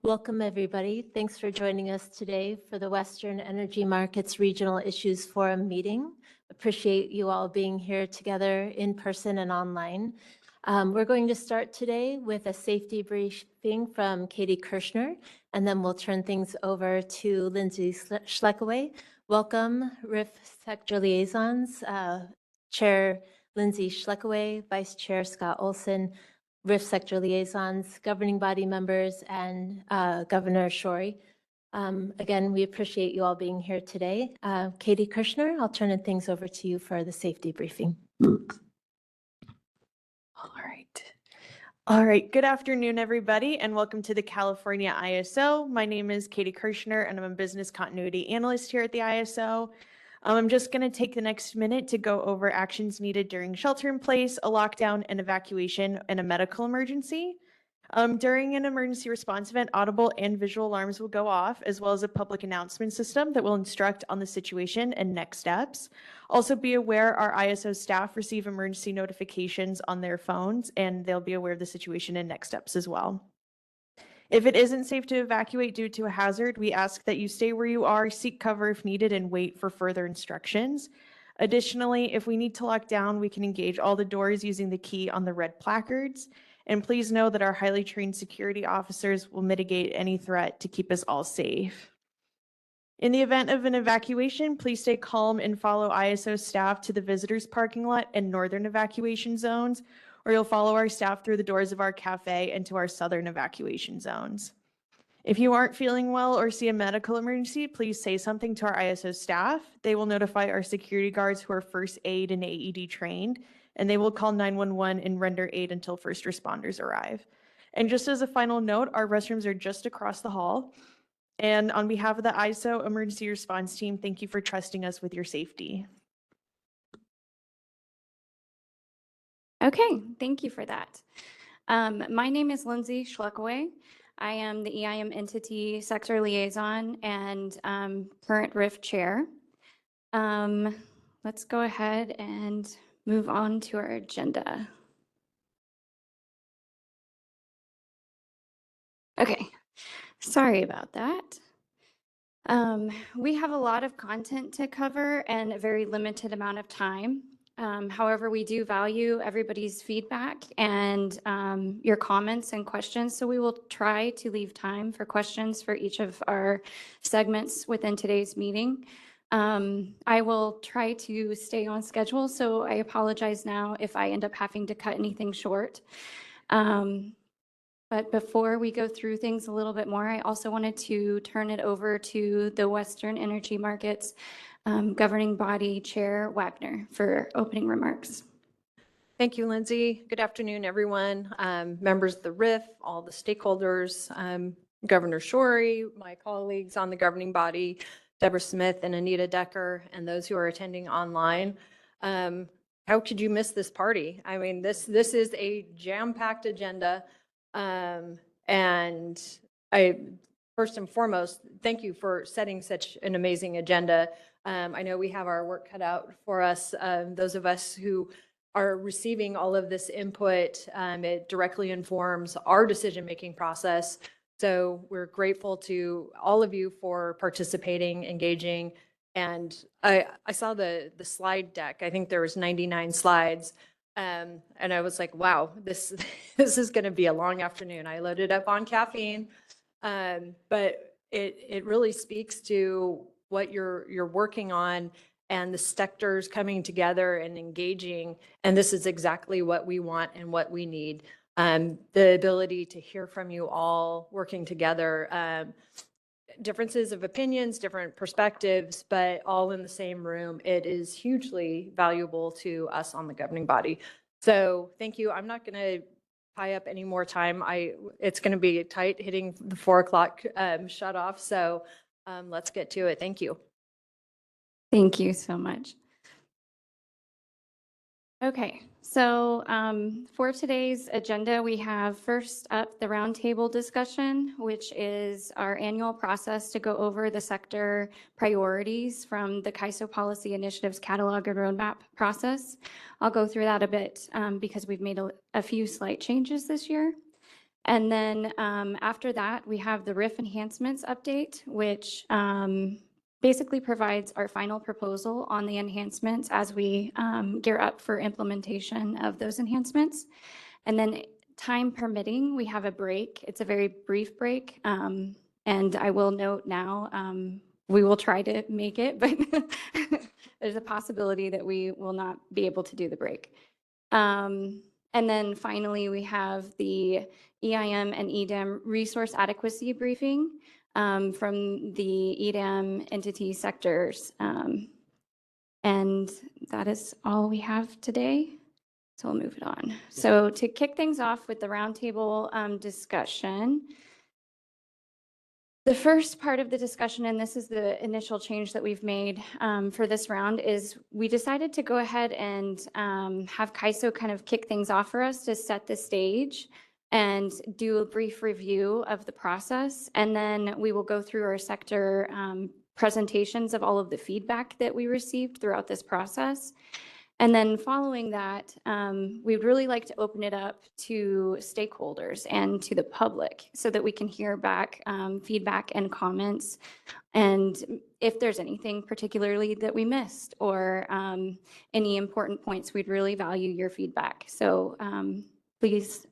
Welcome, everybody. Thanks for joining us today for the Western Energy Markets Regional Issues Forum meeting. Appreciate you all being here together in person and online. We're going to start today with a safety briefing from Katie Kirschner, and then we'll turn things over to Lindsay Schleckaway. Welcome, RIF Sector Liaisons, Chair Lindsay Schleckaway, Vice Chair Scott Olson, RIF Sector Liaisons, governing body members, and Governor Shorey. Again, we appreciate you all being here today. Katie Kirschner, I'll turn things over to you for the safety briefing. All right. Good afternoon, everybody, and welcome to the California ISO. My name is Katie Kirschner, and I'm a business continuity analyst here at the ISO. I'm just going to take the next minute to go over actions needed during shelter in place, a lockdown, an evacuation, and a medical emergency. During an emergency response event, audible and visual alarms will go off, as well as a public announcement system that will instruct on the situation and next steps. Also be aware our ISO staff receive emergency notifications on their phones, and they'll be aware of the situation and next steps as well. If it isn't safe to evacuate due to a hazard, we ask that you stay where you are, seek cover if needed, and wait for further instructions. Additionally, if we need to lock down, we can engage all the doors using the key on the red placards. And please know that our highly trained security officers will mitigate any threat to keep us all safe. In the event of an evacuation, please stay calm and follow ISO staff to the visitors parking lot and northern evacuation zones, or you'll follow our staff through the doors of our cafe and to our southern evacuation zones. If you aren't feeling well or see a medical emergency, please say something to our ISO staff. They will notify our security guards who are first aid and AED trained, and they will call 911 and render aid until first responders arrive. And just as a final note, our restrooms are just across the hall. And on behalf of the ISO emergency response team, thank you for trusting us with your safety. Okay, thank you for that. My name is Lindsay Schleckaway. I am the EIM entity sector liaison and current RIF chair. Let's go ahead and move on to our agenda. Okay, sorry about that. We have a lot of content to cover and a very limited amount of time. However, we do value everybody's feedback and your comments and questions, so we will try to leave time for questions for each of our segments within today's meeting. I will try to stay on schedule, so I apologize now if I end up having to cut anything short. But before we go through things a little bit more, I also wanted to turn it over to the Western Energy Markets Governing Body Chair Wagner for opening remarks. Thank you, Lindsay. Good afternoon, everyone. Members of the RIF, all the stakeholders, Governor Shorey, my colleagues on the governing body, Deborah Smith and Anita Decker, and those who are attending online. How could you miss this party? I mean, this is a jam-packed agenda. And I, first and foremost, thank you for setting such an amazing agenda. I know we have our work cut out for us, those of us who are receiving all of this input. It directly informs our decision-making process. So we're grateful to all of you for participating, engaging. And I saw the slide deck. I think there was 99 slides. And I was like, wow, this is going to be a long afternoon. I loaded up on caffeine, but it really speaks to what you're working on and the sectors coming together and engaging. And this is exactly what we want and what we need. The ability to hear from you all working together, differences of opinions, different perspectives, but all in the same room. It is hugely valuable to us on the governing body. So thank you. I'm not going to tie up any more time. It's going to be tight hitting the 4 o'clock shut off. So let's get to it. Thank you. Thank you so much. Okay, so for today's agenda, we have first up the roundtable discussion, which is our annual process to go over the sector priorities from the CAISO Policy Initiatives Catalog and Roadmap process. I'll go through that a bit because we've made a few slight changes this year. And then after that, we have the RIF enhancements update, which basically provides our final proposal on the enhancements as we gear up for implementation of those enhancements. And then time permitting, we have a break. It's a very brief break. And I will note now, we will try to make it, but there's a possibility that we will not be able to do the break. And then finally, we have the EIM and EDAM resource adequacy briefing from the EDAM entity sectors. And that is all we have today. So we'll move it on. So to kick things off with the roundtable discussion, the first part of the discussion, and this is the initial change that we've made for this round, is we decided to go ahead and have Kaiso kind of kick things off for us to set the stage and do a brief review of the process. And then we will go through our sector presentations of all of the feedback that we received throughout this process. And then following that, we'd really like to open it up to stakeholders and to the public so that we can hear back feedback and comments. And if there's anything particularly that we missed or any important points, we'd really value your feedback. So please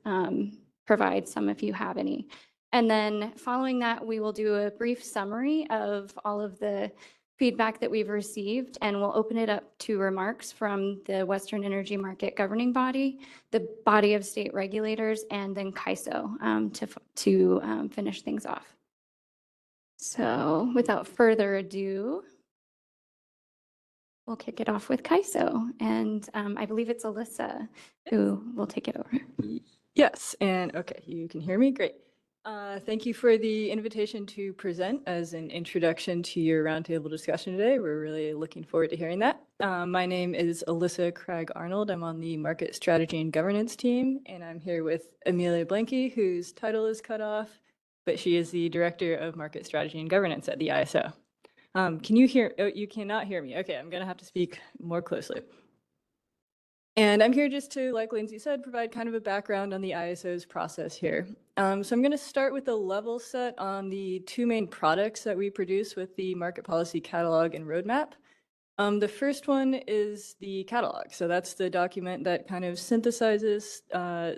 provide some if you have any. And then following that, we will do a brief summary of all of the feedback that we've received, and we'll open it up to remarks from the Western Energy Market Governing Body, the body of state regulators, and then Kaiso to finish things off. So without further ado, we'll kick it off with Kaiso, and I believe it's Alyssa who will take it over. Yes, and okay, you can hear me, great. Thank you for the invitation to present as an introduction to your roundtable discussion today. We're really looking forward to hearing that. My name is Alyssa Craig-Arnold. I'm on the Market Strategy and Governance team, and I'm here with Amelia Blanke, whose title is cut off, but she is the Director of Market Strategy and Governance at the ISO. Can you hear? Oh, you cannot hear me. Okay, I'm going to have to speak more closely. And I'm here just to, like Lindsay said, provide kind of a background on the ISO's process here. So I'm going to start with a level set on the two main products that we produce with the Market Policy Catalog and Roadmap. The first one is the catalog. So that's the document that kind of synthesizes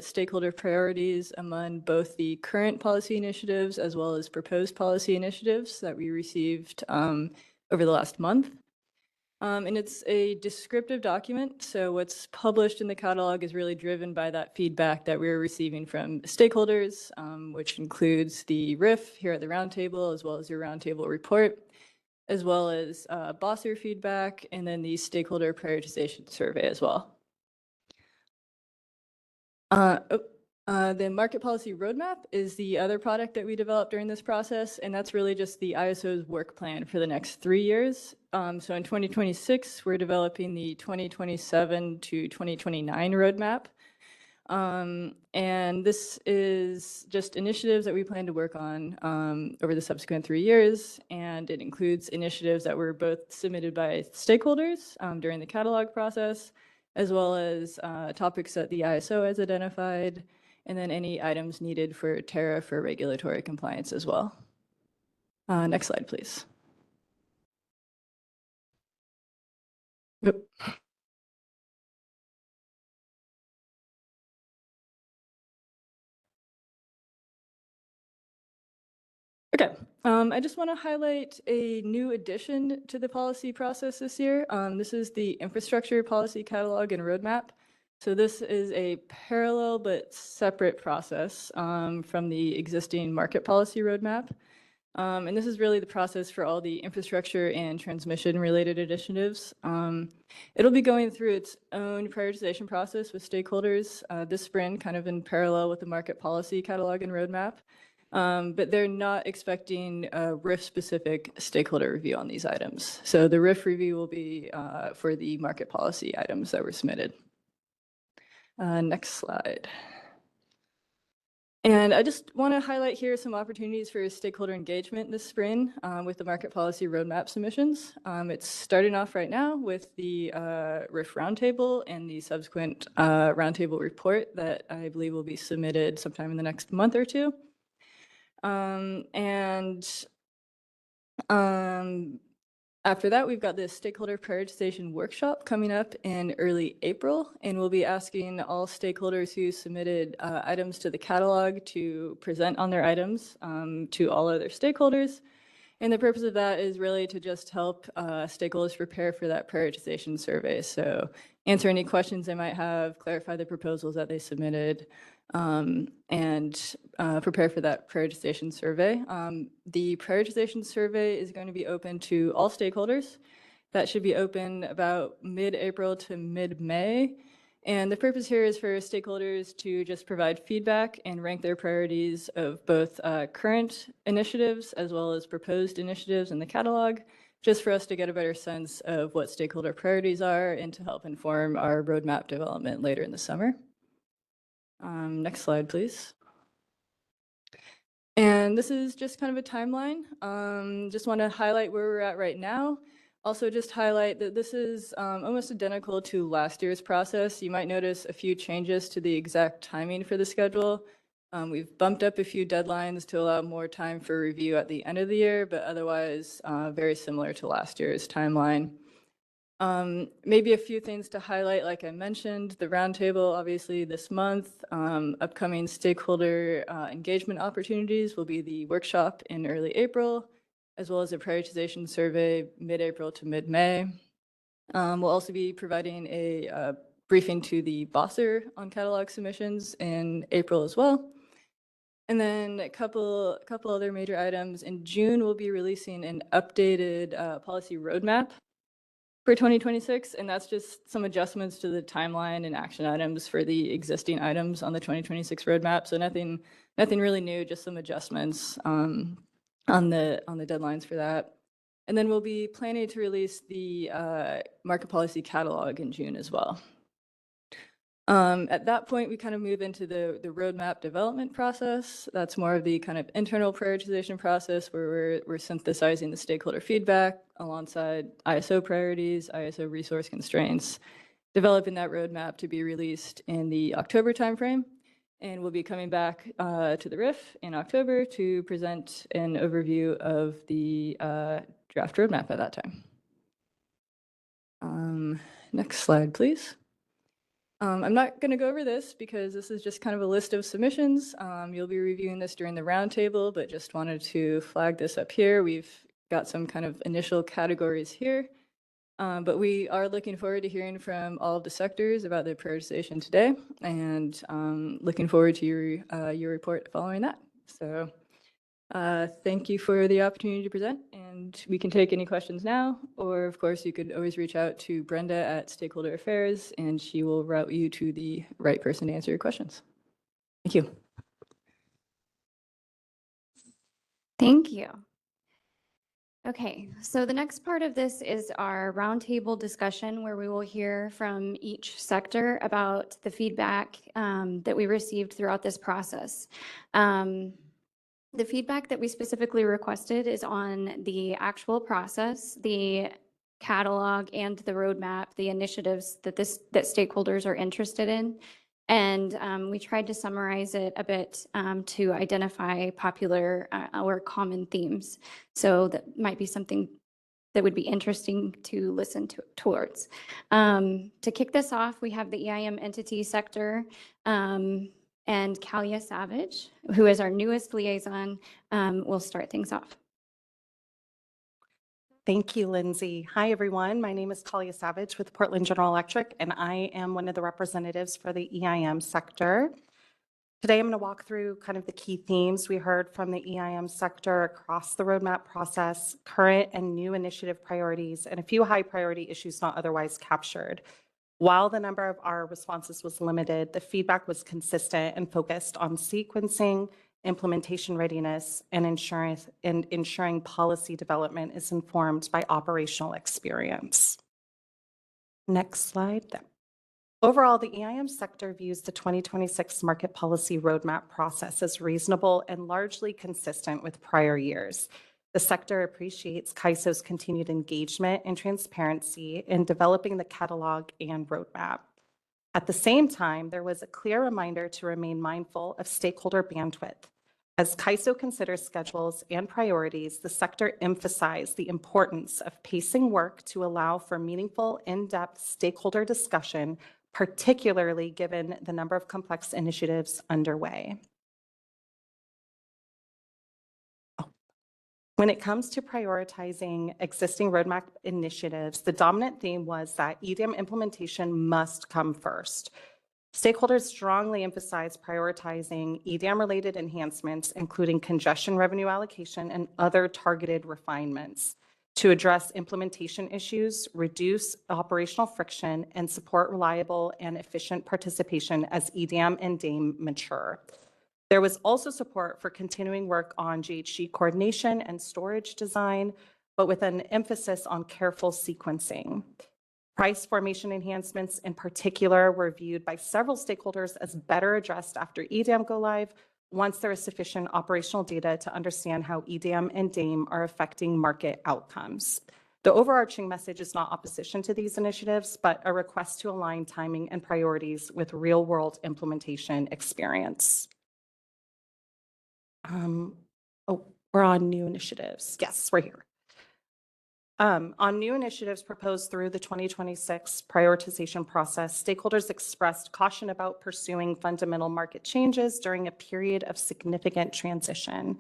stakeholder priorities among both the current policy initiatives as well as proposed policy initiatives that we received over the last month. And it's a descriptive document, so what's published in the catalog is really driven by that feedback that we're receiving from stakeholders, which includes the RIF here at the roundtable, as well as your roundtable report, as well as BOSSer feedback, and then the stakeholder prioritization survey as well. The Market Policy Roadmap is the other product that we developed during this process, and that's really just the ISO's work plan for the next 3 years. So in 2026, we're developing the 2027 to 2029 roadmap. And this is just initiatives that we plan to work on over the subsequent 3 years, and it includes initiatives that were both submitted by stakeholders during the catalog process, as well as topics that the ISO has identified, and then any items needed for tariff or regulatory compliance as well. Next slide, please. Yep. Okay, I just want to highlight a new addition to the policy process this year. This is the Infrastructure Policy Catalog and Roadmap. So this is a parallel but separate process from the existing Market Policy Roadmap. And this is really the process for all the infrastructure and transmission related initiatives. It'll be going through its own prioritization process with stakeholders this spring, kind of in parallel with the Market Policy Catalog and Roadmap. But they're not expecting a RIF-specific stakeholder review on these items. So the RIF review will be for the market policy items that were submitted. Next slide. And I just want to highlight here some opportunities for stakeholder engagement this spring with the market policy roadmap submissions. It's starting off right now with the RIF roundtable and the subsequent roundtable report that I believe will be submitted sometime in the next month or two. After that, we've got this stakeholder prioritization workshop coming up in early April, and we'll be asking all stakeholders who submitted items to the catalog to present on their items to all other stakeholders. And the purpose of that is really to just help stakeholders prepare for that prioritization survey. So answer any questions they might have, clarify the proposals that they submitted, and prepare for that prioritization survey. The prioritization survey is going to be open to all stakeholders. That should be open about mid-April to mid-May. And the purpose here is for stakeholders to just provide feedback and rank their priorities of both current initiatives as well as proposed initiatives in the catalog, just for us to get a better sense of what stakeholder priorities are and to help inform our roadmap development later in the summer. Next slide, please. And this is just kind of a timeline. Just want to highlight where we're at right now. Also just highlight that this is almost identical to last year's process. You might notice a few changes to the exact timing for the schedule. We've bumped up a few deadlines to allow more time for review at the end of the year, but otherwise very similar to last year's timeline. Maybe a few things to highlight, like I mentioned, the roundtable, obviously this month. Upcoming stakeholder engagement opportunities will be the workshop in early April, as well as a prioritization survey mid-April to mid-May. We'll also be providing a briefing to the BOSSer on catalog submissions in April as well. And then a couple other major items. In June, we'll be releasing an updated policy roadmap for 2026, and that's just some adjustments to the timeline and action items for the existing items on the 2026 roadmap. So nothing really new, just some adjustments on the deadlines for that. And then we'll be planning to release the market policy catalog in June as well. At that point, we kind of move into the roadmap development process. That's more of the kind of internal prioritization process where we're synthesizing the stakeholder feedback alongside ISO priorities, ISO resource constraints, developing that roadmap to be released in the October timeframe. And we'll be coming back to the RIF in October to present an overview of the draft roadmap at that time. Next slide, please. I'm not going to go over this because this is just kind of a list of submissions. You'll be reviewing this during the roundtable, but just wanted to flag this up here. We've got some kind of initial categories here, but we are looking forward to hearing from all of the sectors about their prioritization today, and looking forward to your report following that. So thank you for the opportunity to present, and we can take any questions now, or of course you could always reach out to Brenda at Stakeholder Affairs, and she will route you to the right person to answer your questions. Thank you. Thank you. Okay, so the next part of this is our roundtable discussion where we will hear from each sector about the feedback that we received throughout this process. The feedback that we specifically requested is on the actual process, the catalog, and the roadmap, the initiatives that stakeholders are interested in. And we tried to summarize it a bit to identify popular or common themes. So that might be something that would be interesting to listen towards. To kick this off, we have the EIM entity sector. And Kalia Savage, who is our newest liaison, will start things off. Thank you, Lindsay. Hi, everyone. My name is Kalia Savage with Portland General Electric, and I am one of the representatives for the EIM sector. Today, I'm going to walk through kind of the key themes we heard from the EIM sector across the roadmap process, current and new initiative priorities, and a few high priority issues not otherwise captured. While the number of our responses was limited, the feedback was consistent and focused on sequencing, implementation readiness, and ensuring policy development is informed by operational experience. Next slide. Overall, the EIM sector views the 2026 market policy roadmap process as reasonable and largely consistent with prior years. The sector appreciates CAISO's continued engagement and transparency in developing the catalog and roadmap. At the same time, there was a clear reminder to remain mindful of stakeholder bandwidth. As CAISO considers schedules and priorities, the sector emphasized the importance of pacing work to allow for meaningful, in-depth stakeholder discussion, particularly given the number of complex initiatives underway. When it comes to prioritizing existing roadmap initiatives, the dominant theme was that EDM implementation must come first. Stakeholders strongly emphasized prioritizing EDM-related enhancements, including congestion revenue allocation and other targeted refinements, to address implementation issues, reduce operational friction, and support reliable and efficient participation as EDM and DAME mature. There was also support for continuing work on GHG coordination and storage design, but with an emphasis on careful sequencing. Price formation enhancements in particular were viewed by several stakeholders as better addressed after EDM go live once there is sufficient operational data to understand how EDM and DAME are affecting market outcomes. The overarching message is not opposition to these initiatives, but a request to align timing and priorities with real-world implementation experience. We're on new initiatives. Yes, we're here. On new initiatives proposed through the 2026 prioritization process, stakeholders expressed caution about pursuing fundamental market changes during a period of significant transition.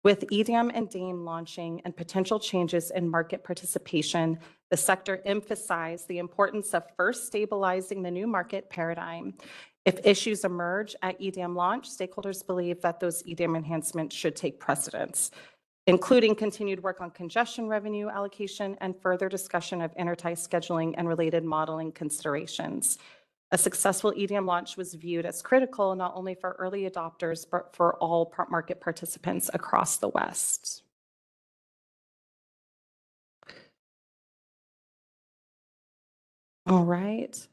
With EDM and DAME launching and potential changes in market participation, the sector emphasized the importance of first stabilizing the new market paradigm. If issues emerge at EDM launch, stakeholders believe that those EDM enhancements should take precedence, including continued work on congestion revenue allocation and further discussion of intertie scheduling and related modeling considerations. A successful EDM launch was viewed as critical not only for early adopters, but for all market participants across the West. All right.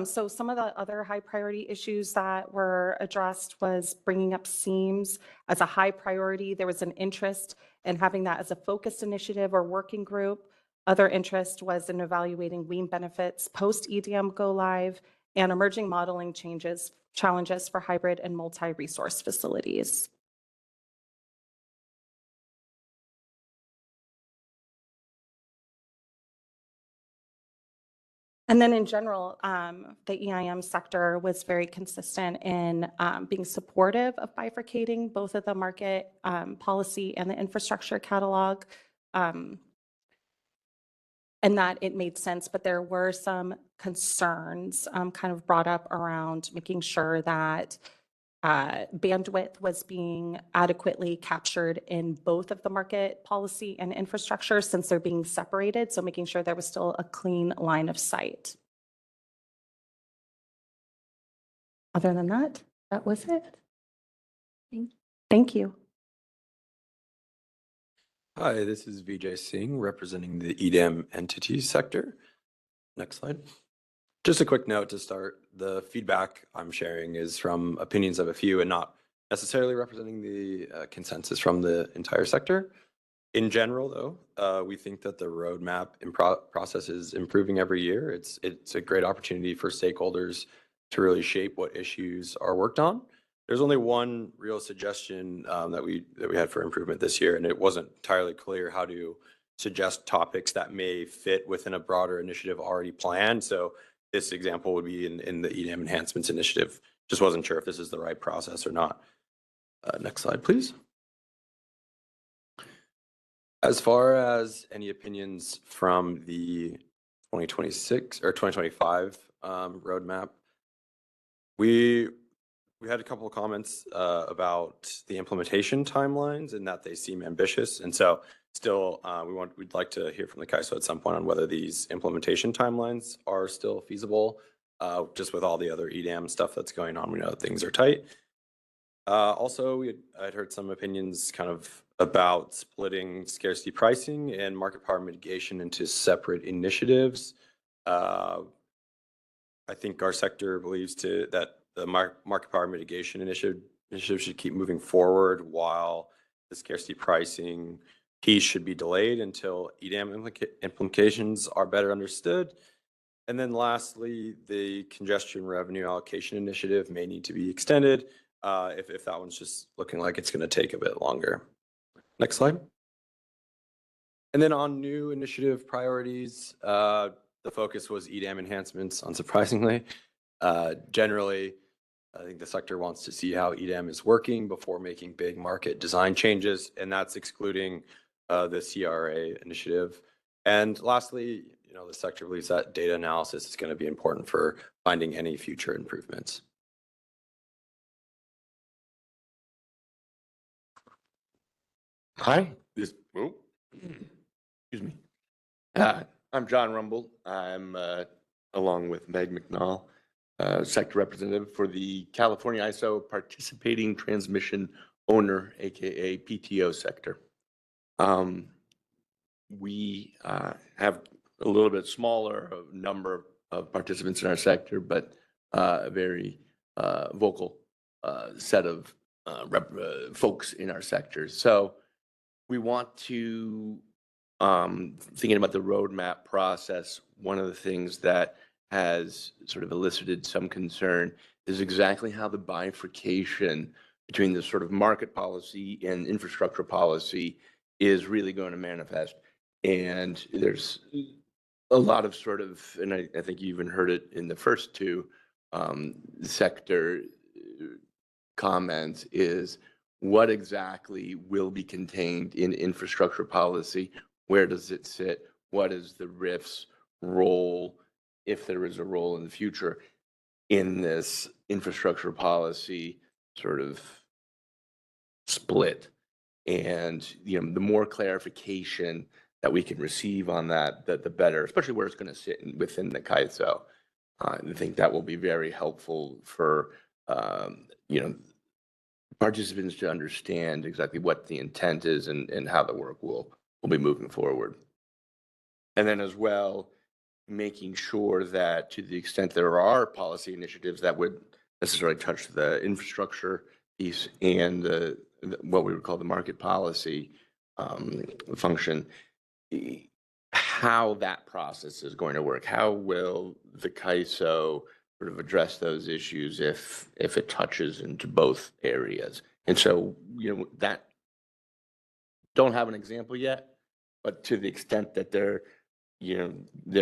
So some of the other high priority issues that were addressed was bringing up SEAMS as a high priority. There was an interest in having that as a focused initiative or working group. Other interest was in evaluating WEM benefits post-EDM go live and emerging modeling challenges for hybrid and multi-resource facilities. And then in general, the EIM sector was very consistent in being supportive of bifurcating both of the market policy and the infrastructure catalog, and that it made sense, but there were some concerns kind of brought up around making sure that bandwidth was being adequately captured in both of the market policy and infrastructure since they're being separated. So making sure there was still a clean line of sight. Other than that, that was it. Thank you. Hi, this is Vijay Singh representing the EDM entity sector. Next slide. Just a quick note to start. The feedback I'm sharing is from opinions of a few and not necessarily representing the consensus from the entire sector. In general, though, we think that the roadmap process is improving every year. It's a great opportunity for stakeholders to really shape what issues are worked on. There's only one real suggestion that we had for improvement this year, and it wasn't entirely clear how to suggest topics that may fit within a broader initiative already planned. So this example would be in the EDM enhancements initiative. Just wasn't sure if this is the right process or not. Next slide, please. As far as any opinions from the 2026 or 2025 roadmap, we had a couple of comments about the implementation timelines and that they seem ambitious. And so still, we'd like to hear from the CAISO at some point on whether these implementation timelines are still feasible, just with all the other EDM stuff that's going on. We know that things are tight. Also, I'd heard some opinions kind of about splitting scarcity pricing and market power mitigation into separate initiatives. I think our sector believes that the market power mitigation initiative should keep moving forward, while the scarcity pricing piece should be delayed until EDAM implications are better understood. And then lastly, the congestion revenue allocation initiative may need to be extended if that one's just looking like it's going to take a bit longer. Next slide. And then on new initiative priorities, the focus was EDAM enhancements, unsurprisingly. Generally, I think the sector wants to see how EDAM is working before making big market design changes, and that's excluding the CRA initiative. And lastly, the sector believes that data analysis is going to be important for finding any future improvements. Hi, excuse me. I'm John Rumble. I'm along with Meg McNall, sector representative for the California ISO Participating Transmission Owner, aka PTO sector. We have a little bit smaller number of participants in our sector, but a very vocal set of folks in our sector. So we want to, thinking about the roadmap process, one of the things that has sort of elicited some concern is exactly how the bifurcation between the sort of market policy and infrastructure policy is really going to manifest. And there's a lot of sort of, and I think you even heard it in the first two sector comments, is what exactly will be contained in infrastructure policy? Where does it sit? What is the RIF's role, if there is a role in the future, in this infrastructure policy sort of split? And the more clarification that we can receive on that, the better, especially where it's going to sit within the CAISO. I think that will be very helpful for participants to understand exactly what the intent is and how the work will be moving forward. And then as well, making sure that to the extent there are policy initiatives that would necessarily touch the infrastructure piece and what we would call the market policy function, how that process is going to work. How will the CAISO sort of address those issues if it touches into both areas? And so, that don't have an example yet, but to the extent that there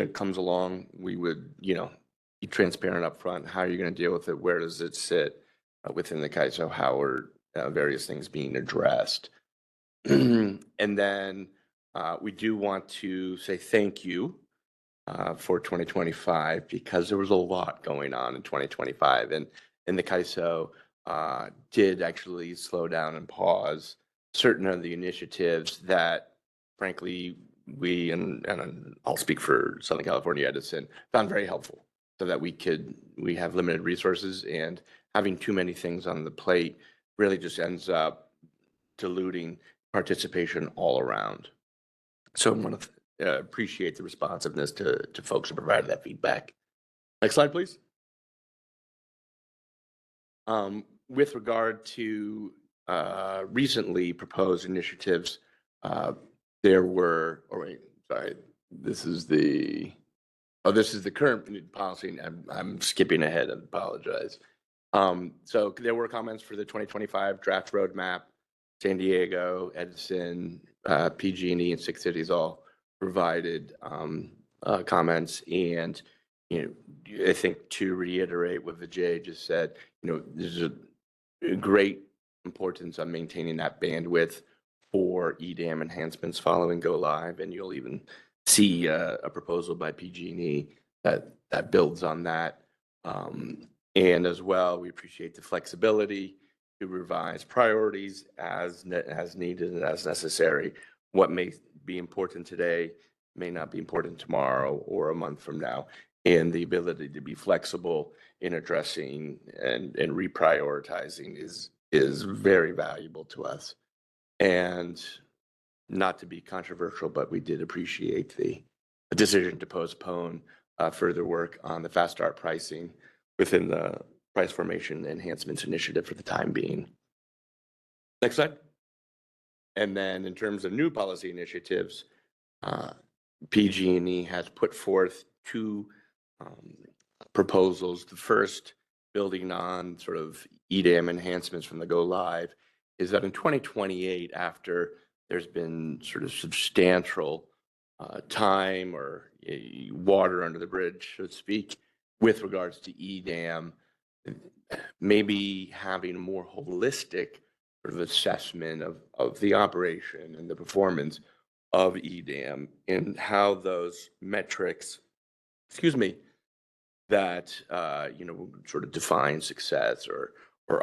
comes along, we would, be transparent up front. How are you going to deal with it? Where does it sit within the CAISO? How are various things being addressed? And then we do want to say thank you for 2025, because there was a lot going on in 2025, and the CAISO did actually slow down and pause certain of the initiatives that, frankly, we, and I'll speak for Southern California Edison, found very helpful, so that we have limited resources, and having too many things on the plate really just ends up diluting participation all around. So I want to appreciate the responsiveness to folks who provided that feedback. Next slide, please. With regard to recently proposed initiatives, there were, this is the current policy. I'm skipping ahead, I apologize. So there were comments for the 2025 draft roadmap. San Diego, Edison, PG&E, and 6 cities all provided comments. And, I think to reiterate what Vijay just said, there's a great importance on maintaining that bandwidth for EDAM enhancements following go live. And you'll even see a proposal by PG&E that builds on that. And as well, we appreciate the flexibility to revise priorities as needed and as necessary. What may be important today may not be important tomorrow or a month from now. And the ability to be flexible in addressing and reprioritizing is very valuable to us. And not to be controversial, but we did appreciate the decision to postpone further work on the fast start pricing within the price formation enhancements initiative for the time being. Next slide. And then in terms of new policy initiatives, PG&E has put forth two proposals. The first, building on sort of EDAM enhancements from the go live, is that in 2028, after there's been sort of substantial time or water under the bridge, so to speak, with regards to EDAM, maybe having a more holistic sort of assessment of the operation and the performance of EDAM and how those metrics, that sort of define success or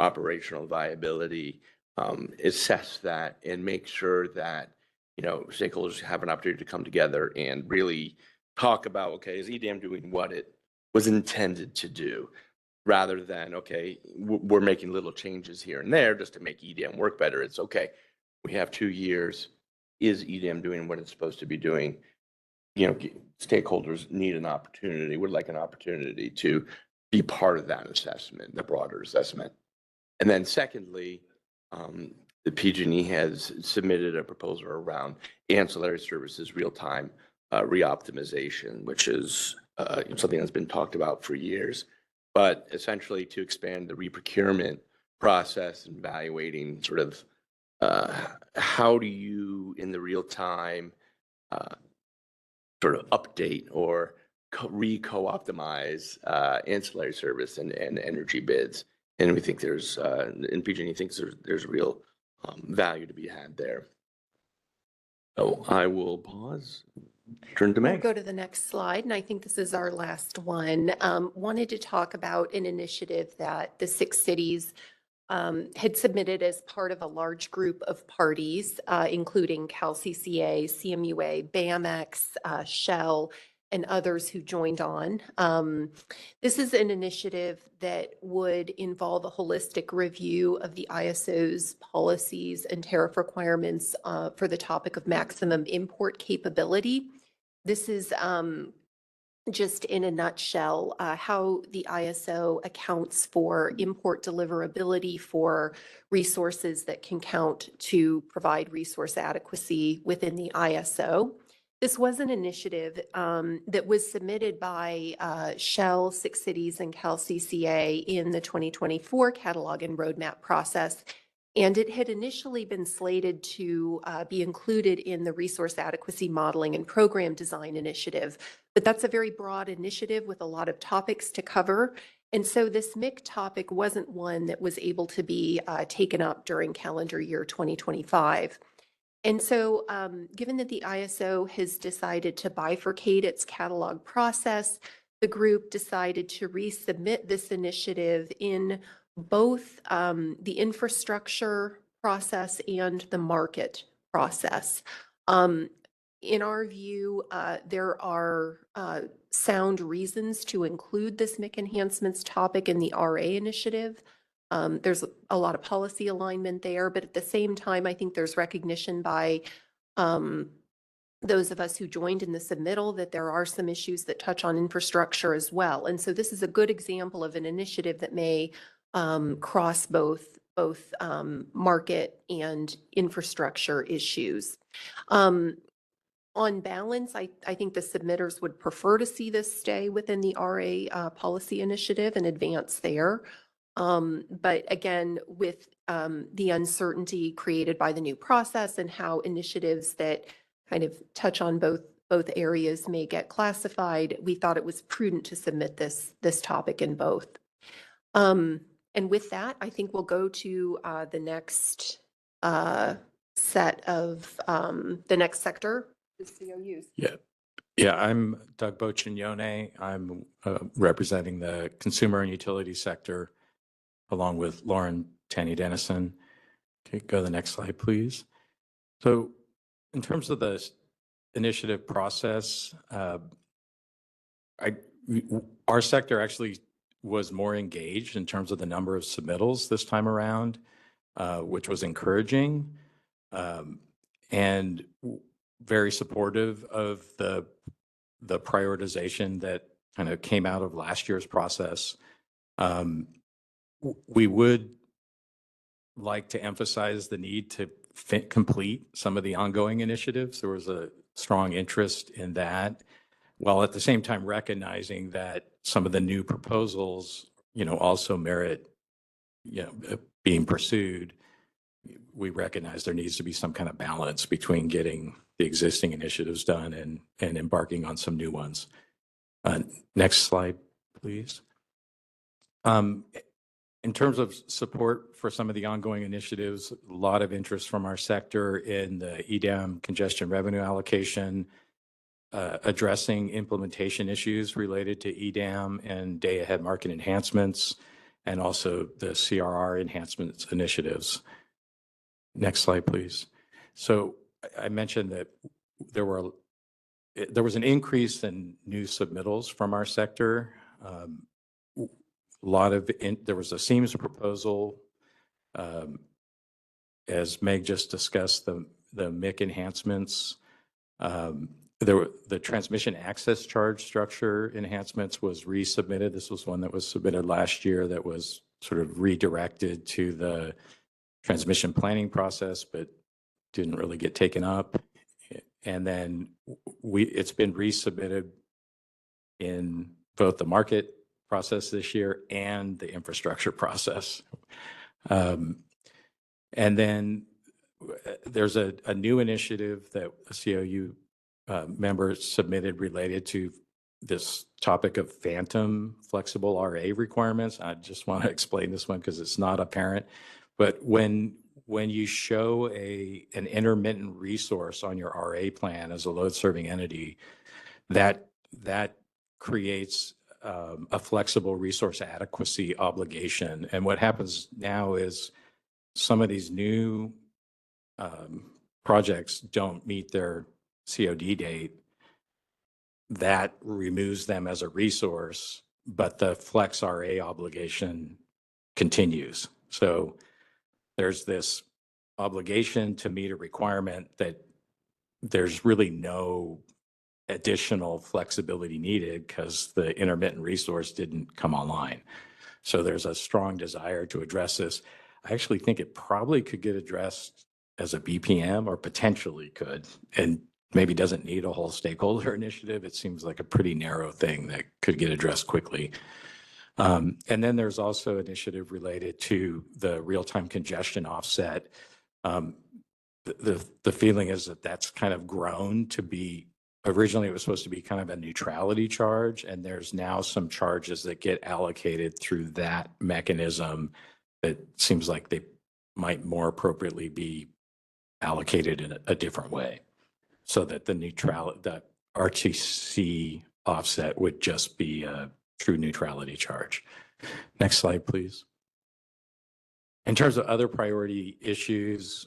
operational viability, assess that and make sure that stakeholders have an opportunity to come together and really talk about, okay, is EDAM doing what it was intended to do, rather than, okay, we're making little changes here and there just to make EDAM work better. It's okay, we have 2 years. Is EDAM doing what it's supposed to be doing? Stakeholders need an opportunity, would like an opportunity to be part of that assessment, the broader assessment. And then secondly, the PG&E has submitted a proposal around ancillary services real-time reoptimization, which is something that's been talked about for years, but essentially to expand the reprocurement process and evaluating sort of how do you, in the real time, sort of update or co-optimize ancillary service and energy bids. And we think there's, and PG&E thinks there's real value to be had there. So I will pause, turn to We'll Meg. go to the next slide, and I think this is our last one. Wanted to talk about an initiative that the 6 cities had submitted as part of a large group of parties, including CalCCA, CMUA, BAMX, Shell, and others who joined on. This is an initiative that would involve a holistic review of the ISO's policies and tariff requirements for the topic of maximum import capability. This is just in a nutshell, how the ISO accounts for import deliverability for resources that can count to provide resource adequacy within the ISO. This was an initiative that was submitted by Shell, 6 cities, and CalCCA in the 2024 catalog and roadmap process. And it had initially been slated to be included in the Resource Adequacy Modeling and Program Design Initiative. But that's a very broad initiative with a lot of topics to cover. And so this MIC topic wasn't one that was able to be taken up during calendar year 2025. And so given that the ISO has decided to bifurcate its catalog process, the group decided to resubmit this initiative in both the infrastructure process and the market process. In our view, there are sound reasons to include this MIC enhancements topic in the RA initiative. There's a lot of policy alignment there, but at the same time, I think there's recognition by those of us who joined in the submittal that there are some issues that touch on infrastructure as well. And so this is a good example of an initiative that may cross both market and infrastructure issues. On balance, I think the submitters would prefer to see this stay within the RA policy initiative and advance there. But again, with the uncertainty created by the new process and how initiatives that kind of touch on both areas may get classified, we thought it was prudent to submit this topic in both. And with that, I think we'll go to the next set of the next sector, the COUs. Yeah, I'm Doug Bocignone. I'm representing the consumer and utility sector along with Lauren Tanny-Dennison. Okay, go to the next slide, please. So in terms of the initiative process, our sector actually was more engaged in terms of the number of submittals this time around, which was encouraging and very supportive of the prioritization that kind of came out of last year's process. We would like to emphasize the need to complete some of the ongoing initiatives. There was a strong interest in that, while at the same time recognizing that some of the new proposals, also merit, being pursued. We recognize there needs to be some kind of balance between getting the existing initiatives done and embarking on some new ones. Next slide, please. In terms of support for some of the ongoing initiatives, a lot of interest from our sector in the EDAM congestion revenue allocation, addressing implementation issues related to EDAM and day-ahead market enhancements, and also the CRR enhancements initiatives. Next slide, please. So I mentioned that there was an increase in new submittals from our sector. There was a SEAMS proposal, as Meg just discussed, the MIC enhancements. The transmission access charge structure enhancements was resubmitted. This was one that was submitted last year that was sort of redirected to the transmission planning process, but didn't really get taken up. And then it's been resubmitted in both the market process this year and the infrastructure process. And then there's a new initiative that a COU member submitted related to this topic of phantom flexible RA requirements. I just want to explain this one because it's not apparent. But when you show an intermittent resource on your RA plan as a load serving entity, that creates a flexible resource adequacy obligation. And what happens now is some of these new projects don't meet their COD date. That removes them as a resource, but the flex RA obligation continues. So there's this obligation to meet a requirement that there's really no additional flexibility needed because the intermittent resource didn't come online. So there's a strong desire to address this. I actually think it probably could get addressed as a BPM, or potentially could, and maybe doesn't need a whole stakeholder initiative. It seems like a pretty narrow thing that could get addressed quickly. And then there's also initiative related to the real-time congestion offset. The feeling is that that's kind of grown to be, originally it was supposed to be kind of a neutrality charge, and there's now some charges that get allocated through that mechanism that seems like they might more appropriately be allocated in a different way, so that the RTC offset would just be a true neutrality charge. Next slide, please. In terms of other priority issues,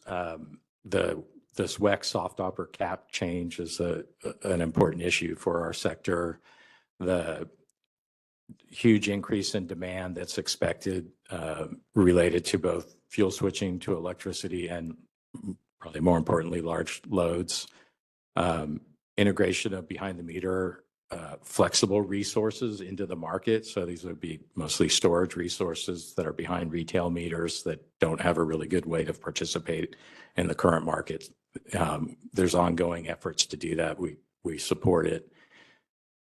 this WEC soft offer cap change is an important issue for our sector. The huge increase in demand that's expected related to both fuel switching to electricity and, probably more importantly, large loads, integration of behind the meter flexible resources into the market. So these would be mostly storage resources that are behind retail meters that don't have a really good way to participate in the current market. There's ongoing efforts to do that. We support it.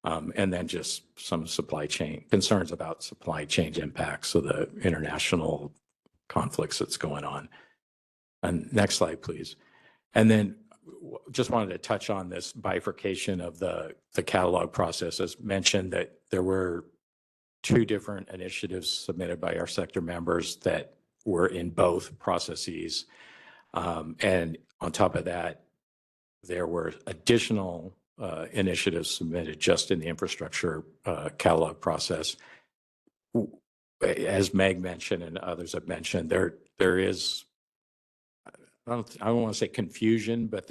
And then just some supply chain concerns about supply chain impacts, so the international conflicts that's going on. And next slide, please. And then just wanted to touch on this bifurcation of the catalog process. As mentioned, that there were 2 different initiatives submitted by our sector members that were in both processes. And on top of that, there were additional initiatives submitted just in the infrastructure catalog process. As Meg mentioned and others have mentioned, there is, I don't want to say confusion, but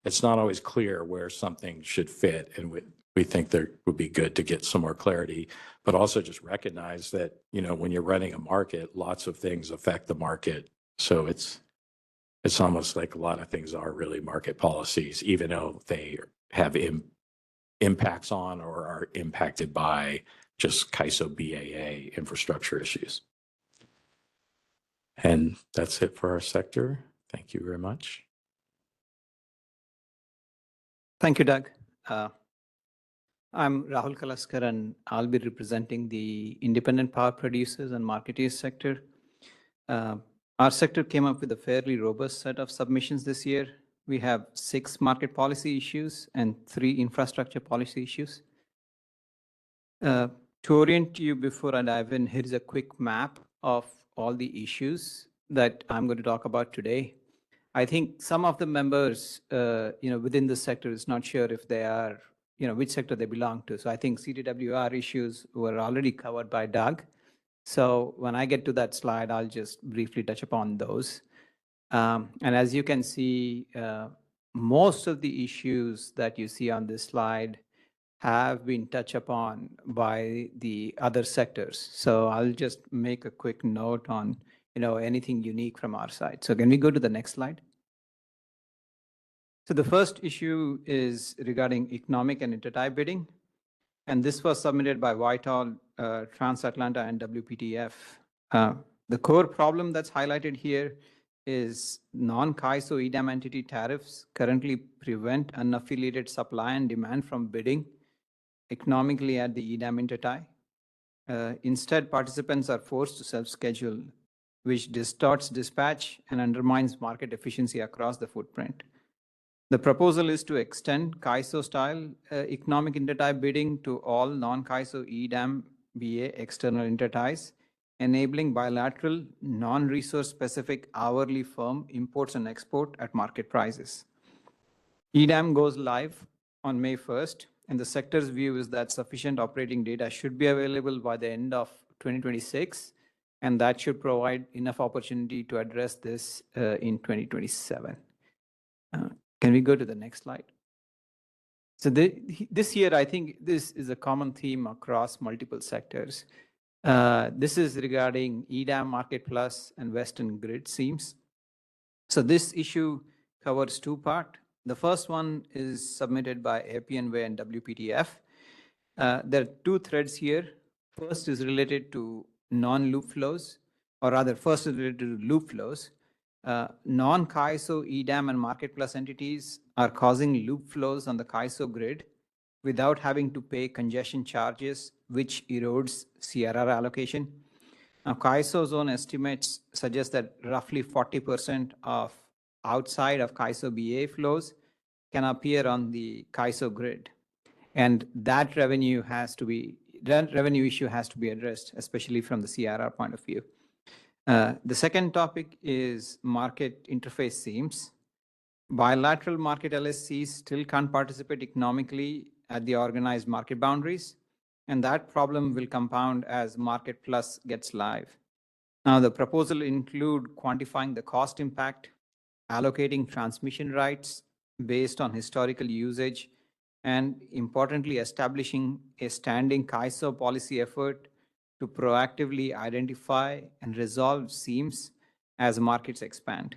it's not always clear where something should fit. And we think there would be good to get some more clarity, but also just recognize that, when you're running a market, lots of things affect the market. So it's almost like a lot of things are really market policies, even though they have impacts on or are impacted by just CAISO BAA infrastructure issues. And that's it for our sector. Thank you very much. Thank you, Doug. I'm Rahul Kalaskar, and I'll be representing the independent power producers and marketeers sector. Our sector came up with a fairly robust set of submissions this year. We have 6 market policy issues and 3 infrastructure policy issues. To orient you before I dive in, here is a quick map of all the issues that I'm going to talk about today. I think some of the members, within the sector is not sure if they are, which sector they belong to. So I think CDWR issues were already covered by Doug. So when I get to that slide, I'll just briefly touch upon those. And as you can see, most of the issues that you see on this slide have been touched upon by the other sectors. So I'll just make a quick note on anything unique from our side. So can we go to the next slide? So the first issue is regarding economic and intertie bidding. And this was submitted by Whitehall, Trans-Atlanta, and WPTF. The core problem that's highlighted here is non-CAISO EDAM entity tariffs currently prevent unaffiliated supply and demand from bidding economically at the EDAM intertie. Instead, participants are forced to self-schedule, which distorts dispatch and undermines market efficiency across the footprint. The proposal is to extend CAISO-style economic intertie bidding to all non-CAISO EDAM BA external interties, enabling bilateral, non-resource specific hourly firm imports and export at market prices. EDAM goes live on May 1st, and the sector's view is that sufficient operating data should be available by the end of 2026, and that should provide enough opportunity to address this in 2027. Can we go to the next slide? So this year, I think this is a common theme across multiple sectors. This is regarding EDAM Market Plus and Western Grid seams. So this issue covers 2 parts. The first one is submitted by APNW and WPTF. There are 2 threads here. First is related to non-loop flows, or rather, first is related to loop flows. Non-CAISO EDAM and Market Plus entities are causing loop flows on the CAISO grid without having to pay congestion charges, which erodes CRR allocation. Now, CAISO zone estimates suggest that roughly 40% of outside of CAISO BA flows can appear on the CAISO grid. And that revenue issue has to be addressed, especially from the CRR point of view. The second topic is market interface seams. Bilateral market LSCs still can't participate economically at the organized market boundaries, and that problem will compound as Market Plus gets live. Now, the proposal include quantifying the cost impact, allocating transmission rights based on historical usage, and importantly, establishing a standing CAISO policy effort to proactively identify and resolve seams as markets expand.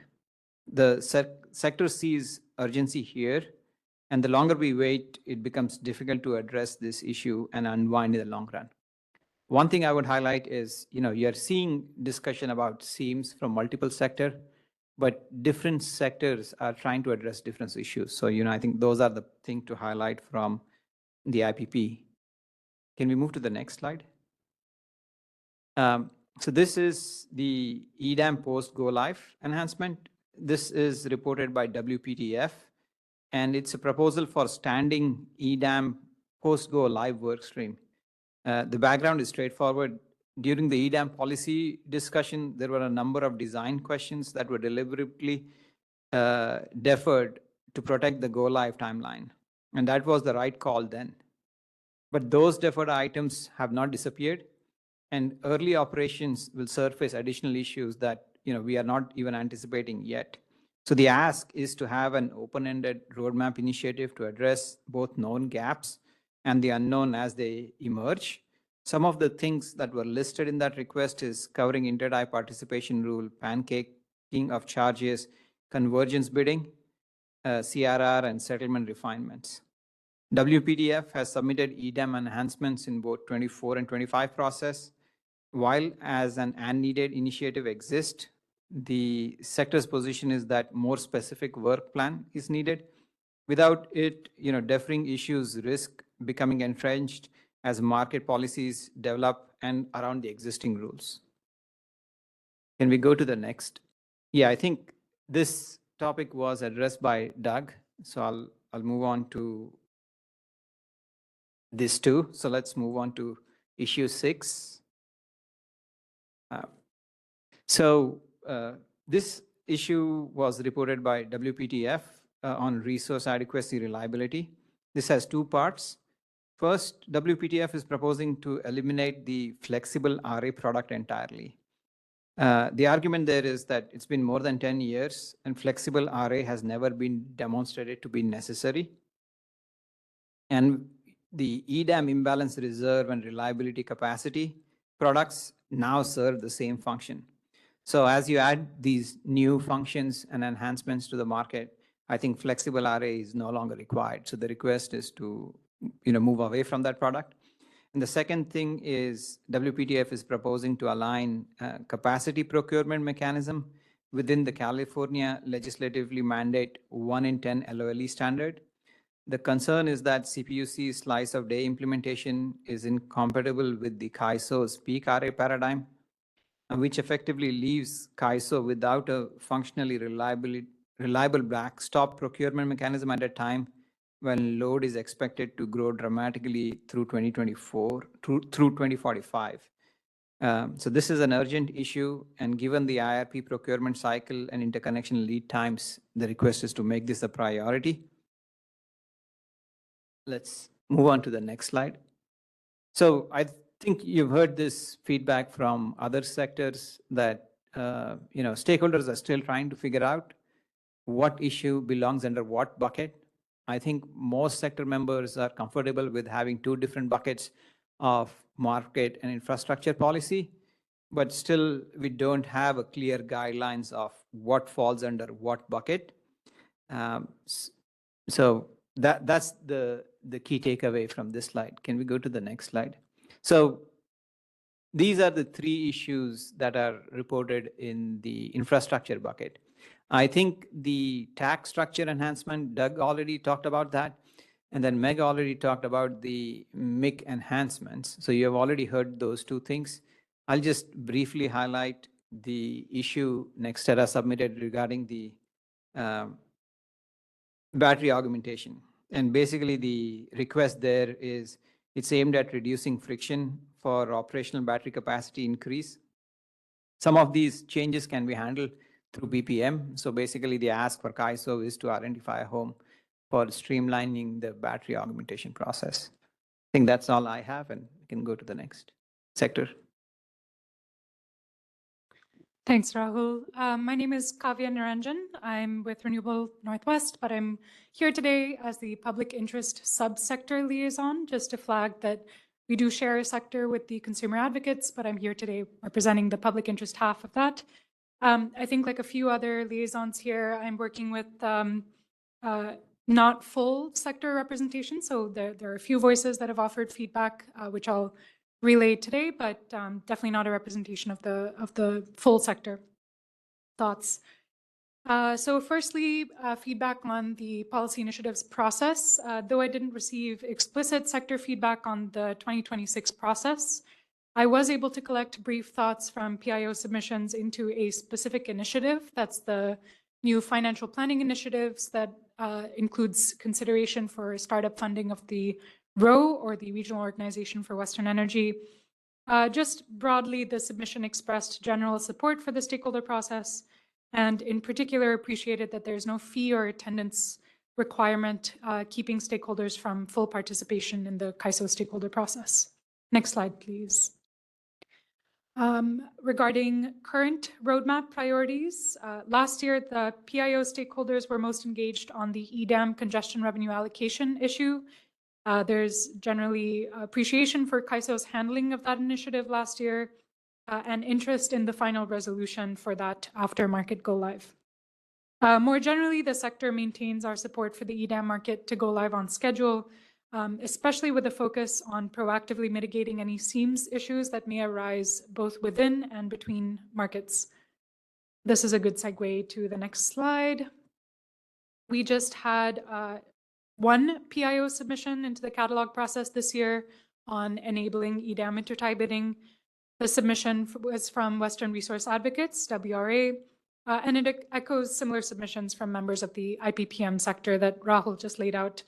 The sector sees urgency here, and the longer we wait, it becomes difficult to address this issue and unwind in the long run. One thing I would highlight is, you're seeing discussion about seams from multiple sectors, but different sectors are trying to address different issues. So, I think those are the things to highlight from the IPP. Can we move to the next slide? So this is the EDAM post-go live enhancement. This is reported by WPTF, and it's a proposal for standing EDAM post-go live workstream. The background is straightforward. During the EDAM policy discussion, there were a number of design questions that were deliberately deferred to protect the go live timeline. And that was the right call then. But those deferred items have not disappeared, and early operations will surface additional issues that we are not even anticipating yet. So the ask is to have an open-ended roadmap initiative to address both known gaps and the unknown as they emerge. Some of the things that were listed in that request is covering intertie participation rule, pancaking of charges, convergence bidding, CRR, and settlement refinements. WPTF has submitted EDAM enhancements in both 24 and 25 process. While as an and-needed initiative exists, the sector's position is that more specific work plan is needed. Without it, differing issues risk becoming entrenched as market policies develop and around the existing rules. Can we go to the next? Yeah, I think this topic was addressed by Doug, so I'll move on to this too. So let's move on to issue 6. This issue was reported by WPTF on resource adequacy reliability. This has 2 parts. First, WPTF is proposing to eliminate the flexible RA product entirely. The argument there is that it's been more than 10 years and flexible RA has never been demonstrated to be necessary. And the EDAM imbalance reserve and reliability capacity products now serve the same function. So as you add these new functions and enhancements to the market, I think flexible RA is no longer required. So the request is to move away from that product. And the second thing is WPTF is proposing to align capacity procurement mechanism within the California legislatively mandate 1 in 10 LOLE standard. The concern is that CPUC's slice of day implementation is incompatible with the CAISO's peak RA paradigm, which effectively leaves CAISO without a functionally reliable backstop procurement mechanism at a time when load is expected to grow dramatically through 2024, through 2045. So this is an urgent issue, and given the IRP procurement cycle and interconnection lead times, the request is to make this a priority. Let's move on to the next slide. So I think you've heard this feedback from other sectors that stakeholders are still trying to figure out what issue belongs under what bucket. I think most sector members are comfortable with having 2 different buckets of market and infrastructure policy, but still we don't have a clear guidelines of what falls under what bucket. So that's the key takeaway from this slide. Can we go to the next slide? So these are the 3 issues that are reported in the infrastructure bucket. I think the tax structure enhancement, Doug already talked about that. And then Meg already talked about the MIC enhancements. So you have already heard those 2 things. I'll just briefly highlight the issue Nextera submitted regarding the battery augmentation. And basically the request there is it's aimed at reducing friction for operational battery capacity increase. Some of these changes can be handled through BPM. So basically the ask for CAISO is to identify a home for streamlining the battery augmentation process. I think that's all I have, and we can go to the next sector. Thanks, Rahul. My name is Kavya Niranjan. I'm with Renewable Northwest, but I'm here today as the public interest subsector liaison, just to flag that we do share a sector with the consumer advocates, but I'm here today representing the public interest half of that. I think like a few other liaisons here, I'm working with not full sector representation. So there are a few voices that have offered feedback, which I'll relay today, but definitely not a representation of the full sector thoughts. So firstly, feedback on the policy initiatives process. Though I didn't receive explicit sector feedback on the 2026 process, I was able to collect brief thoughts from PIO submissions into a specific initiative. That's the new financial planning initiatives that includes consideration for startup funding of the ROE, or the Regional Organization for Western Energy. Just broadly, the submission expressed general support for the stakeholder process, and in particular appreciated that there's no fee or attendance requirement keeping stakeholders from full participation in the CAISO stakeholder process. Next slide, please. Regarding current roadmap priorities, last year the PIO stakeholders were most engaged on the EDAM congestion revenue allocation issue. There's generally appreciation for CAISO's handling of that initiative last year, and interest in the final resolution for that after market go live. More generally, the sector maintains our support for the EDAM market to go live on schedule, especially with a focus on proactively mitigating any seams issues that may arise both within and between markets. This is a good segue to the next slide. We just had one PIO submission into the catalog process this year on enabling EDAM intertie bidding. The submission was from Western Resource Advocates, WRA, and it echoes similar submissions from members of the IPPM sector that Rahul just laid out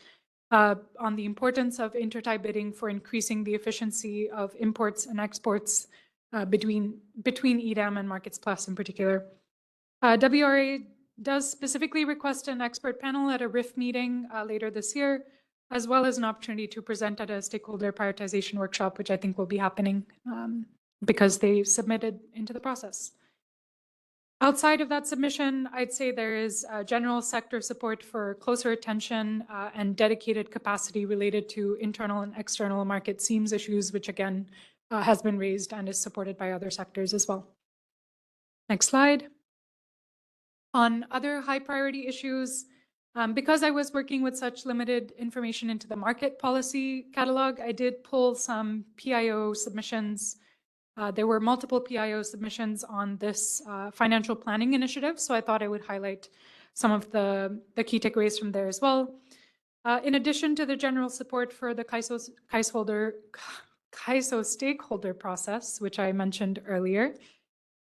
on the importance of intertie bidding for increasing the efficiency of imports and exports between EDAM and Markets Plus in particular. WRA does specifically request an expert panel at a RIF meeting later this year, as well as an opportunity to present at a stakeholder prioritization workshop, which I think will be happening because they submitted into the process. Outside of that submission, I'd say there is general sector support for closer attention and dedicated capacity related to internal and external market seams issues, which again has been raised and is supported by other sectors as well. Next slide. On other high priority issues, because I was working with such limited information into the market policy catalog, I did pull some PIO submissions. There were multiple PIO submissions on this financial planning initiative, so I thought I would highlight some of the key takeaways from there as well. In addition to the general support for the CAISO stakeholder process, which I mentioned earlier,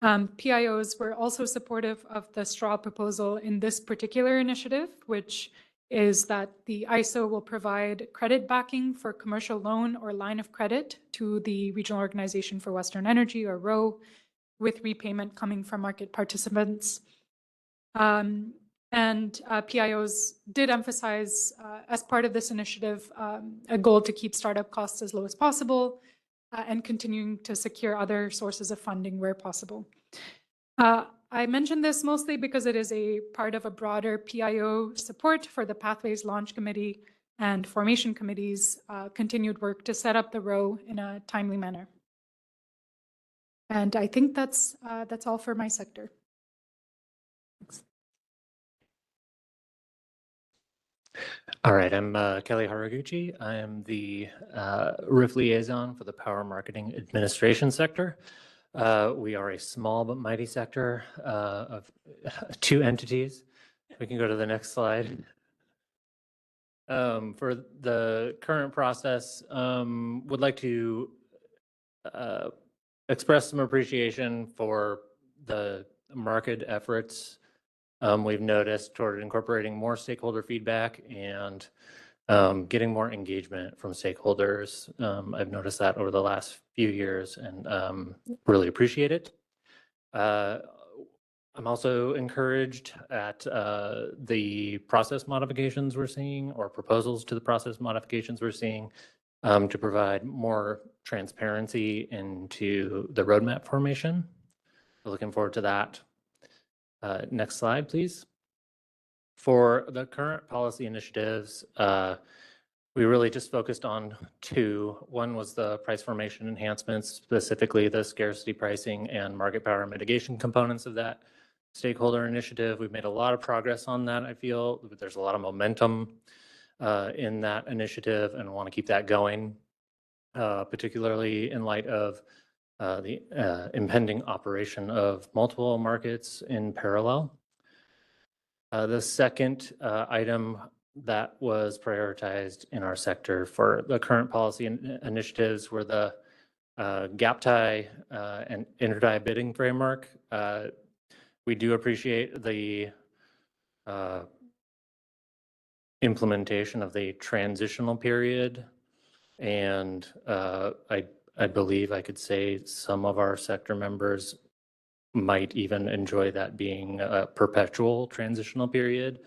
PIOs were also supportive of the straw proposal in this particular initiative, which is that the ISO will provide credit backing for commercial loan or line of credit to the Regional Organization for Western Energy, or ROE, with repayment coming from market participants. And PIOs did emphasize, as part of this initiative, a goal to keep startup costs as low as possible, and continuing to secure other sources of funding where possible. I mentioned this mostly because it is a part of a broader PIO support for the Pathways Launch Committee and Formation Committee's continued work to set up the ROE in a timely manner. And I think that's all for my sector. Thanks. All right, I'm Kelly Haraguchi. I am the RIF liaison for the Power Marketing Administration sector. We are a small but mighty sector of 2 entities. We can go to the next slide. For the current process, would like to express some appreciation for the market efforts we've noticed toward incorporating more stakeholder feedback and getting more engagement from stakeholders. I've noticed that over the last few years and really appreciate it. I'm also encouraged at the process modifications we're seeing, or proposals to the process modifications we're seeing, to provide more transparency into the roadmap formation. We're looking forward to that. Next slide, please. For the current policy initiatives, we really just focused on 2. One was the price formation enhancements, specifically the scarcity pricing and market power mitigation components of that stakeholder initiative. We've made a lot of progress on that. I feel there's a lot of momentum in that initiative and want to keep that going, particularly in light of the impending operation of multiple markets in parallel. The second item that was prioritized in our sector for the current policy initiatives were the gap tie and intertie bidding framework. We do appreciate the implementation of the transitional period, and I believe I could say some of our sector members might even enjoy that being a perpetual transitional period.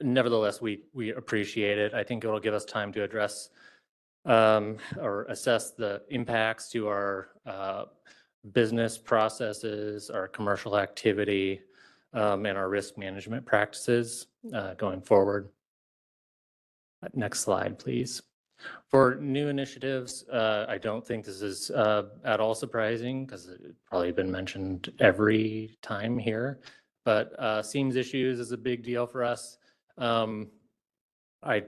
Nevertheless, we appreciate it. I think it'll give us time to address or assess the impacts to our business processes, our commercial activity, and our risk management practices going forward. Next slide, please. For new initiatives, I don't think this is at all surprising because it's probably been mentioned every time here, but seams issues is a big deal for us. I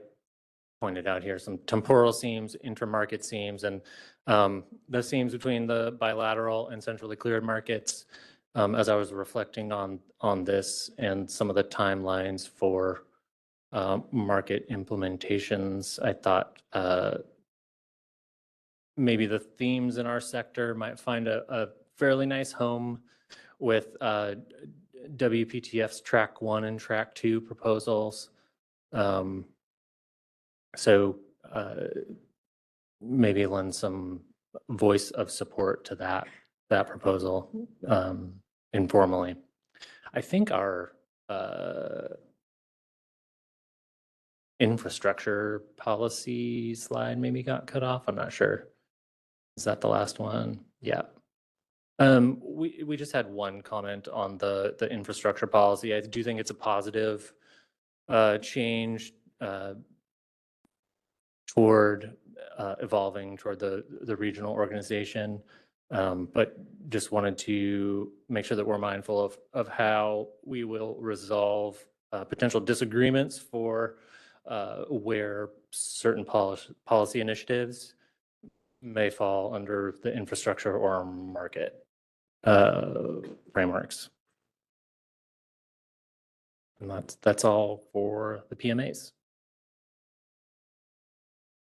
pointed out here, some temporal seams, intermarket seams, and the seams between the bilateral and centrally cleared markets. As I was reflecting on this and some of the timelines for market implementations, I thought maybe the themes in our sector might find a fairly nice home with WPTF's Track 1 and Track 2 proposals. So maybe lend some voice of support to that proposal informally. I think our infrastructure policy slide maybe got cut off. I'm not sure. Is that the last one? Yeah. We just had one comment on the infrastructure policy. I do think it's a positive change toward evolving toward the regional organization, but just wanted to make sure that we're mindful of how we will resolve potential disagreements for where certain policy initiatives may fall under the infrastructure or market frameworks. And that's all for the PMAs.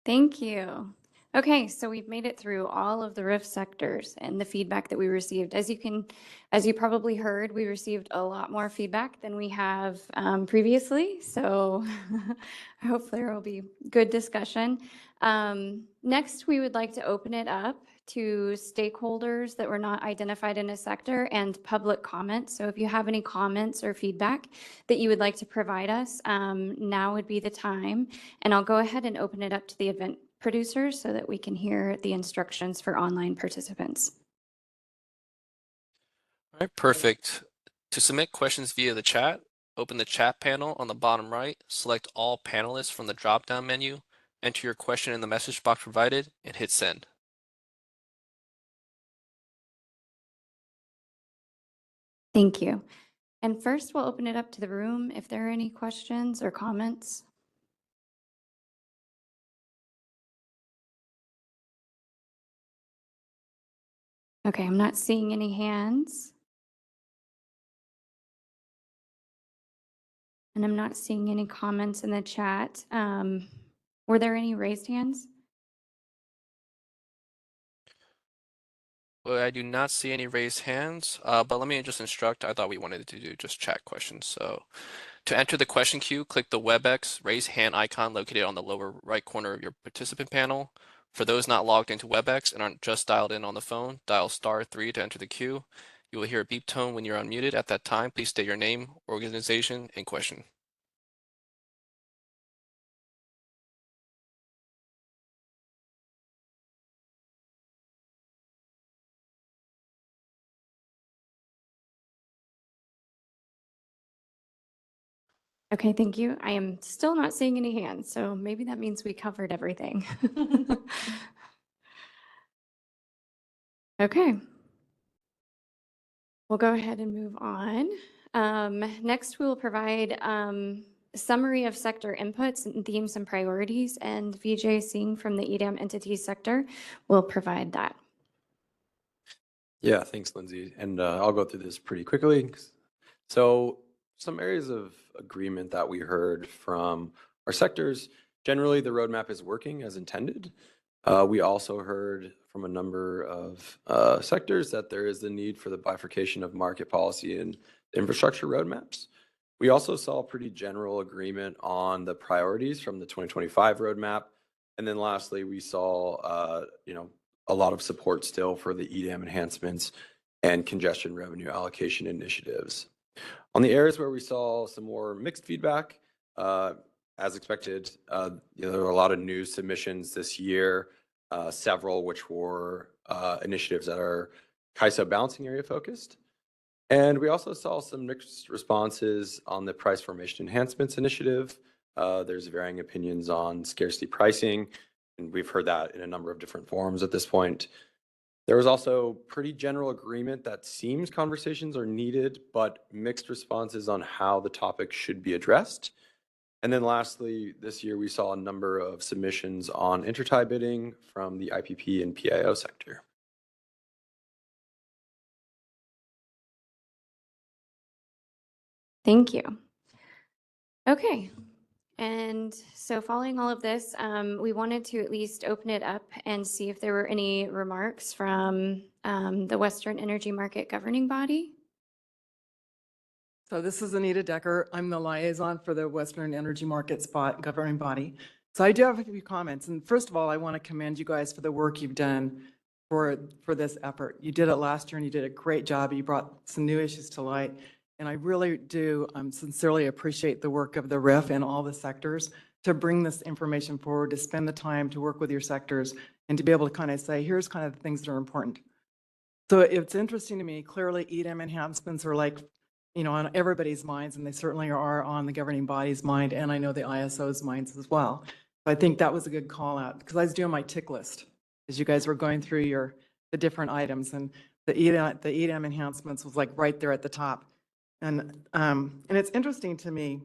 Thank you. Okay, so we've made it through all of the RIF sectors and the feedback that we received. As you probably heard, we received a lot more feedback than we have previously. So hopefully there will be good discussion. Next, we would like to open it up to stakeholders that were not identified in a sector and public comments. So if you have any comments or feedback that you would like to provide us, now would be the time. And I'll go ahead and open it up to the event producers so that we can hear the instructions for online participants. All right, perfect. To submit questions via the chat, open the chat panel on the bottom right, select all panelists from the drop-down menu, enter your question in the message box provided, and hit send. Thank you. And first, we'll open it up to the room if there are any questions or comments. Okay, I'm not seeing any hands. And I'm not seeing any comments in the chat. Were there any raised hands? Well, I do not see any raised hands, but let me just instruct. I thought we wanted to do just chat questions. So to enter the question queue, click the WebEx raise hand icon located on the lower right corner of your participant panel. For those not logged into WebEx and aren't just dialed in on the phone, dial *3 to enter the queue. You will hear a beep tone when you're unmuted. At that time, please state your name, organization, and question. Okay, thank you. I am still not seeing any hands, so maybe that means we covered everything. Okay. We'll go ahead and move on. Next, we will provide a summary of sector inputs and themes and priorities, and Vijay Singh from the EDAM entity sector will provide that. Yeah, thanks, Lindsay. And I'll go through this pretty quickly. So some areas of agreement that we heard from our sectors, generally the roadmap is working as intended. We also heard from a number of sectors that there is the need for the bifurcation of market policy and infrastructure roadmaps. We also saw pretty general agreement on the priorities from the 2025 roadmap. And then lastly, we saw a lot of support still for the EDAM enhancements and congestion revenue allocation initiatives. On the areas where we saw some more mixed feedback, as expected, there were a lot of new submissions this year, several which were initiatives that are CAISO balancing area focused. And we also saw some mixed responses on the price formation enhancements initiative. There's varying opinions on scarcity pricing, and we've heard that in a number of different forms at this point. There was also pretty general agreement that seems conversations are needed, but mixed responses on how the topic should be addressed. And then lastly, this year we saw a number of submissions on intertie bidding from the IPP and PIO sector. Thank you. Okay. And so following all of this, we wanted to at least open it up and see if there were any remarks from the Western Energy Market Governing Body. So this is Anita Decker. I'm the liaison for the Western Energy Market Governing Body. So I do have a few comments. And first of all, I want to commend you guys for the work you've done for this effort. You did it last year and you did a great job. You brought some new issues to light. And I really do sincerely appreciate the work of the RIF and all the sectors to bring this information forward, to spend the time to work with your sectors and to be able to kind of say, here's kind of the things that are important. So it's interesting to me, clearly EDM enhancements are like, you know, on everybody's minds, and they certainly are on the governing body's mind, and I know the ISO's minds as well. But I think that was a good call out because I was doing my tick list as you guys were going through the different items, and the EDM enhancements was like right there at the top. And it's interesting to me,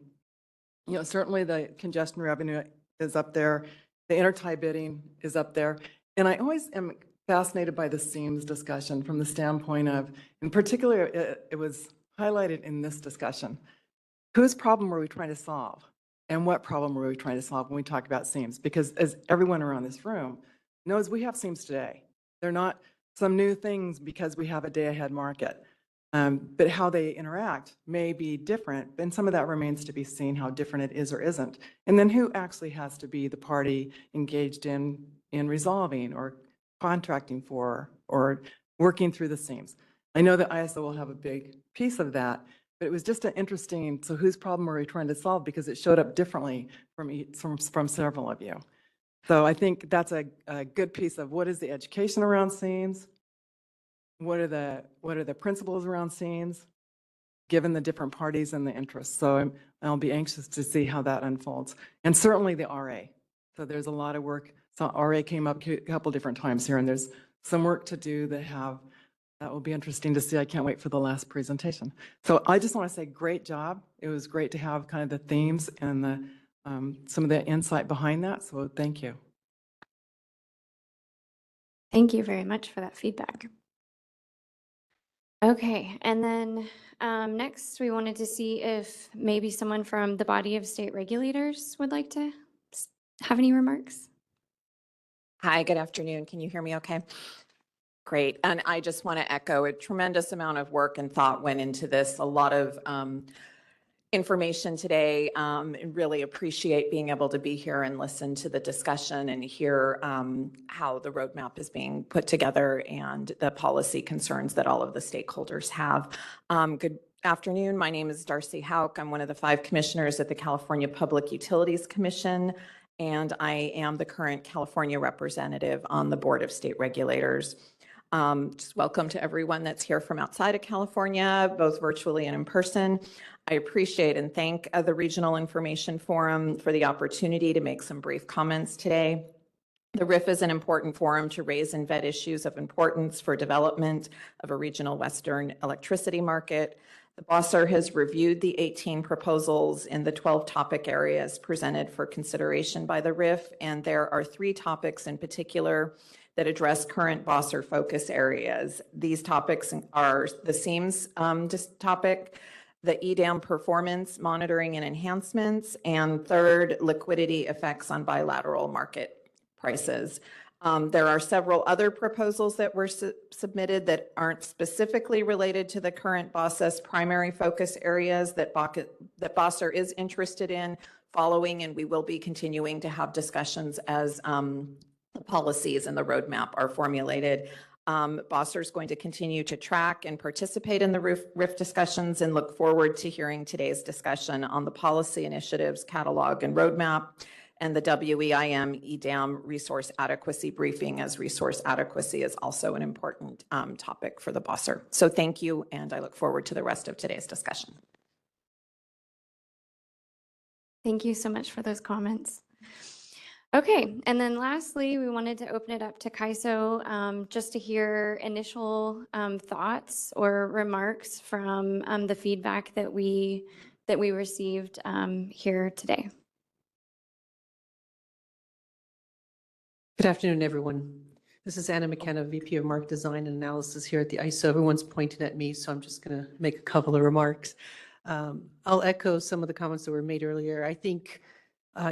you know, certainly the congestion revenue is up there, the intertie bidding is up there, and I always am fascinated by the seams discussion from the standpoint of, in particular, it was highlighted in this discussion. Whose problem were we trying to solve? And what problem were we trying to solve when we talk about seams? Because as everyone around this room knows, we have seams today. They're not some new things because we have a day-ahead market. But how they interact may be different, and some of that remains to be seen, how different it is or isn't. And then who actually has to be the party engaged in resolving or contracting for or working through the seams. I know that ISO will have a big piece of that, but it was just an interesting, so whose problem are we trying to solve? Because it showed up differently from several of you. So I think that's a good piece of what is the education around seams? What are the principles around seams, given the different parties and the interests? So I'll be anxious to see how that unfolds. And certainly the RA. So there's a lot of work. So RA came up a couple different times here, and there's some work to do that will be interesting to see. I can't wait for the last presentation. So I just want to say great job. It was great to have kind of the themes and the some of the insight behind that. So thank you. Thank you very much for that feedback. Okay, and then next we wanted to see if maybe someone from the body of state regulators would like to have any remarks. Hi, good afternoon. Can you hear me okay? Great. And I just want to echo a tremendous amount of work and thought went into this. A lot of information today, and really appreciate being able to be here and listen to the discussion and hear how the roadmap is being put together and the policy concerns that all of the stakeholders have. Good afternoon. My name is Darcy Hauk. I'm one of the 5 commissioners at the California Public Utilities Commission, and I am the current California representative on the Board of State Regulators. Just welcome to everyone that's here from outside of California, both virtually and in person. I appreciate and thank the Regional Information Forum for the opportunity to make some brief comments today. The RIF is an important forum to raise and vet issues of importance for development of a regional Western electricity market. The BOSSR has reviewed the 18 proposals in the 12 topic areas presented for consideration by the RIF, and there are 3 topics in particular that address current BOSSR focus areas. These topics are the SEAMS topic, the EDAM performance monitoring and enhancements, and third, liquidity effects on bilateral market prices. There are several other proposals that were submitted that aren't specifically related to the current BOSS's primary focus areas that BOSSR is interested in following, and we will be continuing to have discussions as the policies and the roadmap are formulated. BOSSR is going to continue to track and participate in the RIF discussions and look forward to hearing today's discussion on the policy initiatives, catalog, and roadmap, and the WEIM EDAM resource adequacy briefing, as resource adequacy is also an important topic for the BOSSR. So thank you, and I look forward to the rest of today's discussion. Thank you so much for those comments. Okay, and then lastly, we wanted to open it up to CAISO just to hear initial thoughts or remarks from the feedback that we received here today. Good afternoon, everyone. This is Anna McKenna, VP of Market Design and Analysis here at the ISO. Everyone's pointing at me, so I'm just going to make a couple of remarks. I'll echo some of the comments that were made earlier. I think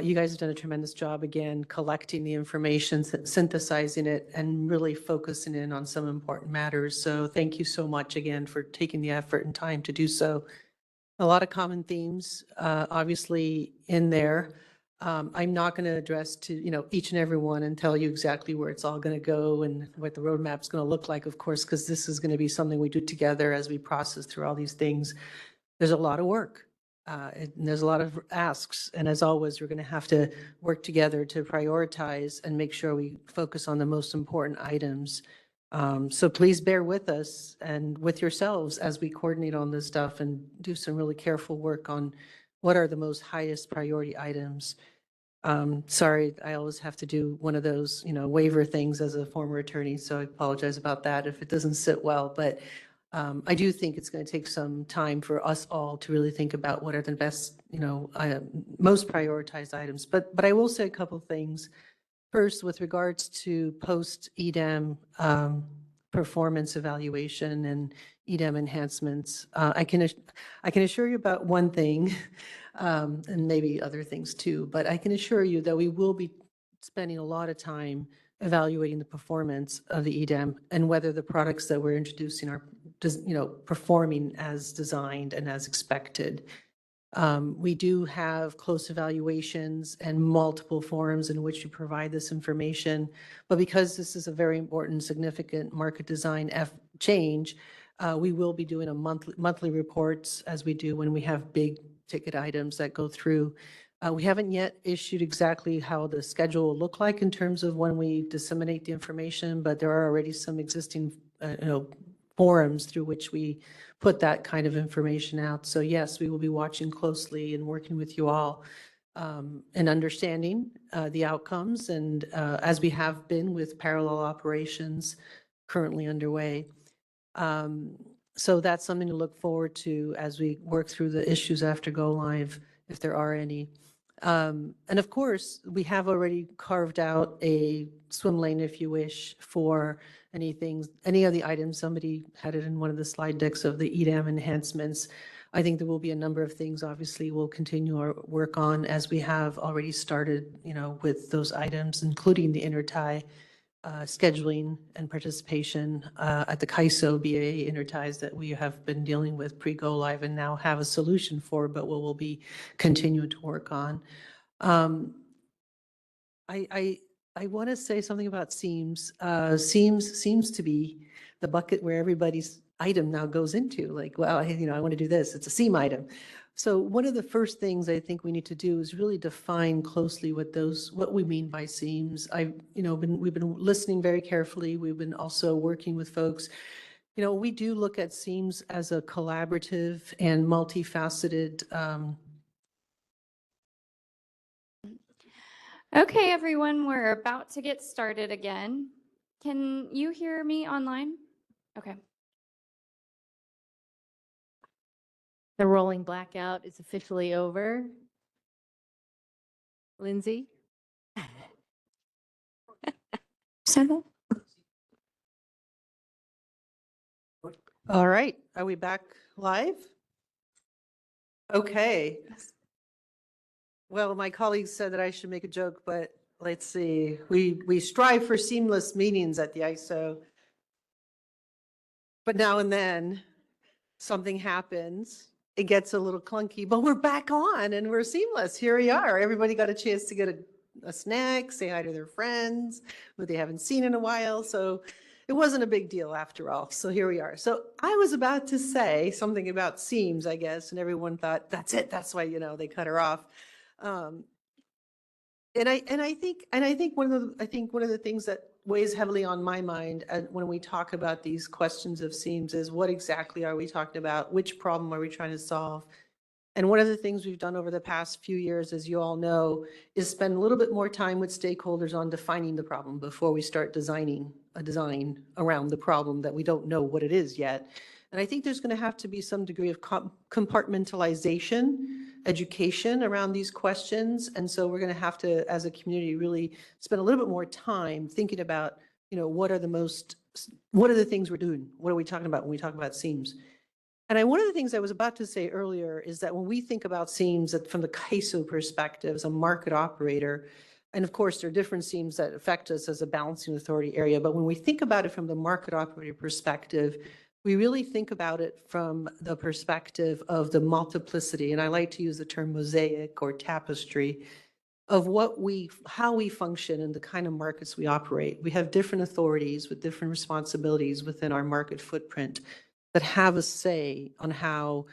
you guys have done a tremendous job, again, collecting the information, synthesizing it, and really focusing in on some important matters. So thank you so much, again, for taking the effort and time to do so. A lot of common themes, obviously, in there. I'm not going to address to, each and every one and tell you exactly where it's all going to go and what the roadmap's going to look like, of course, because this is going to be something we do together as we process through all these things. There's a lot of work. And there's a lot of asks. And as always, we're going to have to work together to prioritize and make sure we focus on the most important items. So please bear with us and with yourselves as we coordinate on this stuff and do some really careful work on what are the most highest priority items. Sorry, I always have to do one of those, waiver things as a former attorney, so I apologize about that if it doesn't sit well. But I do think it's going to take some time for us all to really think about what are the best, most prioritized items. But I will say a couple of things. First, with regards to post-EDAM performance evaluation and EDAM enhancements, I can assure you about one thing, and maybe other things too, but I can assure you that we will be spending a lot of time evaluating the performance of the EDAM and whether the products that we're introducing are, performing as designed and as expected. We do have close evaluations and multiple forums in which we provide this information, but because this is a very important, significant market design change, we will be doing a monthly reports as we do when we have big ticket items that go through. We haven't yet issued exactly how the schedule will look like in terms of when we disseminate the information, but there are already some existing, forums through which we put that kind of information out. So yes, we will be watching closely and working with you all and understanding the outcomes, and as we have been with parallel operations currently underway. So that's something to look forward to as we work through the issues after go live, if there are any. And of course, we have already carved out a swim lane, if you wish, for any of the items. Somebody had it in one of the slide decks of the EDAM enhancements. I think there will be a number of things, obviously, we'll continue our work on as we have already started, with those items, including the intertie scheduling and participation at the CAISO BAA interties that we have been dealing with pre-go live and now have a solution for, but we'll be continuing to work on. I want to say something about SEAMS. SEAMS seems to be the bucket where everybody's item now goes into, like, well, I want to do this. It's a SEAM item. So one of the first things I think we need to do is really define closely what we mean by SEAMS. We've been listening very carefully. We've been also working with folks. We do look at SEAMS as a collaborative and multifaceted. Okay, everyone, we're about to get started again. Can you hear me online? Okay. The rolling blackout is officially over. Lindsay? All right, are we back live? Okay. Well, my colleagues said that I should make a joke, but let's see. We strive for seamless meetings at the ISO, but now and then something happens. It gets a little clunky, but we're back on and we're seamless. Here we are. Everybody got a chance to get a snack, say hi to their friends who they haven't seen in a while. So it wasn't a big deal after all. So here we are. So I was about to say something about SEAMS, I guess, and everyone thought, that's it. That's why, they cut her off. And I think one of the things that weighs heavily on my mind when we talk about these questions of SEAMS is what exactly are we talking about? Which problem are we trying to solve? And one of the things we've done over the past few years, as you all know, is spend a little bit more time with stakeholders on defining the problem before we start designing a design around the problem that we don't know what it is yet. And I think there's going to have to be some degree of compartmentalization education around these questions. And so we're going to have to, as a community, really spend a little bit more time thinking about, what are the things we're doing? What are we talking about when we talk about seams? And one of the things I was about to say earlier is that when we think about seams from the CAISO perspective as a market operator, and of course, there are different seams that affect us as a balancing authority area, but when we think about it from the market operator perspective, we really think about it from the perspective of the multiplicity, and I like to use the term mosaic or tapestry, of how we function and the kind of markets we operate. We have different authorities with different responsibilities within our market footprint that have a say on how,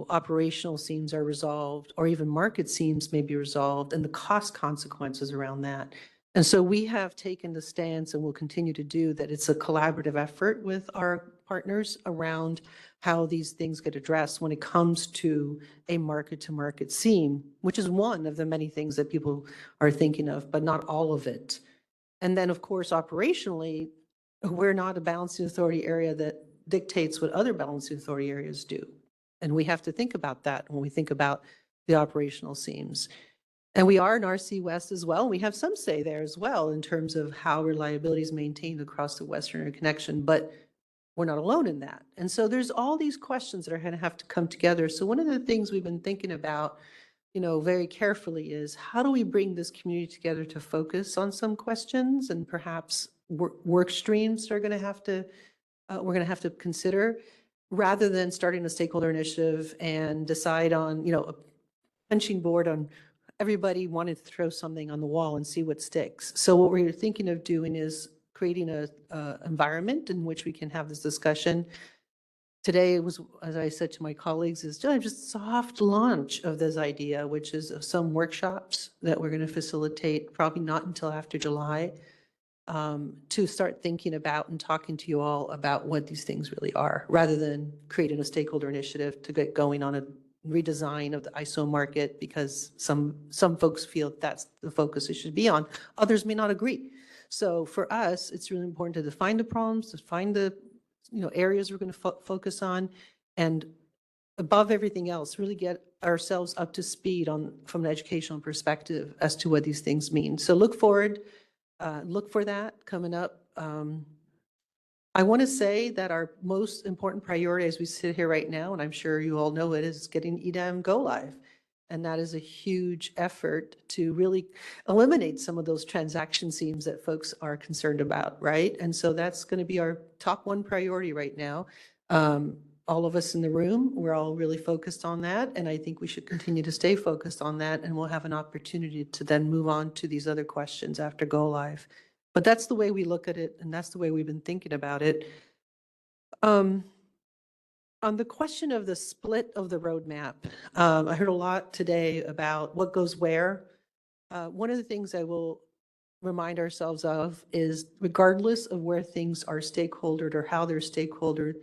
operational seams are resolved, or even market seams may be resolved, and the cost consequences around that. And so we have taken the stance, and will continue to do, that it's a collaborative effort with our partners around how these things get addressed when it comes to a market-to-market seam, which is one of the many things that people are thinking of, but not all of it. And then, of course, operationally, we're not a balancing authority area that dictates what other balancing authority areas do. And we have to think about that when we think about the operational seams. And we are in RC West as well. We have some say there as well in terms of how reliability is maintained across the Western interconnection, but we're not alone in that. And so there's all these questions that are going to have to come together. So one of the things we've been thinking about, very carefully is, how do we bring this community together to focus on some questions, and perhaps work streams are going to have to, we're going to have to consider, rather than starting a stakeholder initiative and decide on, a punching board on everybody wanted to throw something on the wall and see what sticks. So what we're thinking of doing is creating a environment in which we can have this discussion. Today was, as I said to my colleagues, is just soft launch of this idea, which is some workshops that we're going to facilitate, probably not until after July, to start thinking about and talking to you all about what these things really are, rather than creating a stakeholder initiative to get going on a redesign of the ISO market, because some folks feel that's the focus it should be on. Others may not agree. So for us, it's really important to define the problems, to find the areas we're going to focus on, and above everything else, really get ourselves up to speed from an educational perspective as to what these things mean. So look for that coming up. I want to say that our most important priority as we sit here right now, and I'm sure you all know it, is getting EDAM go live. And that is a huge effort to really eliminate some of those transaction seams that folks are concerned about, right? And so that's going to be our top one priority right now. All of us in the room, we're all really focused on that. And I think we should continue to stay focused on that. And we'll have an opportunity to then move on to these other questions after go live. But that's the way we look at it. And that's the way we've been thinking about it. On the question of the split of the roadmap, I heard a lot today about what goes where. One of the things I will remind ourselves of is, regardless of where things are stakeholdered or how they're stakeholdered,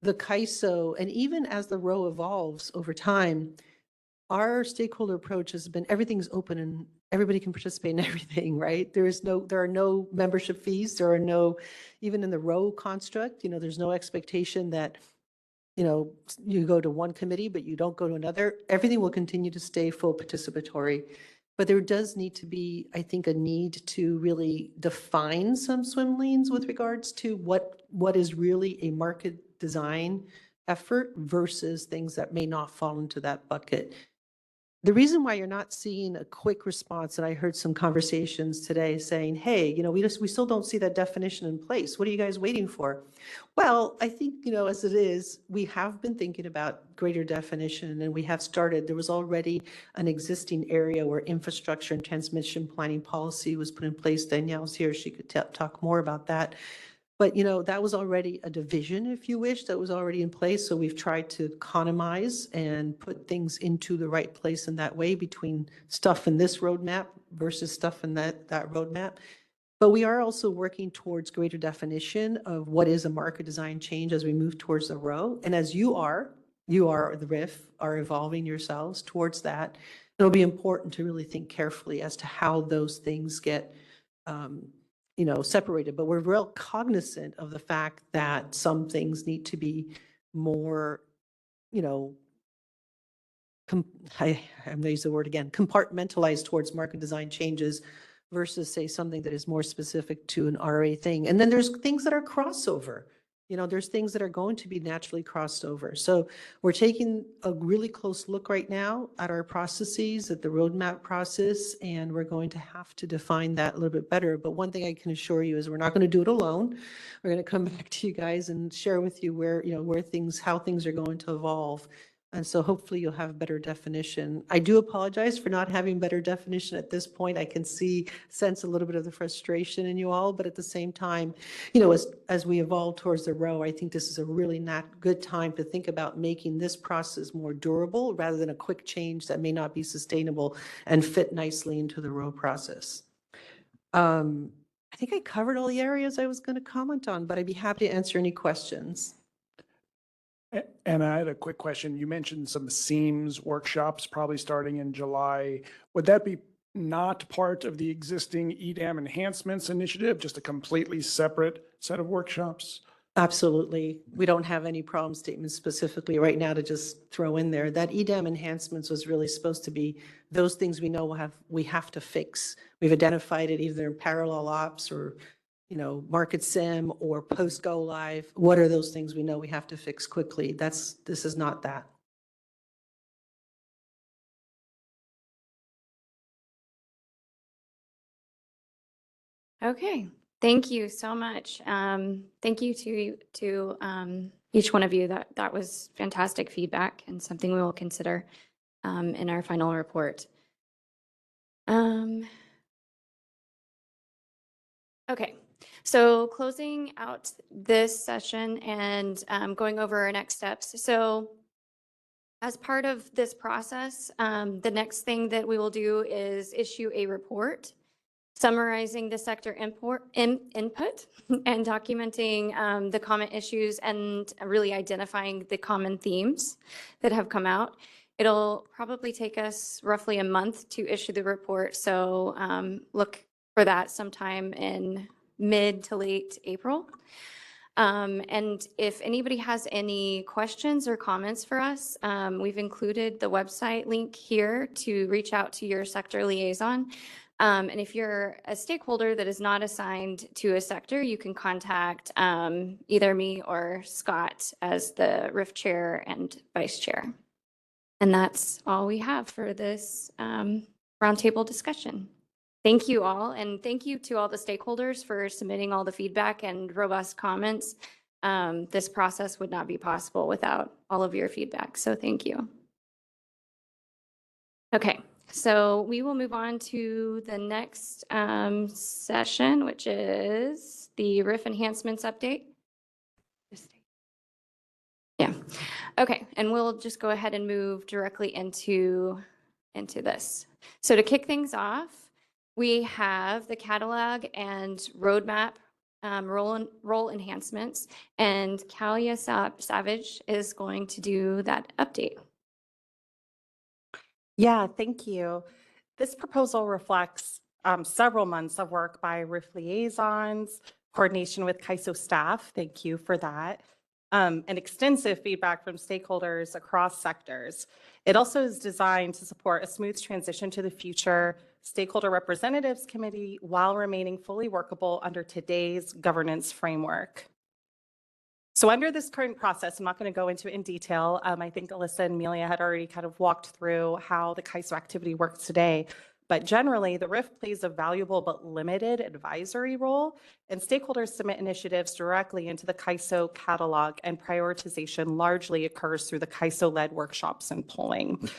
the CAISO, and even as the row evolves over time, our stakeholder approach has been everything's open and everybody can participate in everything, right? There are no membership fees. There are no, even in the row construct, there's no expectation that you go to one committee, but you don't go to another. Everything will continue to stay full participatory. But there does need to be, I think, a need to really define some swim lanes with regards to what is really a market design effort versus things that may not fall into that bucket. The reason why you're not seeing a quick response, and I heard some conversations today saying, hey, we still don't see that definition in place. What are you guys waiting for? Well, I think, as it is, we have been thinking about greater definition, and we have started. There was already an existing area where infrastructure and transmission planning policy was put in place. Danielle's here. She could talk more about that. But, that was already a division, if you wish, that was already in place. So we've tried to economize and put things into the right place in that way, between stuff in this roadmap versus stuff in that roadmap. But we are also working towards greater definition of what is a market design change as we move towards the row. And as you are, the RIF, are evolving yourselves towards that. It'll be important to really think carefully as to how those things get separated, but we're real cognizant of the fact that some things need to be more, I'm going to use the word again, compartmentalized towards market design changes versus say something that is more specific to an RA thing. And then there's things that are crossover. You know, there's things that are going to be naturally crossed over. So we're taking a really close look right now at our processes, at the roadmap process, and we're going to have to define that a little bit better. But one thing I can assure you is we're not going to do it alone. We're going to come back to you guys and share with you where, you know, where things, how things are going to evolve. And so hopefully you'll have better definition. I do apologize for not having better definition at this point. I can sense a little bit of the frustration in you all, but at the same time, you know, as we evolve towards the row, I think this is a really not good time to think about making this process more durable rather than a quick change that may not be sustainable and fit nicely into the row process. I think I covered all the areas I was going to comment on, but I'd be happy to answer any questions. And I had a quick question. You mentioned some SEAMS workshops probably starting in July. Would that be not part of the existing EDAM enhancements initiative, just a completely separate set of workshops? Absolutely. We don't have any problem statements specifically right now to just throw in there. That EDAM enhancements was really supposed to be those things we know we have to fix. We've identified it either in parallel ops or, you know, market sim or post go live. What are those things we know we have to fix quickly? This is not that. Okay, thank you so much. Thank you to each one of you. That was fantastic feedback and something we will consider in our final report. Okay, so closing out this session and going over our next steps. So as part of this process, the next thing that we will do is issue a report summarizing the sector input and documenting the comment issues and really identifying the common themes that have come out. It'll probably take us roughly a month to issue the report, so look for that sometime in mid to late April. And if anybody has any questions or comments for us, we've included the website link here to reach out to your sector liaison. And if you're a stakeholder that is not assigned to a sector, you can contact either me or Scott as the RIF chair and vice chair. And that's all we have for this roundtable discussion. Thank you all, and thank you to all the stakeholders for submitting all the feedback and robust comments. This process would not be possible without all of your feedback, so thank you. Okay. So we will move on to the next session, which is the RIF enhancements update. Yeah. Okay. And we'll just go ahead and move directly into this. So to kick things off, we have the catalog and roadmap role enhancements, and Kalia Savage is going to do that update. Yeah, thank you. This proposal reflects several months of work by RIF liaisons, coordination with CAISO staff. Thank you for that. And extensive feedback from stakeholders across sectors. It also is designed to support a smooth transition to the future Stakeholder Representatives Committee while remaining fully workable under today's governance framework. So under this current process, I'm not going to go into it in detail. I think Alyssa and Amelia had already kind of walked through how the CAISO activity works today. But generally, the RIF plays a valuable but limited advisory role, and stakeholders submit initiatives directly into the CAISO catalog, and prioritization largely occurs through the CAISO-led workshops and polling.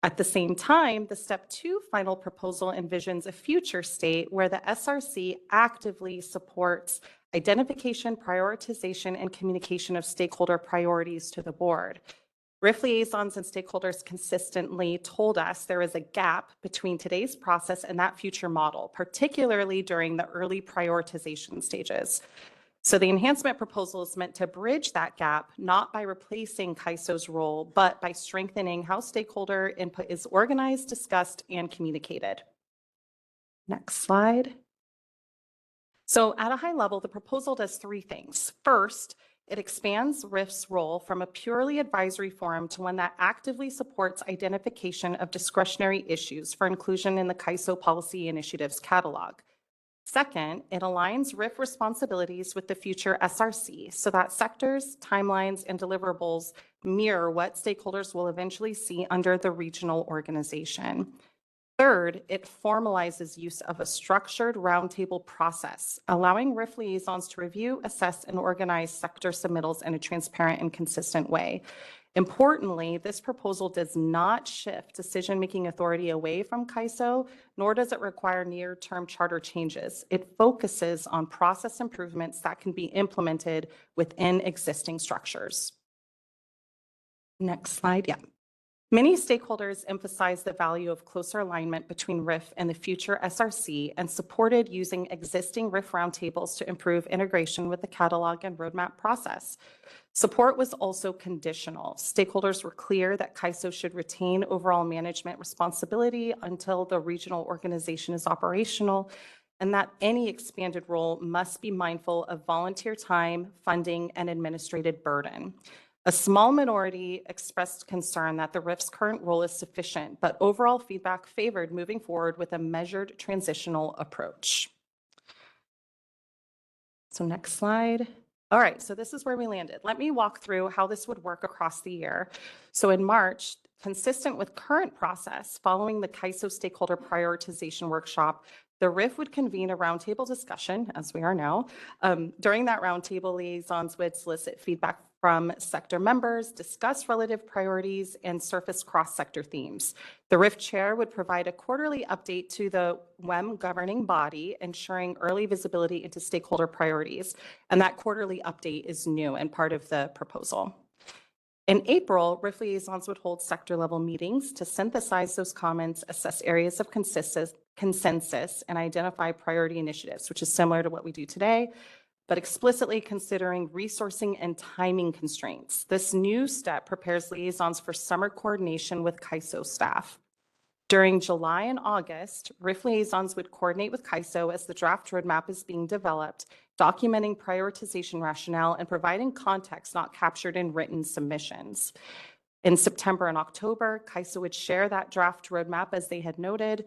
At the same time, the Step 2 final proposal envisions a future state where the SRC actively supports identification, prioritization, and communication of stakeholder priorities to the board. RIF liaisons and stakeholders consistently told us there is a gap between today's process and that future model, particularly during the early prioritization stages. So the enhancement proposal is meant to bridge that gap, not by replacing CAISO's role, but by strengthening how stakeholder input is organized, discussed, and communicated. Next slide. So at a high level, the proposal does three things. First, It expands RIF's role from a purely advisory forum to one that actively supports identification of discretionary issues for inclusion in the CAISO policy initiatives catalog. Second, it aligns RIF responsibilities with the future SRC so that sectors, timelines, and deliverables mirror what stakeholders will eventually see under the regional organization. Third, it formalizes use of a structured roundtable process, allowing RIF liaisons to review, assess, and organize sector submittals in a transparent and consistent way. Importantly, this proposal does not shift decision-making authority away from CAISO, nor does it require near-term charter changes. It focuses on process improvements that can be implemented within existing structures. Next slide, yeah. Many stakeholders emphasize the value of closer alignment between RIF and the future SRC and supported using existing RIF roundtables to improve integration with the catalog and roadmap process. Support was also conditional. Stakeholders were clear that CAISO should retain overall management responsibility until the regional organization is operational, and that any expanded role must be mindful of volunteer time, funding, and administrative burden. A small minority expressed concern that the RIF's current role is sufficient, but overall feedback favored moving forward with a measured transitional approach. So next slide. All right, so this is where we landed. Let me walk through how this would work across the year. So in March, consistent with current process, following the CAISO stakeholder prioritization workshop, the RIF would convene a roundtable discussion, as we are now. During that roundtable, liaisons would solicit feedback from sector members, discuss relative priorities, and surface cross-sector themes. The RIF chair would provide a quarterly update to the WEM governing body, ensuring early visibility into stakeholder priorities. And that quarterly update is new and part of the proposal. In April, RIF liaisons would hold sector-level meetings to synthesize those comments, assess areas of consensus, and identify priority initiatives, which is similar to what we do today, but explicitly considering resourcing and timing constraints. This new step prepares liaisons for summer coordination with CAISO staff. During July and August, RIF liaisons would coordinate with CAISO as the draft roadmap is being developed, documenting prioritization rationale and providing context not captured in written submissions. In September and October, CAISO would share that draft roadmap as they had noted,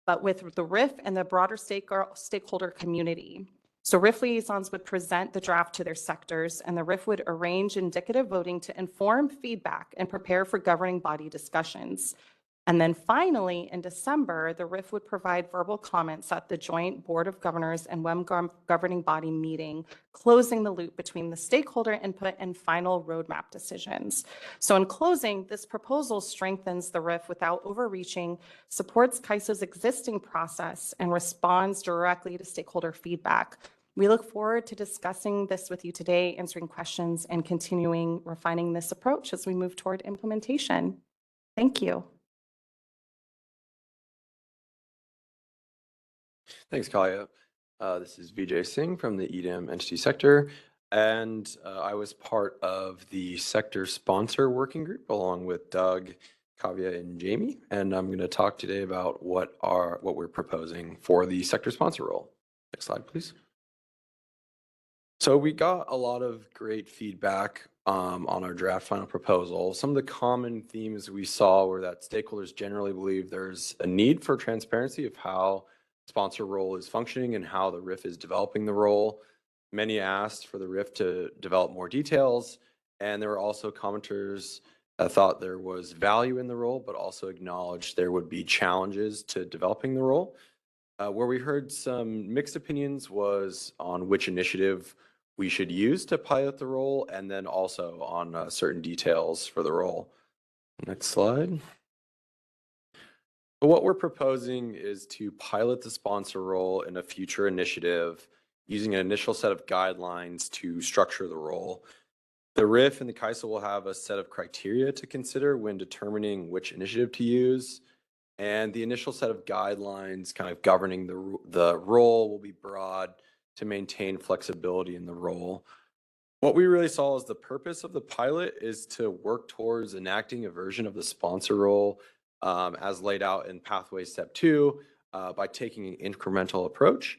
but with the RIF and the broader stakeholder community. So RIF liaisons would present the draft to their sectors, and the RIF would arrange indicative voting to inform feedback and prepare for governing body discussions. And then finally, in December, the RIF would provide verbal comments at the joint Board of Governors and WEM governing body meeting, closing the loop between the stakeholder input and final roadmap decisions. So in closing, this proposal strengthens the RIF without overreaching, supports CAISO's existing process, and responds directly to stakeholder feedback. We look forward to discussing this with you today, answering questions, and continuing refining this approach as we move toward implementation. Thank you. Thanks, Kalia. This is Vijay Singh from the EDM entity sector, and I was part of the sector sponsor working group along with Doug, Kavya, and Jamie, and I'm going to talk today about what we're proposing for the sector sponsor role. Next slide, please. So we got a lot of great feedback on our draft final proposal. Some of the common themes we saw were that stakeholders generally believe there's a need for transparency of how sponsor role is functioning and how the RIF is developing the role. Many asked for the RIF to develop more details, and there were also commenters that thought there was value in the role, but also acknowledged there would be challenges to developing the role. Where we heard some mixed opinions was on which initiative we should use to pilot the role, and then also on certain details for the role. Next slide. But what we're proposing is to pilot the sponsor role in a future initiative using an initial set of guidelines to structure the role. The RIF and the CAISO will have a set of criteria to consider when determining which initiative to use, and the initial set of guidelines kind of governing the role will be broad to maintain flexibility in the role. What we really saw as the purpose of the pilot is to work towards enacting a version of the sponsor role as laid out in Pathway Step 2 by taking an incremental approach.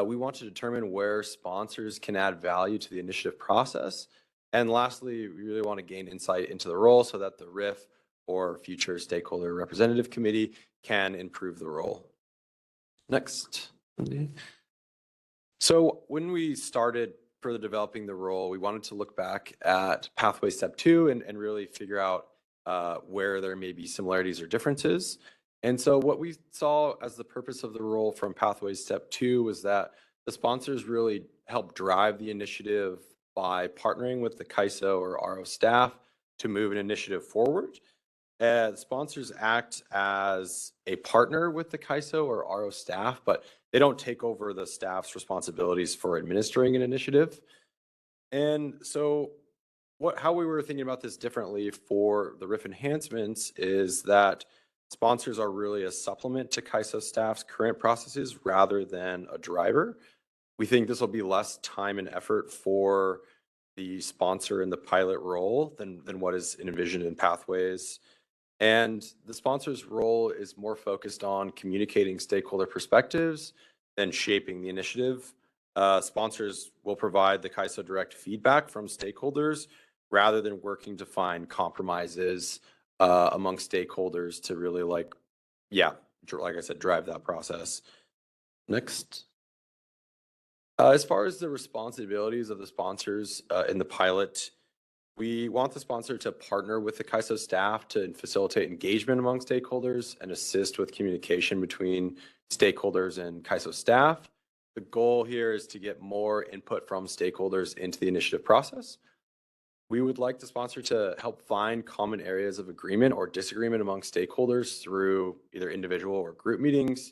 We want to determine where sponsors can add value to the initiative process. And lastly, we really want to gain insight into the role so that the RIF or future stakeholder representative committee can improve the role. Next. So when we started further developing the role, we wanted to look back at pathway step 2 and really figure out where there may be similarities or differences. And so what we saw as the purpose of the role from pathway step 2 was that the sponsors really help drive the initiative by partnering with the CAISO or RO staff to move an initiative forward. Sponsors act as a partner with the CAISO or RO staff, but they don't take over the staff's responsibilities for administering an initiative. And so how we were thinking about this differently for the RIF enhancements is that sponsors are really a supplement to CAISO staff's current processes rather than a driver. We think this will be less time and effort for the sponsor in the pilot role than what is envisioned in Pathways. And the sponsor's role is more focused on communicating stakeholder perspectives than shaping the initiative. Sponsors will provide the CAISO direct feedback from stakeholders rather than working to find compromises among stakeholders to really like I said, drive that process. Next. As far as the responsibilities of the sponsors in the pilot, we want the sponsor to partner with the CAISO staff to facilitate engagement among stakeholders and assist with communication between stakeholders and CAISO staff. The goal here is to get more input from stakeholders into the initiative process. We would like the sponsor to help find common areas of agreement or disagreement among stakeholders through either individual or group meetings.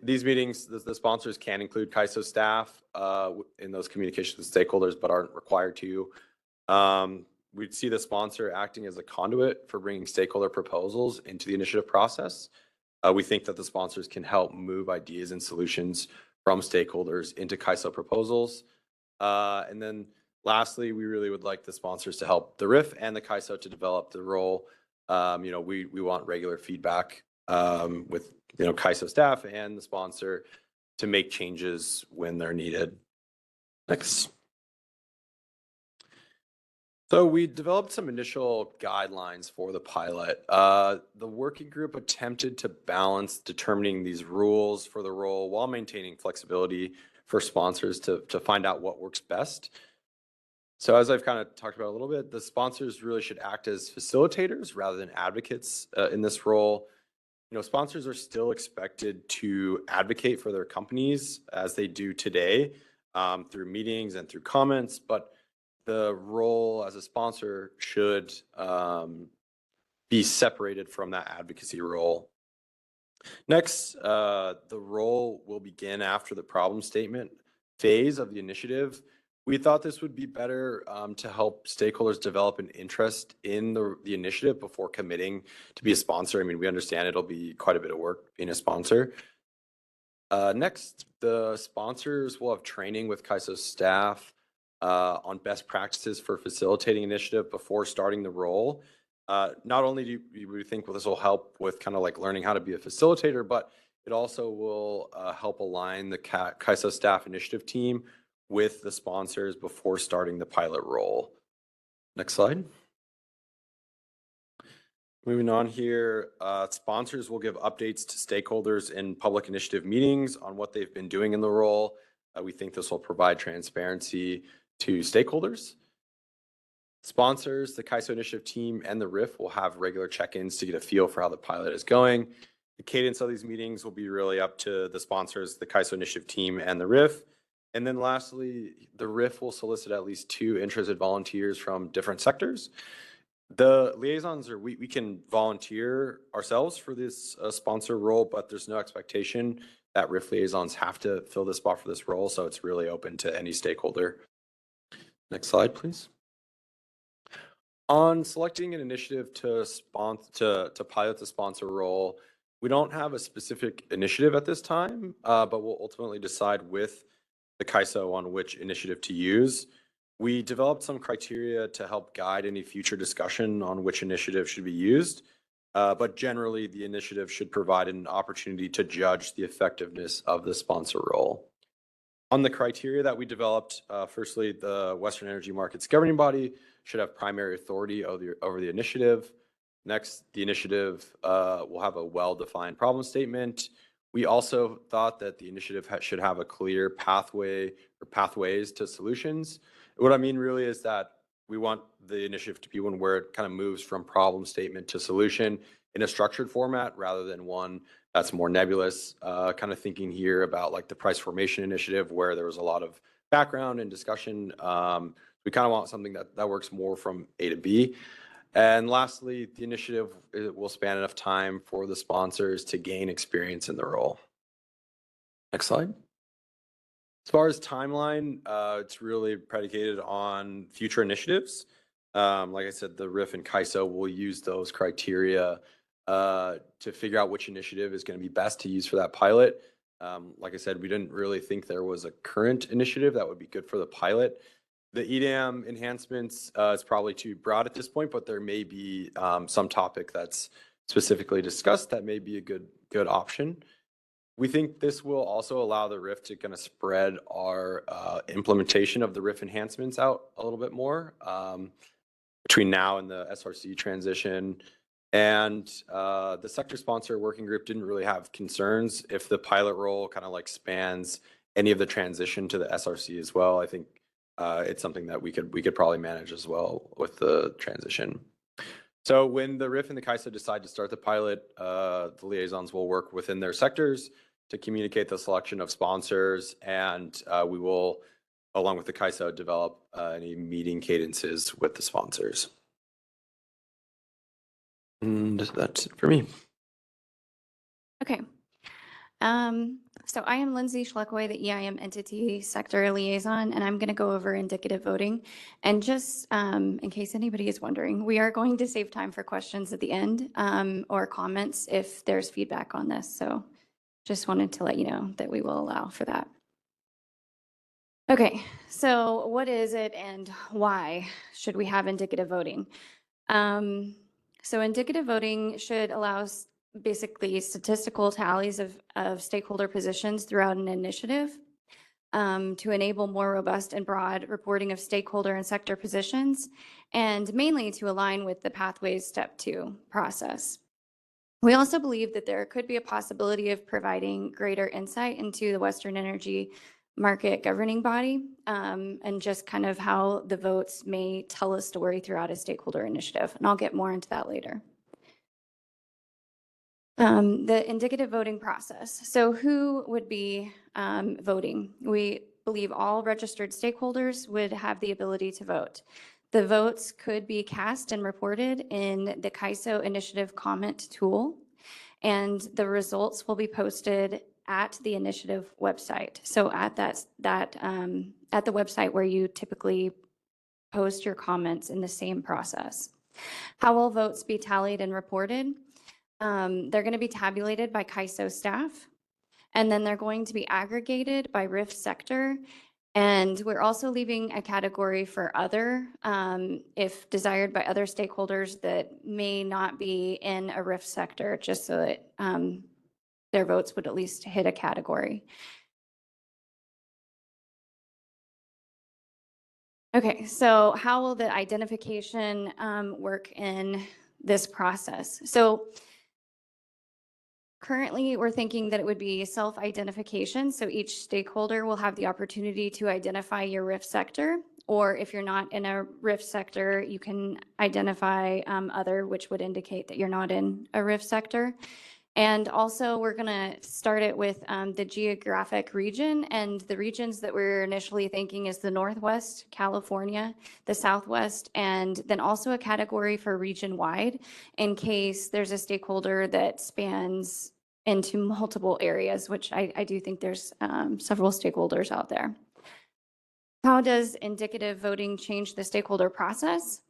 These meetings, the sponsors can include CAISO staff in those communications with stakeholders, but aren't required to. We'd see the sponsor acting as a conduit for bringing stakeholder proposals into the initiative process. We think that the sponsors can help move ideas and solutions from stakeholders into CAISO proposals. And then lastly, we really would like the sponsors to help the RIF and the CAISO to develop the role. We want regular feedback with CAISO staff and the sponsor to make changes when they're needed. Next. So we developed some initial guidelines for the pilot. The working group attempted to balance determining these rules for the role while maintaining flexibility for sponsors to find out what works best. So as I've kind of talked about a little bit, the sponsors really should act as facilitators rather than advocates in this role. Sponsors are still expected to advocate for their companies as they do today through meetings and through comments, but the role as a sponsor should be separated from that advocacy role. Next, the role will begin after the problem statement phase of the initiative. We thought this would be better to help stakeholders develop an interest in the initiative before committing to be a sponsor. I mean, we understand it'll be quite a bit of work being a sponsor. Next, the sponsors will have training with CAISO staff on best practices for facilitating initiative before starting the role. Not only do we think this will help with kind of like learning how to be a facilitator, but it also will help align the CAISO staff initiative team with the sponsors before starting the pilot role. Next slide. Moving on here, sponsors will give updates to stakeholders in public initiative meetings on what they've been doing in the role. We think this will provide transparency to stakeholders. Sponsors, the CAISO initiative team, and the RIF will have regular check-ins to get a feel for how the pilot is going. The cadence of these meetings will be really up to the sponsors, the CAISO initiative team, and the RIF. And then lastly, the RIF will solicit at least 2 interested volunteers from different sectors. The liaisons we can volunteer ourselves for this sponsor role, but there's no expectation that RIF liaisons have to fill the spot for this role, so it's really open to any stakeholder. Next slide, please. On selecting an initiative to pilot the sponsor role, we don't have a specific initiative at this time, but we'll ultimately decide with the CAISO on which initiative to use. We developed some criteria to help guide any future discussion on which initiative should be used, but generally the initiative should provide an opportunity to judge the effectiveness of the sponsor role. On the criteria that we developed, firstly, the Western Energy Markets governing body should have primary authority over the initiative. Next, the initiative will have a well-defined problem statement. We also thought that the initiative should have a clear pathway or pathways to solutions. What I mean really is that we want the initiative to be one where it kind of moves from problem statement to solution in a structured format rather than one that's more nebulous. Kind of thinking here about like the price formation initiative where there was a lot of background and discussion. We kind of want something that works more from A to B. And lastly, the initiative will span enough time for the sponsors to gain experience in the role. Next slide. As far as timeline, it's really predicated on future initiatives. Like I said, the RIF and CAISO will use those criteria to figure out which initiative is going to be best to use for that pilot. Like I said, we didn't really think there was a current initiative that would be good for the pilot. The EDAM enhancements is probably too broad at this point, but there may be some topic that's specifically discussed that may be a good option. We think this will also allow the RIF to kind of spread our implementation of the RIF enhancements out a little bit more between now and the SRC transition. And the sector sponsor working group didn't really have concerns if the pilot role kind of like spans any of the transition to the SRC as well. I think it's something that we could probably manage as well with the transition. So when the RIF and the CAISO decide to start the pilot, the liaisons will work within their sectors to communicate the selection of sponsors, and we will, along with the CAISO, develop any meeting cadences with the sponsors. And that's it for me. Okay. So I am Lindsay Schleckaway, the EIM entity sector liaison, and I'm going to go over indicative voting. And just in case anybody is wondering, we are going to save time for questions at the end or comments if there's feedback on this. So just wanted to let you know that we will allow for that. Okay, so what is it and why should we have indicative voting? So indicative voting should allow basically statistical tallies of stakeholder positions throughout an initiative to enable more robust and broad reporting of stakeholder and sector positions, and mainly to align with the Pathways Step 2 process. We also believe that there could be a possibility of providing greater insight into the Western Energy Market governing body and just kind of how the votes may tell a story throughout a stakeholder initiative. And I'll get more into that later. The indicative voting process. So who would be voting? We believe all registered stakeholders would have the ability to vote. The votes could be cast and reported in the CAISO initiative comment tool, and the results will be posted at the initiative website. So at at the website where you typically post your comments in the same process. How will votes be tallied and reported? They're going to be tabulated by CAISO staff, and then they're going to be aggregated by RIF sector. And we're also leaving a category for other, if desired by other stakeholders that may not be in a RIF sector, just so that their votes would at least hit a category. Okay, so how will the identification work in this process? So currently, we're thinking that it would be self-identification. So each stakeholder will have the opportunity to identify your RIF sector, or if you're not in a RIF sector, you can identify other, which would indicate that you're not in a RIF sector. And also, we're going to start it with the geographic region, and the regions that we're initially thinking is the Northwest, California, the Southwest, and then also a category for region-wide in case there's a stakeholder that spans into multiple areas, which I do think there's several stakeholders out there. How does indicative voting change the stakeholder process?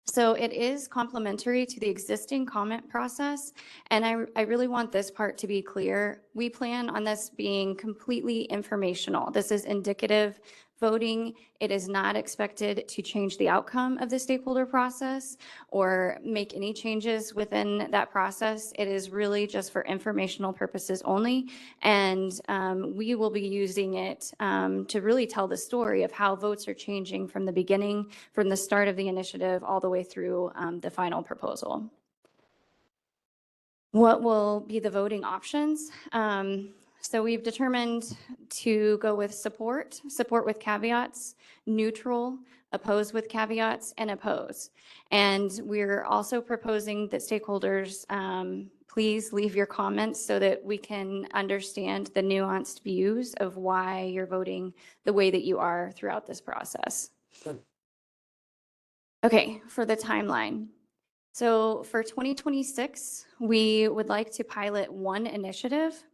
So it is complementary to the existing comment process, and I really want this part to be clear. We plan on this being completely informational. This is indicative voting. It is not expected to change the outcome of the stakeholder process or make any changes within that process. It is really just for informational purposes only. And we will be using it to really tell the story of how votes are changing from the beginning, from the start of the initiative, all the way through the final proposal. What will be the voting options? So we've determined to go with support with caveats, neutral, oppose with caveats, and oppose. And we're also proposing that stakeholders please leave your comments so that we can understand the nuanced views of why you're voting the way that you are throughout this process. Okay, for the timeline. So for 2026, we would like to pilot one initiative.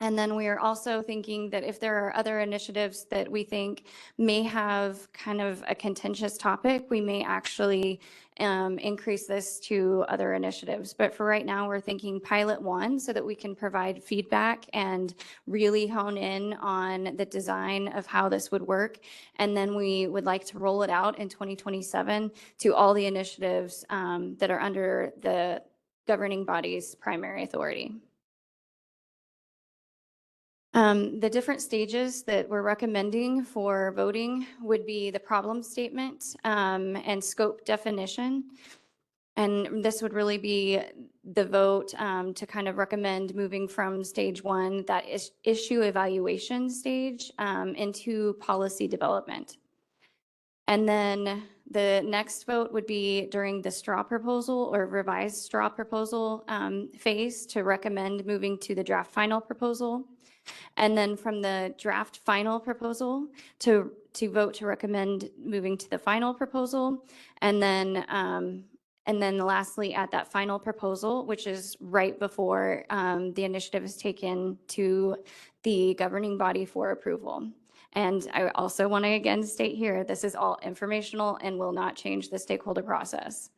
And then we are also thinking that if there are other initiatives that we think may have kind of a contentious topic, we may actually increase this to other initiatives. But for right now, we're thinking pilot one so that we can provide feedback and really hone in on the design of how this would work. And then we would like to roll it out in 2027 to all the initiatives that are under the governing body's primary authority. The different stages that we're recommending for voting would be the problem statement and scope definition. And this would really be the vote to kind of recommend moving from stage one, that is issue evaluation stage, into policy development. And then the next vote would be during the straw proposal or revised straw proposal phase to recommend moving to the draft final proposal. And then from the draft final proposal to vote to recommend moving to the final proposal. And then lastly, at that final proposal, which is right before the initiative is taken to the governing body for approval. And I also want to again state here, this is all informational and will not change the stakeholder process.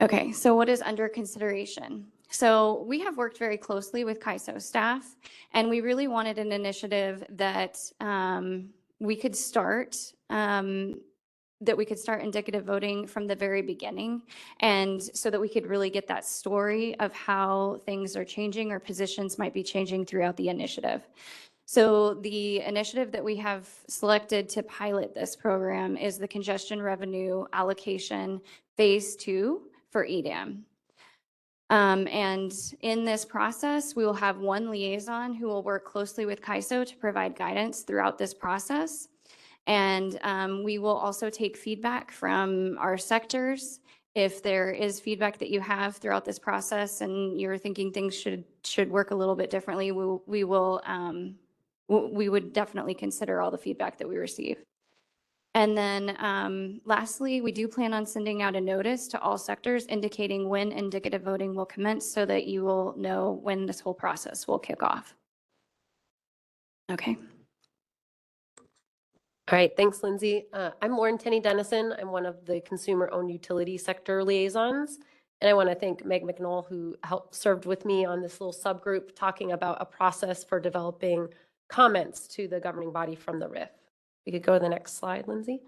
Okay, so what is under consideration? So we have worked very closely with CAISO staff, and we really wanted an initiative that we could start indicative voting from the very beginning, and so that we could really get that story of how things are changing or positions might be changing throughout the initiative. So the initiative that we have selected to pilot this program is the congestion revenue allocation phase 2 for EDAM. And in this process, we will have one liaison who will work closely with CAISO to provide guidance throughout this process. And we will also take feedback from our sectors. If there is feedback that you have throughout this process and you're thinking things should work a little bit differently, we would definitely consider all the feedback that we receive. And then lastly, we do plan on sending out a notice to all sectors indicating when indicative voting will commence so that you will know when this whole process will kick off. Okay. All right, thanks, Lindsay. I'm Lauren Tenney-Dennison. I'm one of the consumer-owned utility sector liaisons. And I want to thank Meg McNoll, who served with me on this little subgroup talking about a process for developing comments to the governing body from the RIF. We could go to the next slide, Lindsay.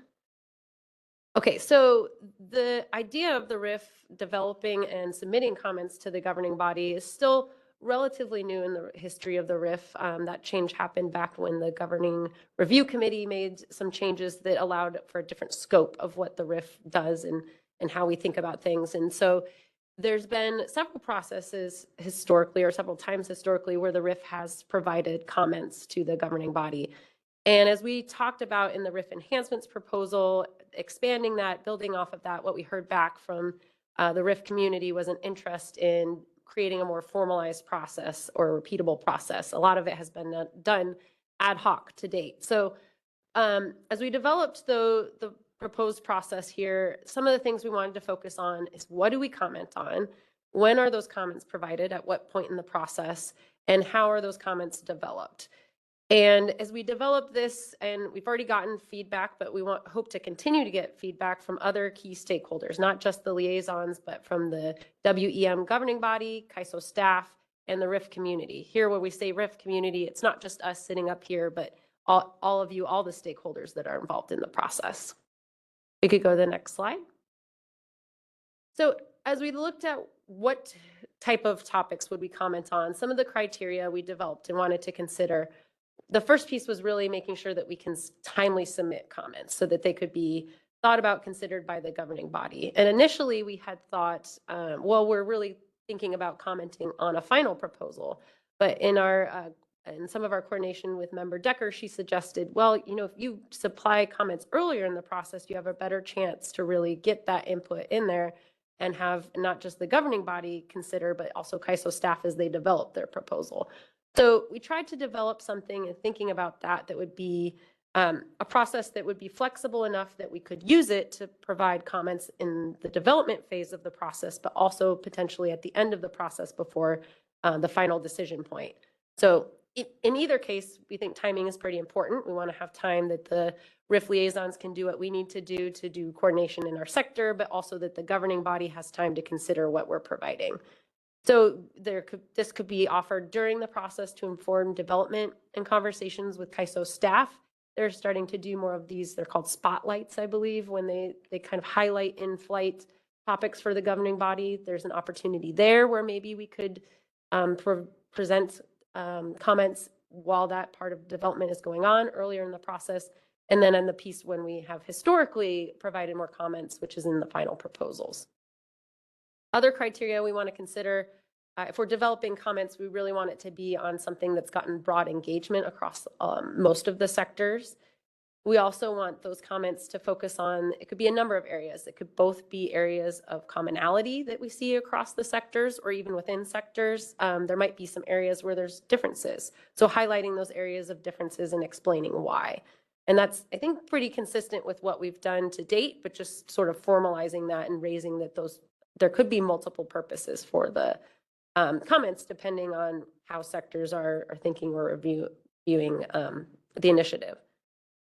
Okay, so the idea of the RIF developing and submitting comments to the governing body is still relatively new in the history of the RIF. That change happened back when the governing review committee made some changes that allowed for a different scope of what the RIF does and how we think about things. And so there's been several processes historically, or several times historically, where the RIF has provided comments to the governing body. And as we talked about in the RIF enhancements proposal, expanding that, building off of that, what we heard back from the RIF community was an interest in creating a more formalized process or a repeatable process. A lot of it has been done ad hoc to date. So as we developed the proposed process here, some of the things we wanted to focus on is what do we comment on? When are those comments provided? At what point in the process? And how are those comments developed? And as we develop this, and we've already gotten feedback, but we hope to continue to get feedback from other key stakeholders, not just the liaisons, but from the WEM governing body, CAISO staff, and the RIF community. Here, when we say RIF community, it's not just us sitting up here, but all of you, all the stakeholders that are involved in the process. We could go to the next slide. So as we looked at what type of topics would we comment on, some of the criteria we developed and wanted to consider, the first piece was really making sure that we can timely submit comments so that they could be thought about, considered by the governing body. And initially we had thought, well, we're really thinking about commenting on a final proposal, but in some of our coordination with Member Decker, she suggested, well, if you supply comments earlier in the process, you have a better chance to really get that input in there and have not just the governing body consider, but also CAISO staff as they develop their proposal. So we tried to develop something and thinking about that would be a process that would be flexible enough that we could use it to provide comments in the development phase of the process, but also potentially at the end of the process before the final decision point. So in either case, we think timing is pretty important. We want to have time that the RIF liaisons can do what we need to do coordination in our sector, but also that the governing body has time to consider what we're providing. So this could be offered during the process to inform development and conversations with CAISO staff. They're starting to do more of these, they're called spotlights, I believe, when they kind of highlight in-flight topics for the governing body. There's an opportunity there where maybe we could present comments while that part of development is going on earlier in the process. And then in the piece when we have historically provided more comments, which is in the final proposals. Other criteria we want to consider, if we're developing comments, we really want it to be on something that's gotten broad engagement across most of the sectors. We also want those comments to focus on, it could be a number of areas. It could both be areas of commonality that we see across the sectors or even within sectors. There might be some areas where there's differences. So highlighting those areas of differences and explaining why. And that's, I think, pretty consistent with what we've done to date, but just sort of formalizing that and raising that there could be multiple purposes for the comments depending on how sectors are thinking or viewing the initiative.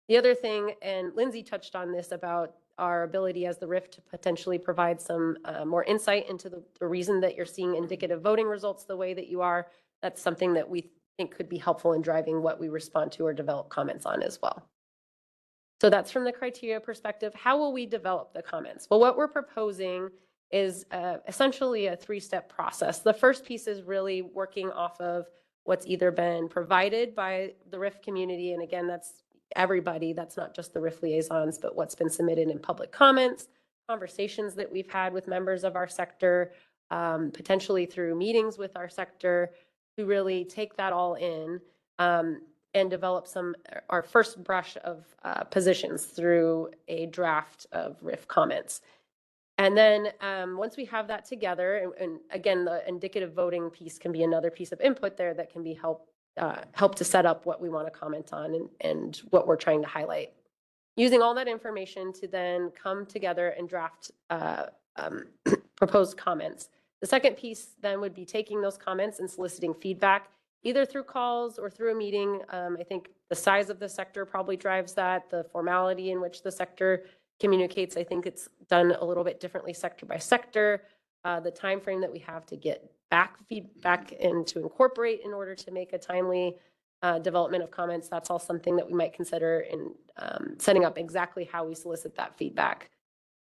The other thing, and Lindsay touched on this about our ability as the RIF to potentially provide some more insight into the reason that you're seeing indicative voting results the way that you are. That's something that we think could be helpful in driving what we respond to or develop comments on as well. So that's from the criteria perspective. How will we develop the comments? Well, what we're proposing is essentially a three-step process. The first piece is really working off of what's either been provided by the RIF community, and again, that's everybody, that's not just the RIF liaisons, but what's been submitted in public comments, conversations that we've had with members of our sector, potentially through meetings with our sector, to really take that all in and develop our first brush of positions through a draft of RIF comments. And then once we have that together, and again, the indicative voting piece can be another piece of input there that can be help to set up what we want to comment on and what we're trying to highlight. Using all that information to then come together and draft proposed comments. The second piece then would be taking those comments and soliciting feedback, either through calls or through a meeting. I think the size of the sector probably drives that, the formality in which the sector communicates. I think it's done a little bit differently sector by sector. The time frame that we have to get back feedback and to incorporate in order to make a timely development of comments, that's all something that we might consider in setting up exactly how we solicit that feedback.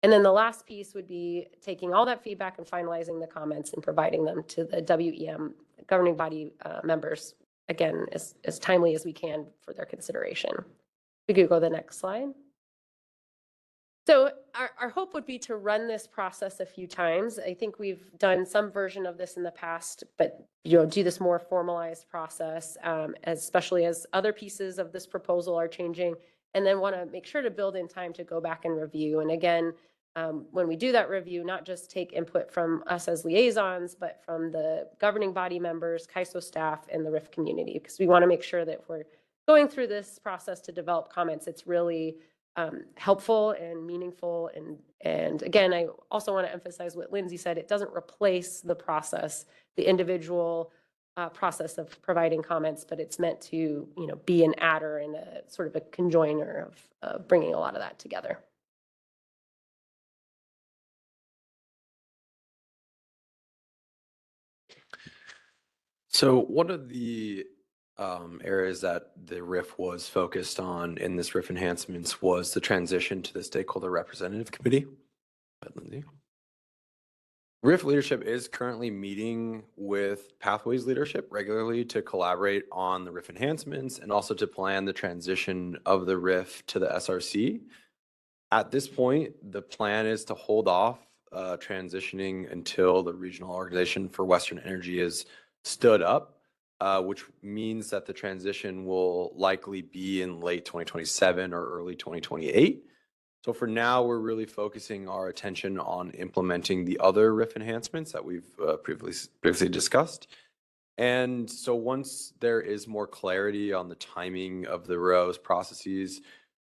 And then the last piece would be taking all that feedback and finalizing the comments and providing them to the WEM governing body members, again, as timely as we can for their consideration. We could go to the next slide. So our hope would be to run this process a few times. I think we've done some version of this in the past, but do this more formalized process, especially as other pieces of this proposal are changing, and then want to make sure to build in time to go back and review. And again, when we do that review, not just take input from us as liaisons, but from the governing body members, CAISO staff, and the RIF community, because we want to make sure that if we're going through this process to develop comments, it's really helpful and meaningful. And again, I also want to emphasize what Lindsay said. It doesn't replace the process, the individual process of providing comments, but it's meant to be an adder and a sort of a conjoiner of bringing a lot of that together. So one of the areas that the RIF was focused on in this RIF enhancements was the transition to the stakeholder representative committee. Lindsay. RIF leadership is currently meeting with Pathways leadership regularly to collaborate on the RIF enhancements and also to plan the transition of the RIF to the SRC. At this point, the plan is to hold off transitioning until the regional organization for Western Energy is stood up, which means that the transition will likely be in late 2027 or early 2028. So for now, we're really focusing our attention on implementing the other RIF enhancements that we've previously discussed. And so once there is more clarity on the timing of the ROS processes,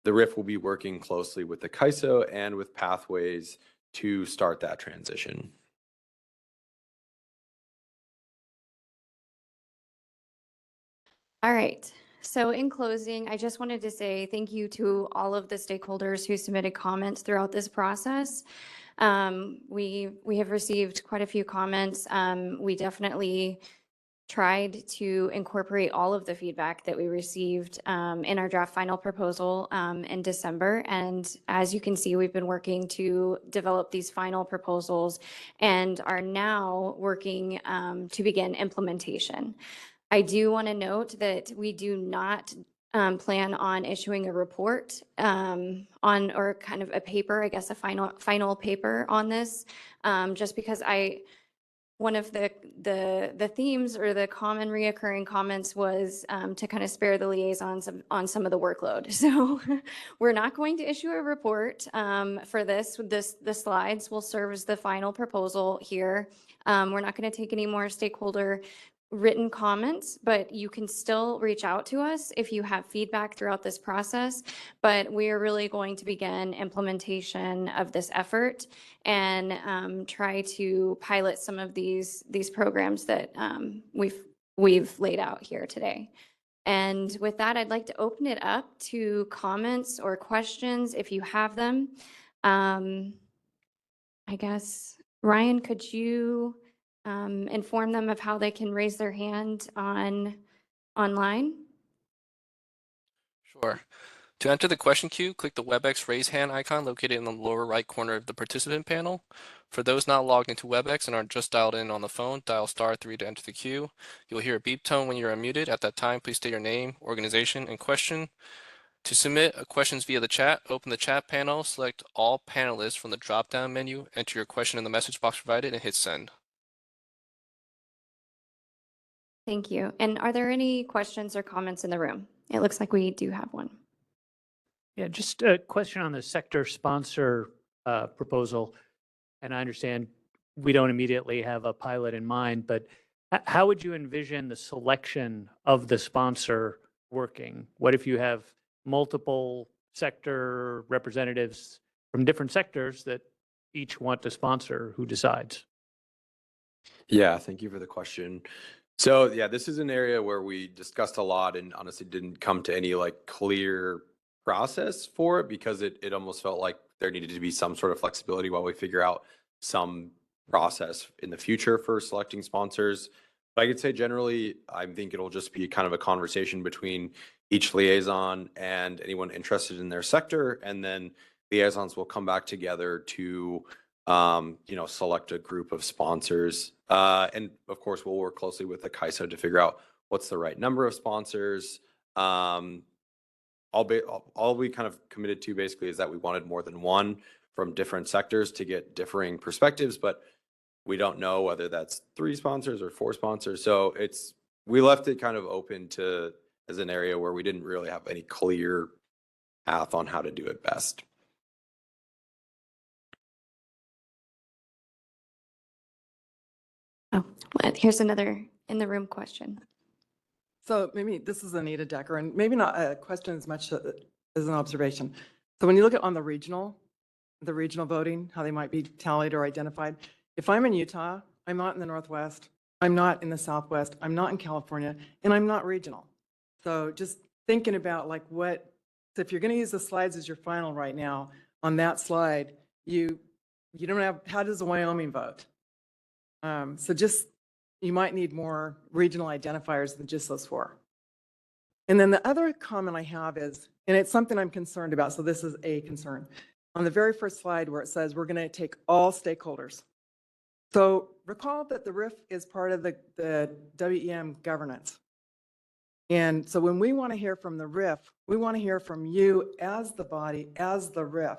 the RIF will be working closely with the CAISO and with Pathways to start that transition. All right. So in closing, I just wanted to say thank you to all of the stakeholders who submitted comments throughout this process. We have received quite a few comments. We definitely tried to incorporate all of the feedback that we received in our draft final proposal in December. And as you can see, we've been working to develop these final proposals and are now working to begin implementation. I do want to note that we do not plan on issuing a report or kind of a paper, I guess a final paper on this, just because one of the themes or the common reoccurring comments was to kind of spare the liaisons on some of the workload. So we're not going to issue a report for this. The slides will serve as the final proposal here. We're not going to take any more stakeholder written comments, but you can still reach out to us if you have feedback throughout this process. But we are really going to begin implementation of this effort and try to pilot some of these programs that we've laid out here today. And with that, I'd like to open it up to comments or questions if you have them. I guess, Ryan, could you inform them of how they can raise their hand online? Sure. To enter the question queue, click the WebEx raise hand icon located in the lower right corner of the participant panel. For those not logged into WebEx and are just dialed in on the phone, dial *3 to enter the queue. You'll hear a beep tone when you're unmuted. At that time, please state your name, organization, and question. To submit questions via the chat, open the chat panel, select all panelists from the drop-down menu, enter your question in the message box provided, and hit send. Thank you. And are there any questions or comments in the room? It looks like we do have one. Yeah, just a question on the sector sponsor proposal. And I understand we don't immediately have a pilot in mind, but how would you envision the selection of the sponsor working? What if you have multiple sector representatives from different sectors that each want to sponsor? Who decides? Yeah, thank you for the question. So yeah, this is an area where we discussed a lot and honestly didn't come to any like clear process for it because it almost felt like there needed to be some sort of flexibility while we figure out some process in the future for selecting sponsors. But I could say generally, I think it'll just be kind of a conversation between each liaison and anyone interested in their sector, and then liaisons will come back together to select a group of sponsors. And of course, we'll work closely with the CAISO to figure out what's the right number of sponsors. All we kind of committed to basically is that we wanted more than one from different sectors to get differing perspectives, but we don't know whether that's 3 sponsors or 4 sponsors. So we left it kind of open to as an area where we didn't really have any clear path on how to do it best. Oh, here's another in the room question. So maybe this is Anita Decker, and maybe not a question as much as an observation. So when you look at on the regional voting, how they might be tallied or identified, if I'm in Utah, I'm not in the Northwest, I'm not in the Southwest, I'm not in California, and I'm not regional. So just thinking about like so if you're going to use the slides as your final right now, on that slide, you don't have, how does Wyoming vote? So you might need more regional identifiers than just those 4. And then the other comment I have is, and it's something I'm concerned about, so this is a concern. On the very first slide where it says we're going to take all stakeholders. So recall that the RIF is part of the WEM governance. And so when we want to hear from the RIF, we want to hear from you as the body, as the RIF,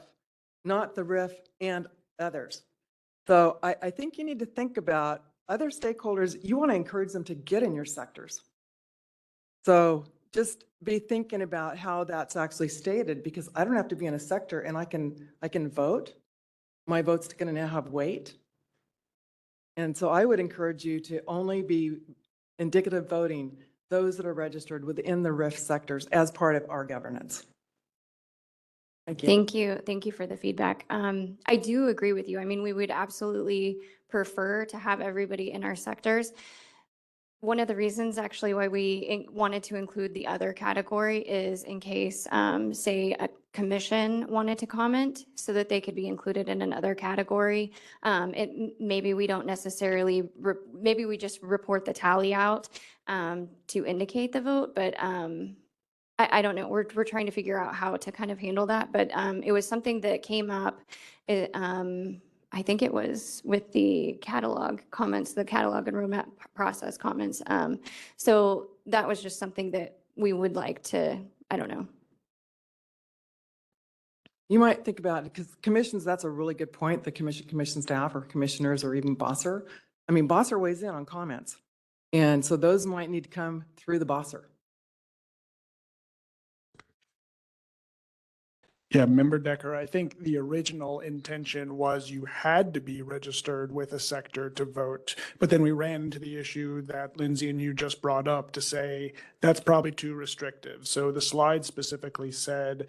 not the RIF and others. So I think you need to think about other stakeholders. You want to encourage them to get in your sectors. So just be thinking about how that's actually stated, because I don't have to be in a sector and I can vote. My vote's going to now have weight. And so I would encourage you to only be indicative voting those that are registered within the RIF sectors as part of our governance. Thank you. Thank you. Thank you for the feedback. I do agree with you. I mean, we would absolutely prefer to have everybody in our sectors. One of the reasons actually why we wanted to include the other category is in case, say, a commission wanted to comment so that they could be included in another category. Maybe we don't necessarily, maybe we just report the tally out to indicate the vote, but I don't know. We're trying to figure out how to kind of handle that, but it was something that came up. I think it was with the catalog comments, the catalog and roadmap process comments. So that was just something that we would like to, I don't know. You might think about it, because commissions, that's a really good point. The commission staff or commissioners or even bosser. I mean, bosser weighs in on comments. And so those might need to come through the bosser. Yeah, Member Decker, I think the original intention was you had to be registered with a sector to vote. But then we ran into the issue that Lindsay and you just brought up to say that's probably too restrictive. So the slide specifically said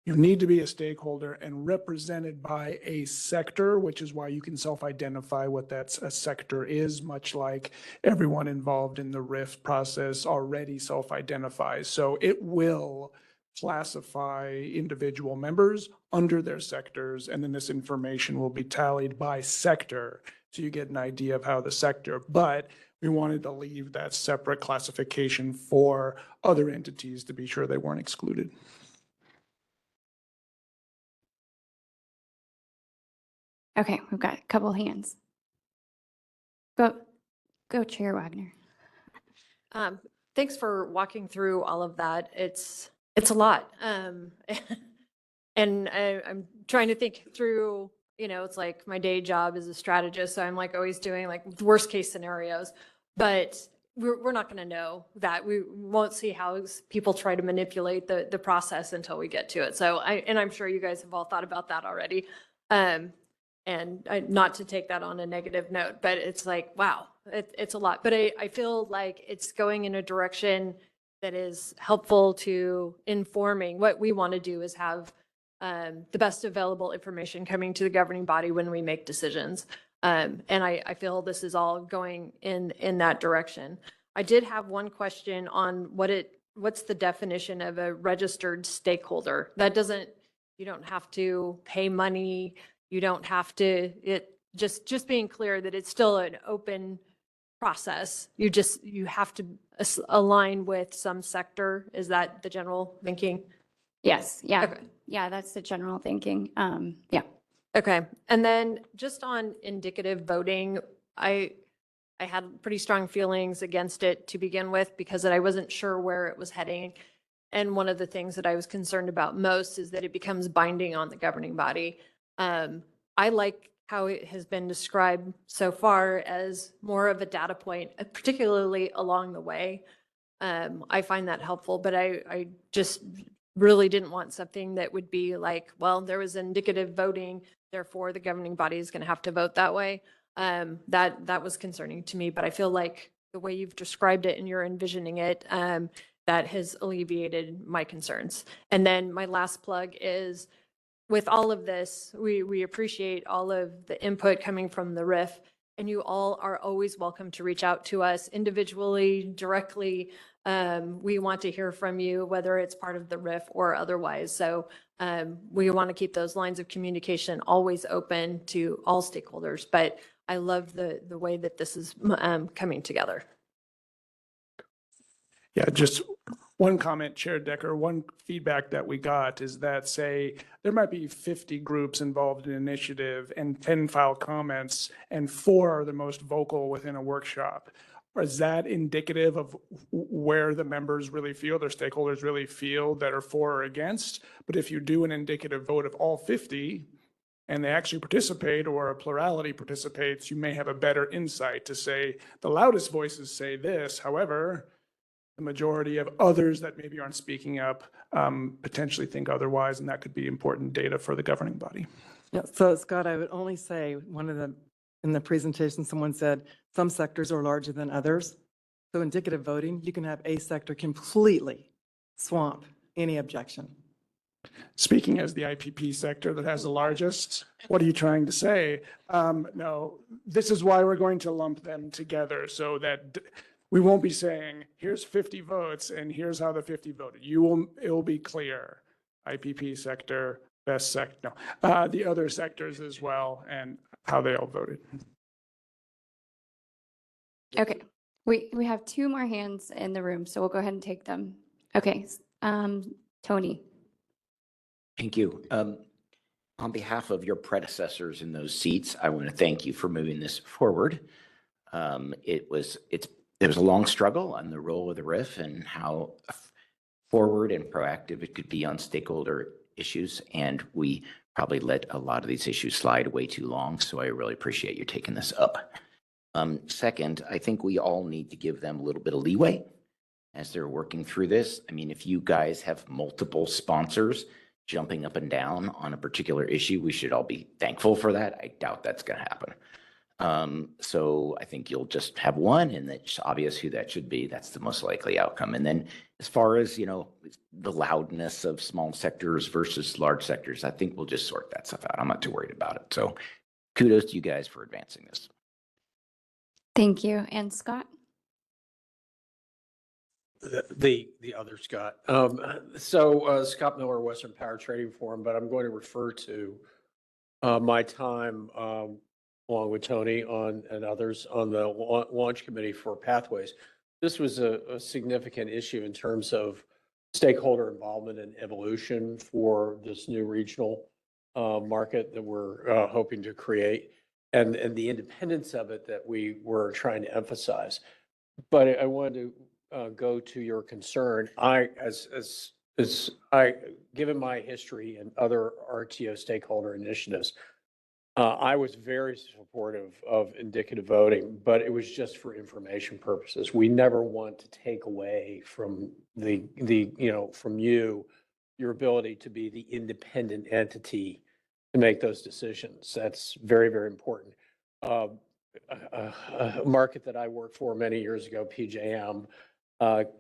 you need to be a stakeholder and represented by a sector, which is why you can self-identify what that a sector is, much like everyone involved in the RIF process already self-identifies. So it will classify individual members under their sectors, and then this information will be tallied by sector. So you get an idea of how the sector, but we wanted to leave that separate classification for other entities to be sure they weren't excluded. Okay, we've got a couple hands. Go Chair Wagner. Thanks for walking through all of that. It's a lot. And I'm trying to think through, it's like my day job as a strategist. So I'm like always doing like worst case scenarios, but we're not going to know that. We won't see how people try to manipulate the process until we get to it. So I'm sure you guys have all thought about that already. And not to take that on a negative note, but it's like, wow, it's a lot. But I feel like it's going in a direction that is helpful to informing. What we want to do is have the best available information coming to the governing body when we make decisions. And I feel this is all going in that direction. I did have one question on what's the definition of a registered stakeholder? That doesn't, you don't have to pay money. You don't have to, just being clear that it's still an open process. You have to align with some sector. Is that the general thinking? Yes, yeah. Okay. Yeah, that's the general thinking. Yeah. Okay. And then just on indicative voting, I had pretty strong feelings against it to begin with because I wasn't sure where it was heading. And one of the things that I was concerned about most is that it becomes binding on the governing body. I like how it has been described so far as more of a data point, particularly along the way. I find that helpful, but I just really didn't want something that would be like, well, there was indicative voting, therefore the governing body is going to have to vote that way. That was concerning to me, but I feel like the way you've described it and you're envisioning it, that has alleviated my concerns. And then my last plug is, with all of this, we appreciate all of the input coming from the RIF, and you all are always welcome to reach out to us individually, directly. We want to hear from you, whether it's part of the RIF or otherwise. So we want to keep those lines of communication always open to all stakeholders, but I love the way that this is coming together. Yeah, just one comment, Chair Decker, one feedback that we got is that, say, there might be 50 groups involved in an initiative and 10 file comments, and 4 are the most vocal within a workshop. Is that indicative of where the members really feel, their stakeholders really feel that are for or against? But if you do an indicative vote of all 50, and they actually participate, or a plurality participates, you may have a better insight to say, the loudest voices say this, however, the majority of others that maybe aren't speaking up potentially think otherwise, and that could be important data for the governing body. Yeah, so Scott, I would only say in the presentation, someone said some sectors are larger than others. So indicative voting, you can have a sector completely swamp any objection. Speaking as the IPP sector that has the largest, what are you trying to say? No, this is why we're going to lump them together so that we won't be saying, here's 50 votes and here's how the 50 voted. It will be clear. IPP sector, best sector, no, the other sectors as well, and how they all voted. Okay, we have 2 more hands in the room, so we'll go ahead and take them. Okay, Tony. Thank you. On behalf of your predecessors in those seats, I want to thank you for moving this forward. It was a long struggle on the role of the RIF and how forward and proactive it could be on stakeholder issues, and we probably let a lot of these issues slide way too long, so I really appreciate you taking this up. Second, I think we all need to give them a little bit of leeway as they're working through this. I mean, if you guys have multiple sponsors jumping up and down on a particular issue, we should all be thankful for that. I doubt that's going to happen. So I think you'll just have one, and it's obvious who that should be. That's the most likely outcome. And then as far as, the loudness of small sectors versus large sectors, I think we'll just sort that stuff out. I'm not too worried about it. So kudos to you guys for advancing this. Thank you. And Scott? The other Scott. Scott Miller, Western Power Trading Forum, but I'm going to refer to my time along with Tony and others on the launch committee for Pathways. This was a significant issue in terms of stakeholder involvement and evolution for this new regional market that we're hoping to create, and the independence of it that we were trying to emphasize. But I wanted to go to your concern. Given my history and other RTO stakeholder initiatives, I was very supportive of indicative voting, but it was just for information purposes. We never want to take away from from you, your ability to be the independent entity to make those decisions. That's very, very important. A market that I worked for many years ago, PJM,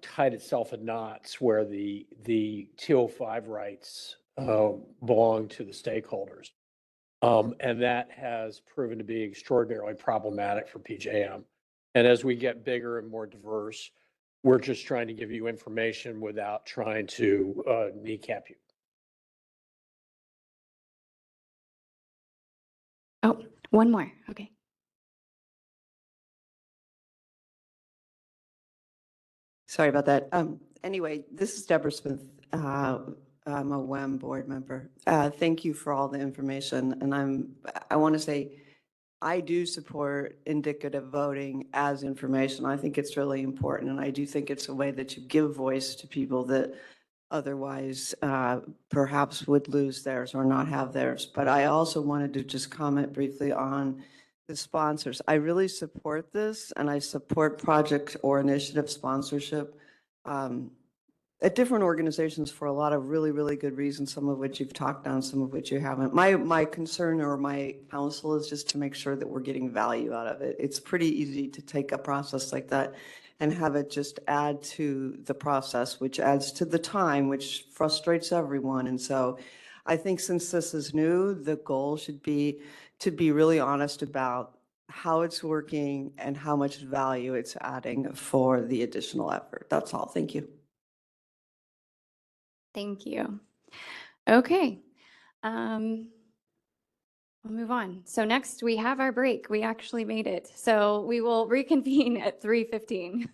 tied itself in knots where the TO5 rights belong to the stakeholders. And that has proven to be extraordinarily problematic for PJM. And as we get bigger and more diverse, we're just trying to give you information without trying to kneecap you. Oh, one more. Okay. Sorry about that. Anyway, this is Deborah Smith. I'm a WEM board member. Thank you for all the information. And I want to say, I do support indicative voting as information. I think it's really important. And I do think it's a way that you give voice to people that otherwise perhaps would lose theirs or not have theirs. But I also wanted to just comment briefly on the sponsors. I really support this, and I support project or initiative sponsorship at different organizations for a lot of really, really good reasons, some of which you've talked on, some of which you haven't. My concern or my counsel is just to make sure that we're getting value out of it. It's pretty easy to take a process like that and have it just add to the process, which adds to the time, which frustrates everyone. And so I think since this is new, the goal should be to be really honest about how it's working and how much value it's adding for the additional effort. That's all. Thank you. Thank you. Okay. We'll move on. So next we have our break. We actually made it. So we will reconvene at 3:15.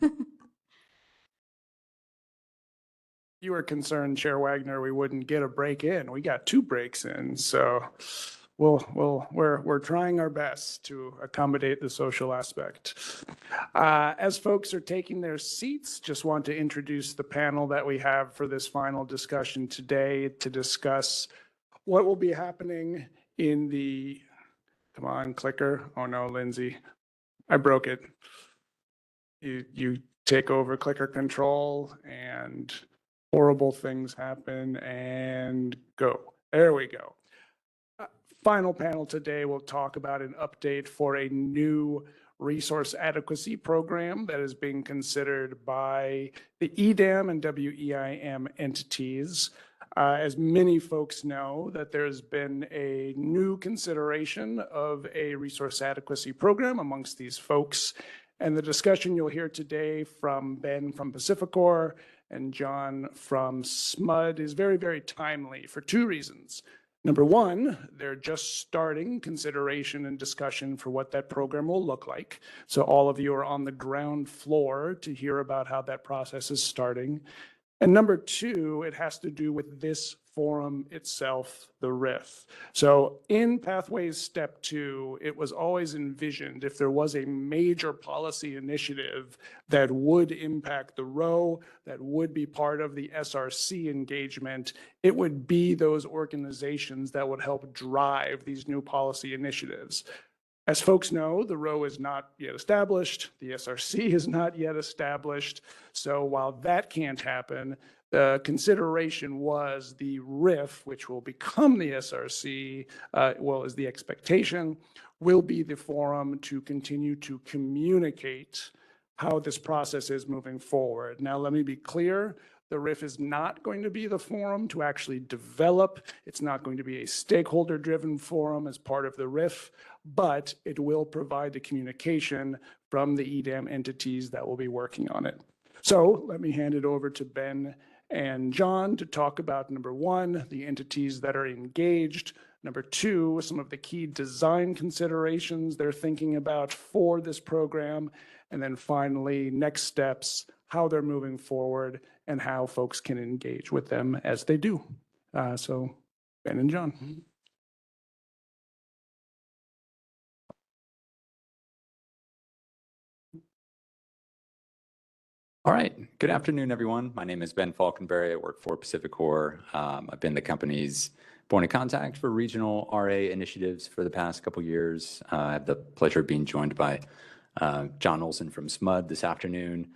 you were concerned, Chair Wagner, we wouldn't get a break in. We got 2 breaks in, so we're trying our best to accommodate the social aspect. As folks are taking their seats, just want to introduce the panel that we have for this final discussion today to discuss what will be happening in the, come on, clicker. Oh no, Lindsay, I broke it. You take over clicker control and horrible things happen and go. There we go. Final panel today will talk about an update for a new resource adequacy program that is being considered by the EDAM and WEIM entities. As many folks know, that there's been a new consideration of a resource adequacy program amongst these folks. And the discussion you'll hear today from Ben from Pacificor and John from SMUD is very, very timely for 2 reasons. Number one, they're just starting consideration and discussion for what that program will look like. So all of you are on the ground floor to hear about how that process is starting. And number 2, it has to do with this forum itself, the RIF. So in Pathways Step 2, it was always envisioned if there was a major policy initiative that would impact the row, that would be part of the SRC engagement, it would be those organizations that would help drive these new policy initiatives. As folks know, the row is not yet established. The SRC is not yet established. So while that can't happen, the consideration was the RIF, which will become the SRC, is the expectation, will be the forum to continue to communicate how this process is moving forward. Now, let me be clear. The RIF is not going to be the forum to actually develop. It's not going to be a stakeholder-driven forum as part of the RIF, but it will provide the communication from the EDAM entities that will be working on it. So let me hand it over to Ben and John to talk about, number 1, the entities that are engaged, number 2, some of the key design considerations they're thinking about for this program, and then finally, next steps, how they're moving forward, and how folks can engage with them as they do. So Ben and John. All right. Good afternoon, everyone. My name is Ben Falkenberry. I work for Pacificor. I've been the company's point of contact for regional RA initiatives for the past couple years. I have the pleasure of being joined by John Olson from SMUD this afternoon.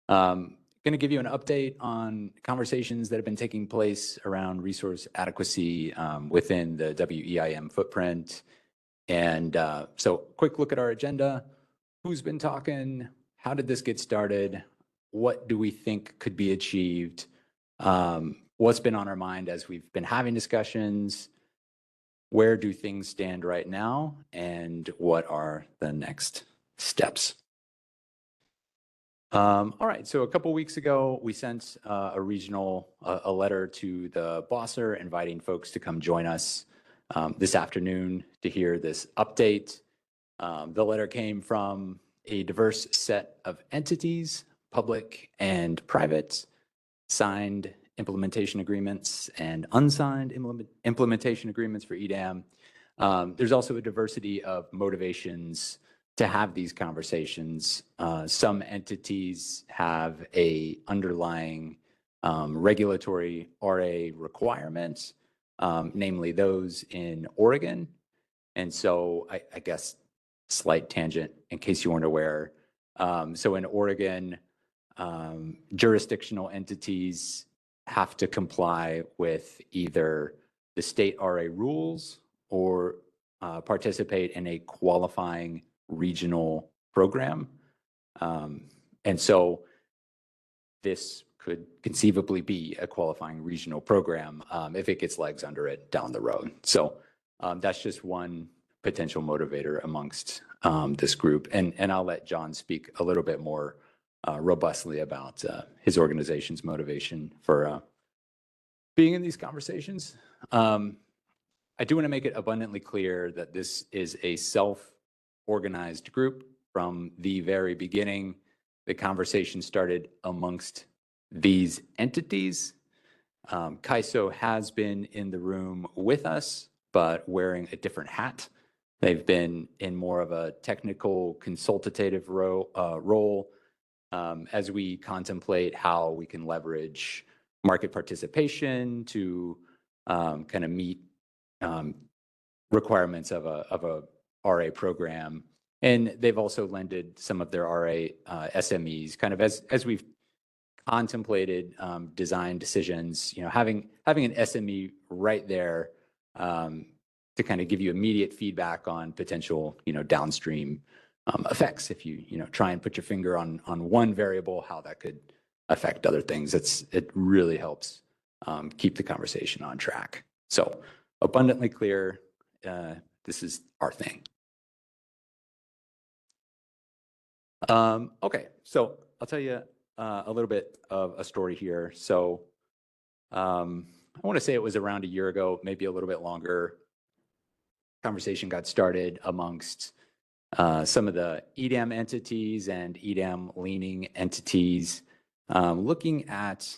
Going to give you an update on conversations that have been taking place around resource adequacy within the WEIM footprint. And so quick look at our agenda. Who's been talking? How did this get started? What do we think could be achieved? What's been on our mind as we've been having discussions? Where do things stand right now? And what are the next steps? All right, so a couple weeks ago, we sent a letter to the Bosser inviting folks to come join us this afternoon to hear this update. The letter came from a diverse set of entities, public and private, signed implementation agreements and unsigned implementation agreements for EDAM. There's also a diversity of motivations to have these conversations. Some entities have a underlying regulatory RA requirements, namely those in Oregon. And so I guess slight tangent in case you weren't aware. So in Oregon, jurisdictional entities have to comply with either the state RA rules or participate in a qualifying regional program. And so this could conceivably be a qualifying regional program if it gets legs under it down the road. So that's just one potential motivator amongst this group. And I'll let John speak a little bit more robustly about his organization's motivation for being in these conversations. I do want to make it abundantly clear that this is a self-organized group. From the very beginning, the conversation started amongst these entities. CAISO has been in the room with us, but wearing a different hat. They've been in more of a technical consultative role as we contemplate how we can leverage market participation to kind of meet requirements of a RA program. And they've also lended some of their RA SMEs, kind of as we've contemplated design decisions, having an SME right there to kind of give you immediate feedback on potential, downstream effects. If you, try and put your finger on one variable, how that could affect other things. It really helps keep the conversation on track. So abundantly clear, this is our thing. Okay, so I'll tell you a little bit of a story here. So I want to say it was around a year ago, maybe a little bit longer. Conversation got started amongst some of the EDAM entities and EDAM leaning entities, looking at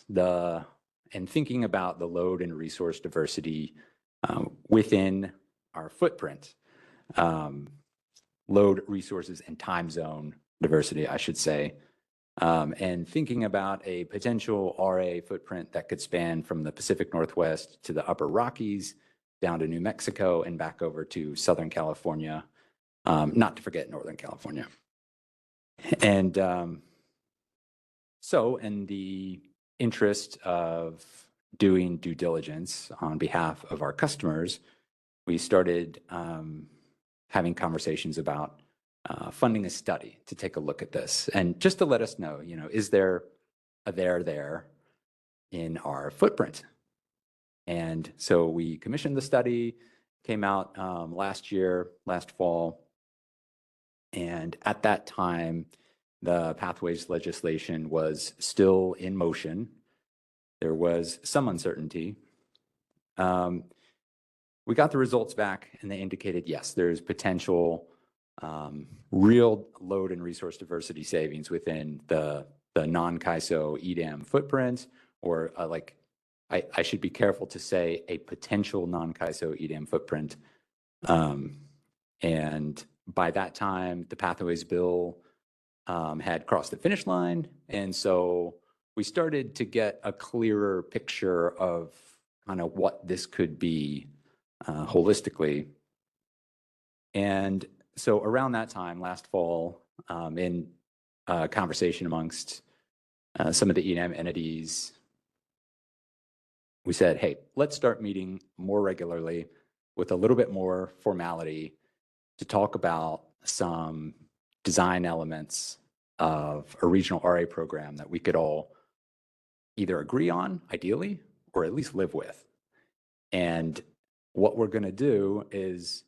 and thinking about the load and resource diversity within our footprint. Load, resources, and time zone diversity, I should say. And thinking about a potential RA footprint that could span from the Pacific Northwest to the Upper Rockies, down to New Mexico, and back over to Southern California, not to forget Northern California. And so in the interest of doing due diligence on behalf of our customers, we started having conversations about funding a study to take a look at this. And just to let us know, is there a there in our footprint? And so we commissioned the study, came out last fall. And at that time, the pathways legislation was still in motion. There was some uncertainty. We got the results back and they indicated, yes, there's potential real load and resource diversity savings within the non-CAISO EDAM footprint, or I should be careful to say a potential non-CAISO EDAM footprint. And by that time, the Pathways Bill had crossed the finish line. And so we started to get a clearer picture of kind of what this could be holistically. And so around that time, last fall, in conversation amongst some of the EDAM entities, we said, hey, let's start meeting more regularly with a little bit more formality to talk about some design elements of a regional RA program that we could all either agree on, ideally, or at least live with. And what we're going to do is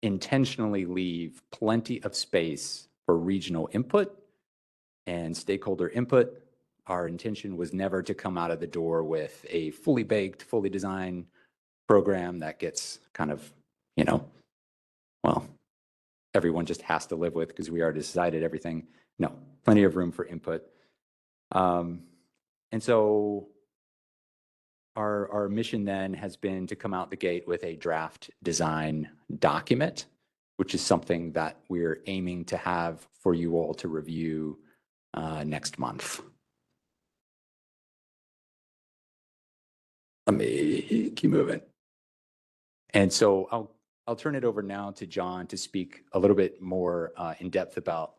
intentionally leave plenty of space for regional input and stakeholder input. Our intention was never to come out of the door with a fully baked, fully designed program that gets kind of, well, everyone just has to live with because we already decided everything. No, plenty of room for input. And so our mission then has been to come out the gate with a draft design document, which is something that we're aiming to have for you all to review next month. Let me keep moving. And so I'll turn it over now to John to speak a little bit more in depth about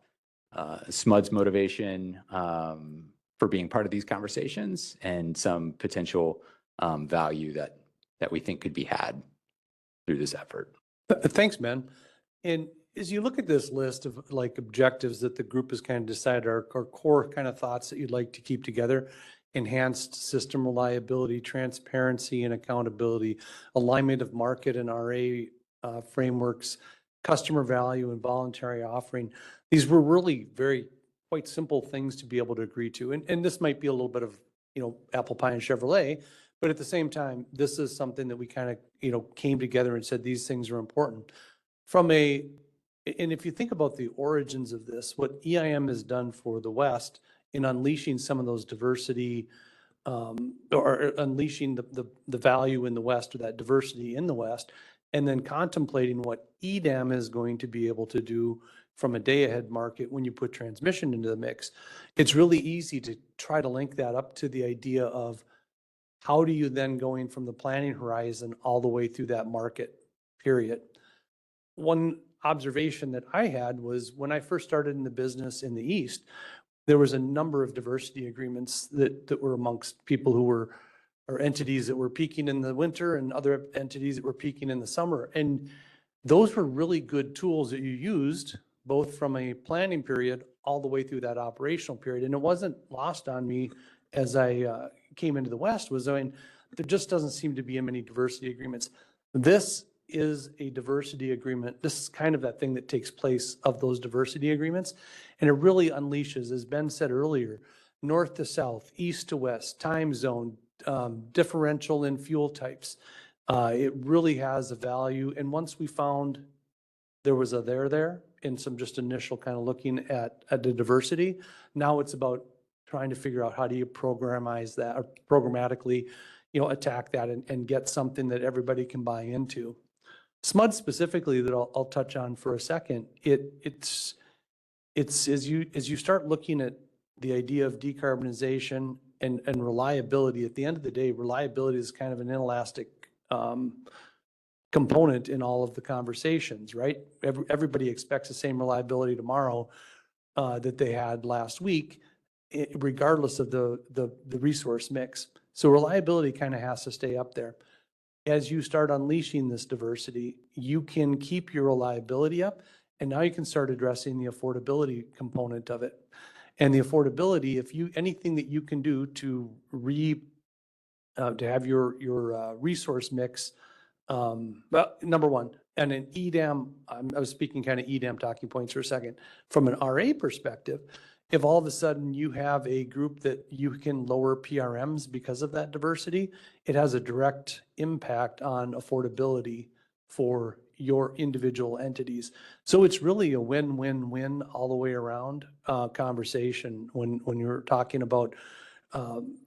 SMUD's motivation for being part of these conversations and some potential value that we think could be had through this effort. Thanks, Ben. And as you look at this list of objectives that the group has kind of decided are core kind of thoughts that you'd like to keep together: enhanced system reliability, transparency and accountability, alignment of market and RA frameworks, customer value and voluntary offering. These were really quite simple things to be able to agree to. And this might be a little bit of, apple pie and Chevrolet, but at the same time, this is something that we kind of, came together and said, these things are important. And if you think about the origins of this, what EIM has done for the West in unleashing some of those diversity or unleashing the value in the West or that diversity in the West, and then contemplating what EDAM is going to be able to do from a day-ahead market when you put transmission into the mix. It's really easy to try to link that up to the idea of how do you then going from the planning horizon all the way through that market period. One observation that I had was when I first started in the business in the East, there was a number of diversity agreements that were amongst people who were, or entities that were peaking in the winter and other entities that were peaking in the summer. And those were really good tools that you used both from a planning period all the way through that operational period. And it wasn't lost on me as I came into the West was, I mean, there just doesn't seem to be many diversity agreements. This is a diversity agreement. This is kind of that thing that takes place of those diversity agreements. And it really unleashes, as Ben said earlier, north to south, east to west, time zone, differential in fuel types. It really has a value. And once we found there was a there in some just initial kind of looking at the diversity, now it's about trying to figure out how do you programize that or programmatically, attack that and get something that everybody can buy into. SMUD specifically that I'll touch on for a second, it's as you start looking at the idea of decarbonization and reliability, at the end of the day, reliability is kind of an inelastic component in all of the conversations, right? Everybody expects the same reliability tomorrow that they had last week, regardless of the resource mix. So reliability kind of has to stay up there. As you start unleashing this diversity, you can keep your reliability up, and now you can start addressing the affordability component of it. And the affordability, anything that you can do to have your resource mix, well, number one, and in EDAM, I was speaking kind of EDAM talking points for a second. From an RA perspective, if all of a sudden you have a group that you can lower PRMs because of that diversity, it has a direct impact on affordability for your individual entities. So it's really a win-win-win all the way around conversation when you're talking about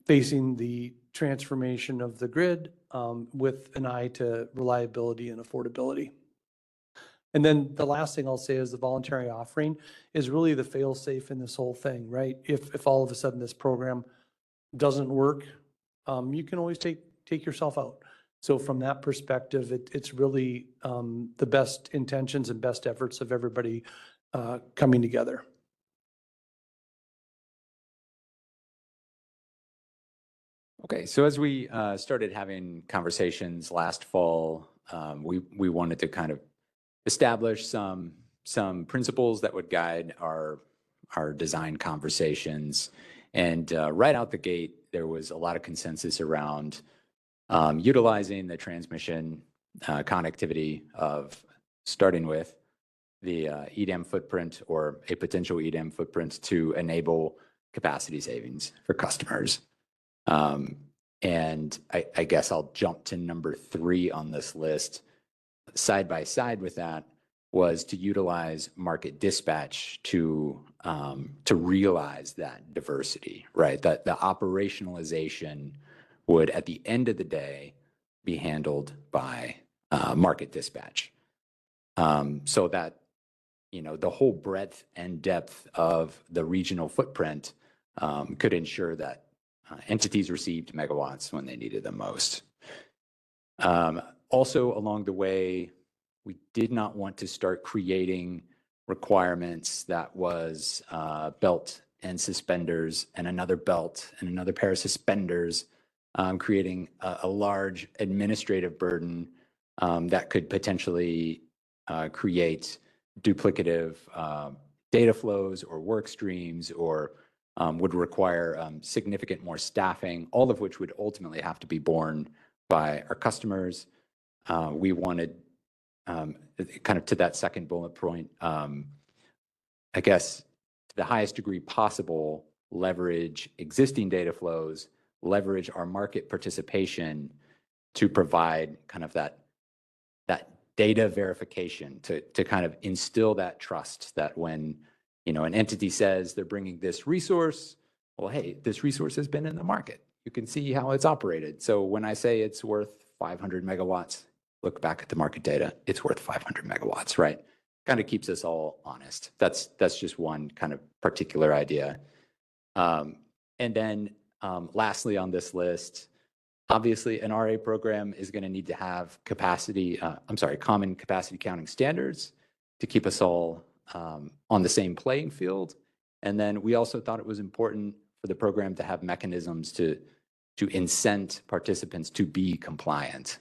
facing the transformation of the grid with an eye to reliability and affordability. And then the last thing I'll say is the voluntary offering is really the fail-safe in this whole thing, right? If all of a sudden this program doesn't work, you can always take yourself out. So from that perspective, it's really the best intentions and best efforts of everybody coming together. Okay, so as we started having conversations last fall, we wanted to kind of establish some principles that would guide our design conversations. And right out the gate, there was a lot of consensus around utilizing the transmission connectivity of starting with the EDAM footprint or a potential EDAM footprint to enable capacity savings for customers. And I guess I'll jump to number 3 on this list. Side by side with that was to utilize market dispatch to realize that diversity, right? That the operationalization would, at the end of the day, be handled by market dispatch, so that the whole breadth and depth of the regional footprint could ensure that entities received megawatts when they needed them most. Also, along the way, we did not want to start creating requirements that was belt and suspenders and another belt and another pair of suspenders, creating a large administrative burden that could potentially create duplicative data flows or work streams, or would require significant more staffing, all of which would ultimately have to be borne by our customers. We wanted, kind of to that second bullet point, I guess, to the highest degree possible, leverage existing data flows, leverage our market participation to provide kind of that data verification, to kind of instill that trust that when an entity says they're bringing this resource, well, hey, this resource has been in the market. you can see how it's operated. So when I say it's worth 500 megawatts, look back at the market data, it's worth 500 megawatts, right? Kind of keeps us all honest. That's just one kind of particular idea. And then lastly on this list, obviously an RA program is going to need to have common capacity counting standards to keep us all on the same playing field. And then we also thought it was important for the program to have mechanisms to incent participants to be compliant,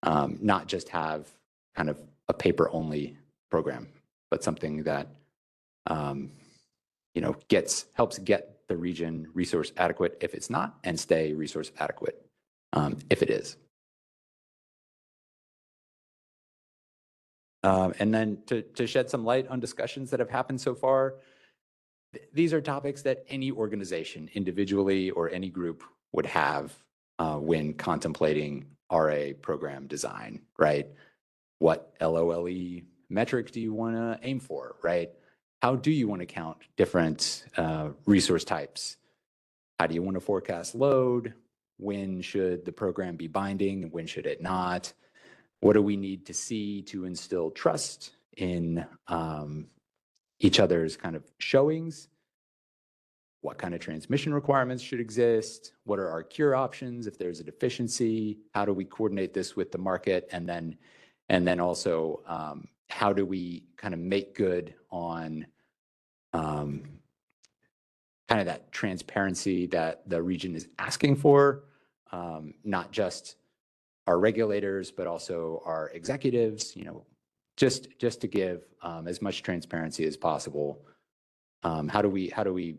not just have kind of a paper-only program, but something that helps get the region resource adequate if it's not, and stay resource adequate if it is. And then to shed some light on discussions that have happened so far, these are topics that any organization, individually or any group, would have when contemplating RA program design, right? What LOLE metric do you want to aim for, right? How do you want to count different resource types? How do you want to forecast load? When should the program be binding and when should it not? What do we need to see to instill trust in each other's kind of showings? What kind of transmission requirements should exist? What are our cure options if there's a deficiency? How do we coordinate this with the market? And then also, how do we kind of make good on kind of that transparency that the region is asking for, not just our regulators, but also our executives, just to give as much transparency as possible. How do we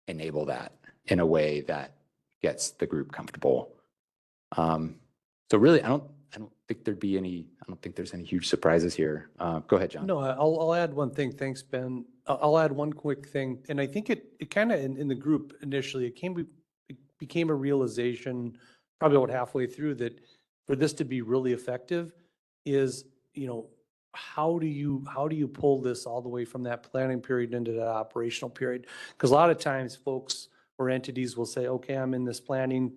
enable that in a way that gets the group comfortable? So really, I don't think there's any huge surprises here. Go ahead, John. No, I'll add one thing. Thanks, Ben. I'll add one quick thing. And I think it kind of in the group initially, it became a realization probably about halfway through that for this to be really effective is, how do you pull this all the way from that planning period into that operational period? Because a lot of times folks or entities will say, okay, I'm in this planning,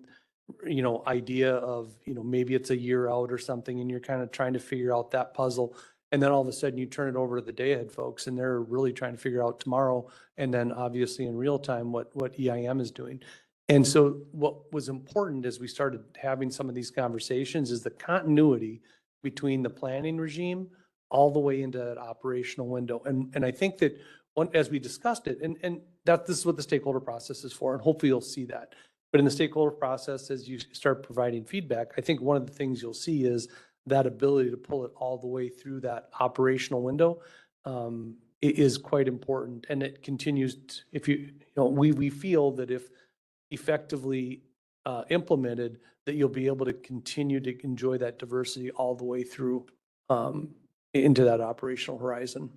idea of, maybe it's a year out or something, and you're kind of trying to figure out that puzzle. And then all of a sudden you turn it over to the day ahead folks, and they're really trying to figure out tomorrow. And then obviously in real time, what EIM is doing. And so what was important as we started having some of these conversations is the continuity between the planning regime all the way into that operational window. And I think that as we discussed it, and this is what the stakeholder process is for, and hopefully you'll see that. But in the stakeholder process, as you start providing feedback, I think one of the things you'll see is that ability to pull it all the way through that operational window is quite important. And it continues, we feel that if effectively implemented, that you'll be able to continue to enjoy that diversity all the way through into that operational horizon.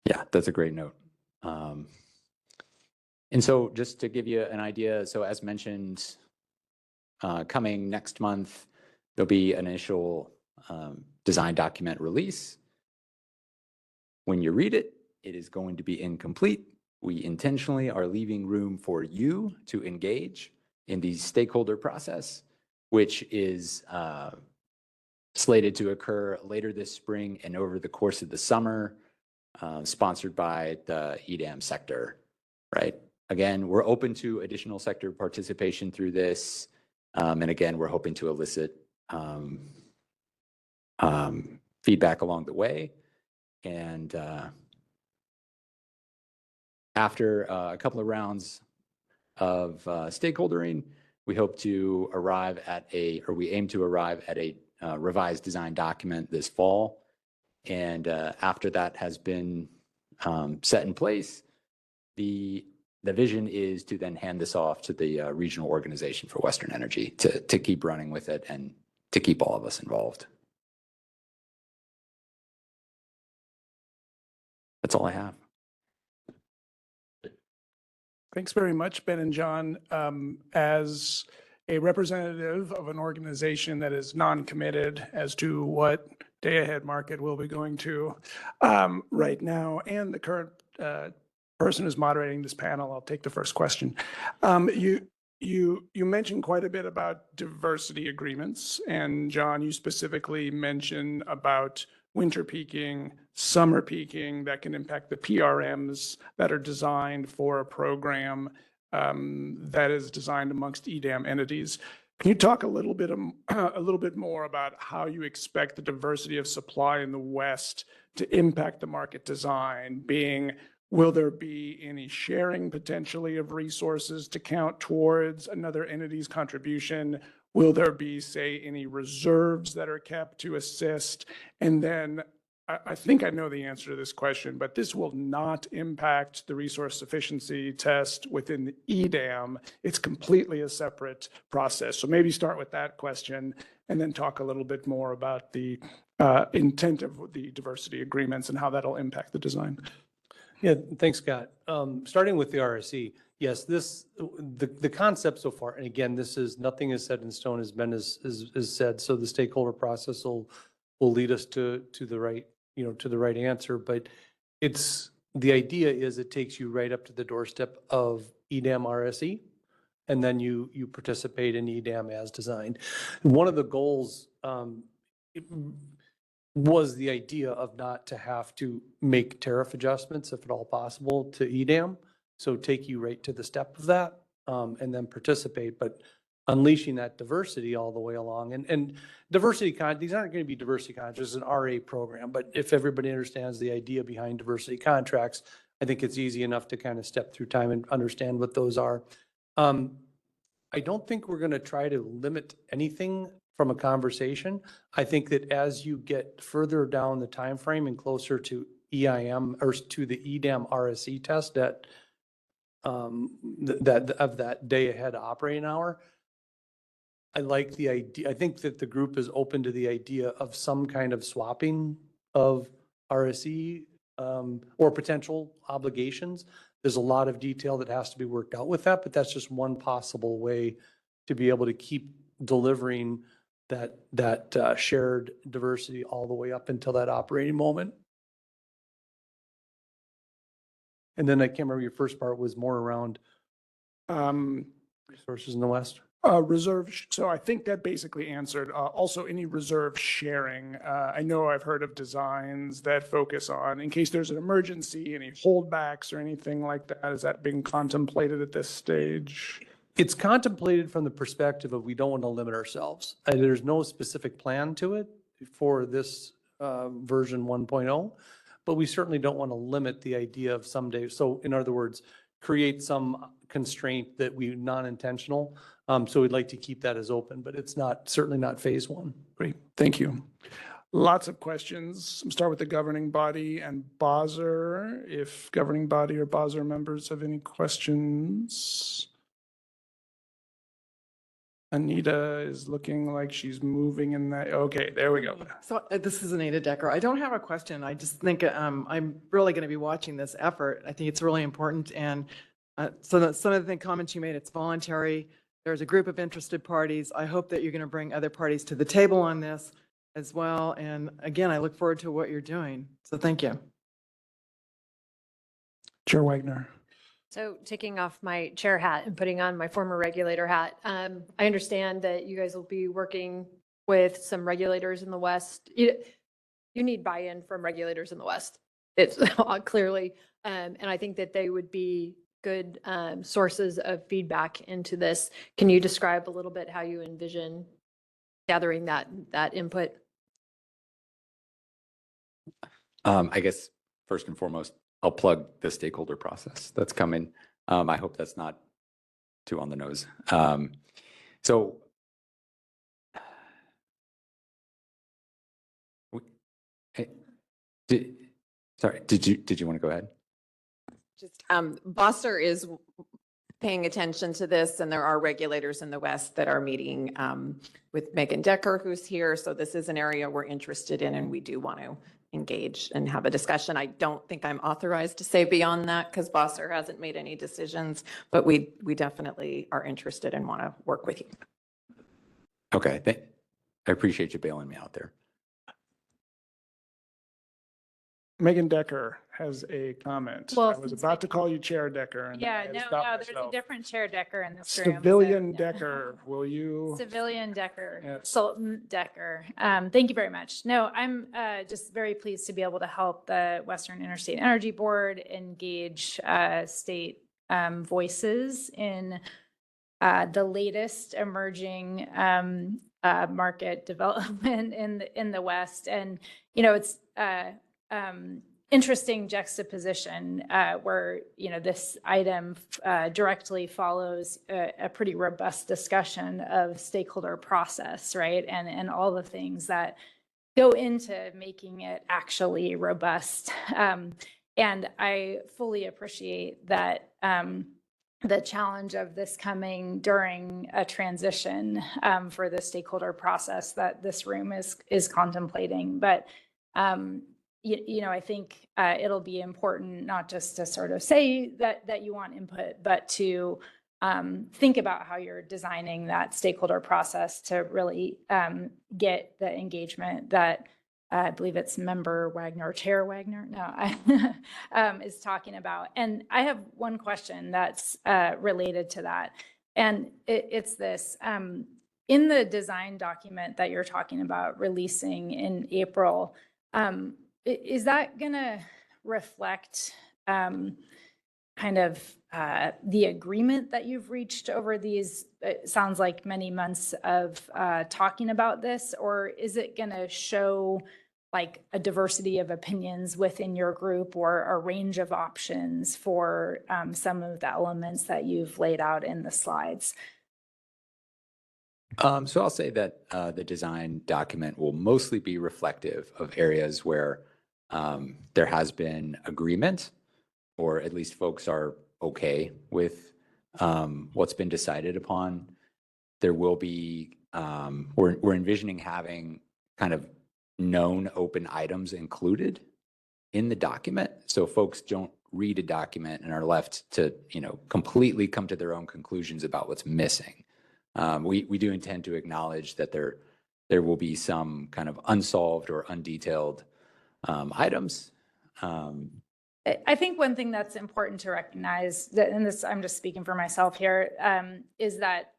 Yeah, that's a great note. And so just to give you an idea, so as mentioned, coming next month, there'll be an initial design document release. When you read it, it is going to be incomplete. We intentionally are leaving room for you to engage in the stakeholder process, which is slated to occur later this spring and over the course of the summer, sponsored by the EDAM sector, right? Again, we're open to additional sector participation through this. And again, we're hoping to elicit feedback along the way. And after a couple of rounds of stakeholdering, we hope to arrive at we aim to arrive at a revised design document this fall. And after that has been set in place, the vision is to then hand this off to the regional organization for Western Energy to keep running with it and to keep all of us involved. That's all I have. Thanks very much, Ben and John. As a representative of an organization that is non-committed as to what day-ahead market we'll be going to right now and the current person who's moderating this panel, I'll take the first question. You mentioned quite a bit about diversity agreements, and John, you specifically mentioned about winter peaking, summer peaking that can impact the PRMs that are designed for a program that is designed amongst EDAM entities. Can you talk a little bit more about how you expect the diversity of supply in the West to impact the market design? Being, will there be any sharing potentially of resources to count towards another entity's contribution? Will there be, say, any reserves that are kept to assist? And then I think I know the answer to this question, but this will not impact the resource sufficiency test within the EDAM. It's completely a separate process. So maybe start with that question and then talk a little bit more about the intent of the diversity agreements and how that'll impact the design. Yeah, thanks, Scott. Starting with the RSE, yes, the concept so far, and again, this is nothing is set in stone, has been as said. So the stakeholder process will lead us to the right, to the right answer. But the idea is it takes you right up to the doorstep of EDAM RSE, and then you participate in EDAM as designed. One of the goals was the idea of not to have to make tariff adjustments, if at all possible, to EDAM. So take you right to the step of that and then participate, but unleashing that diversity all the way along. And diversity, these aren't going to be diversity contracts, it's an RA program, but if everybody understands the idea behind diversity contracts, I think it's easy enough to kind of step through time and understand what those are. I don't think we're going to try to limit anything from a conversation. I think that as you get further down the time frame and closer to EIM or to the EDAM RSE test of that day ahead operating hour, I like the idea. I think that the group is open to the idea of some kind of swapping of RSE or potential obligations. There's a lot of detail that has to be worked out with that, but that's just one possible way to be able to keep delivering that shared diversity all the way up until that operating moment. And then I can't remember, your first part was more around resources in the West. Reserve. So I think that basically answered also any reserve sharing. I know I've heard of designs that focus on, in case there's an emergency, any holdbacks or anything like that. Is that being contemplated at this stage? It's contemplated from the perspective of we don't want to limit ourselves. There's no specific plan to it for this version 1.0, but we certainly don't want to limit the idea of someday. So in other words, create some constraint that we non-intentional. So we'd like to keep that as open, but it's certainly not phase one. Great, thank you. Lots of questions. Start with the governing body and BOSR. If governing body or BOSR members have any questions. Anita is looking like she's moving in that. Okay, there we go. So this is Anita Decker. I don't have a question. I just think I'm really going to be watching this effort. I think it's really important. And so some of the comments you made, it's voluntary. There's a group of interested parties. I hope that you're going to bring other parties to the table on this as well. And again, I look forward to what you're doing. So thank you. Chair Wagner. So taking off my chair hat and putting on my former regulator hat, I understand that you guys will be working with some regulators in the West. You need buy-in from regulators in the West. It's clearly, and I think that they would be good sources of feedback into this. Can you describe a little bit how you envision gathering that input? I guess first and foremost, I'll plug the stakeholder process that's coming. I hope that's not too on the nose. So did you want to go ahead? Just BOSR is paying attention to this, and there are regulators in the West that are meeting with Megan Decker, who's here. So this is an area we're interested in, and we do want to engage and have a discussion. I don't think I'm authorized to say beyond that because BOSR hasn't made any decisions, but we definitely are interested and want to work with you. Okay, I appreciate you bailing me out there. Megan Decker, has a comment. Well, I was since about to call you Chair Decker. And Yeah, I had to no, stop no, there's a myself. different Chair Decker in this room. Civilian Decker, will you? Civilian Decker, Yes. Sultan Decker. Thank you very much. No, I'm just very pleased to be able to help the Western Interstate Energy Board engage state voices in the latest emerging market development in the West. And, it's interesting juxtaposition where, this item directly follows a pretty robust discussion of stakeholder process, right? And all the things that go into making it actually robust. And I fully appreciate that the challenge of this coming during a transition for the stakeholder process that this room is contemplating. But I think it'll be important not just to sort of say that you want input, but to think about how you're designing that stakeholder process to really get the engagement that I believe it's Member Wagner or Chair Wagner, is talking about. And I have one question that's related to that. And it's this, in the design document that you're talking about releasing in April, is that gonna reflect kind of the agreement that you've reached over these, it sounds like many months of talking about this, or is it gonna show like a diversity of opinions within your group or a range of options for some of the elements that you've laid out in the slides? So I'll say that the design document will mostly be reflective of areas where there has been agreement, or at least folks are okay with what's been decided upon. There will be, we're envisioning having kind of known open items included in the document, so folks don't read a document and are left to, completely come to their own conclusions about what's missing. We do intend to acknowledge that there will be some kind of unsolved or undetailed items. I think one thing that's important to recognize, that, and this, I'm just speaking for myself here, is that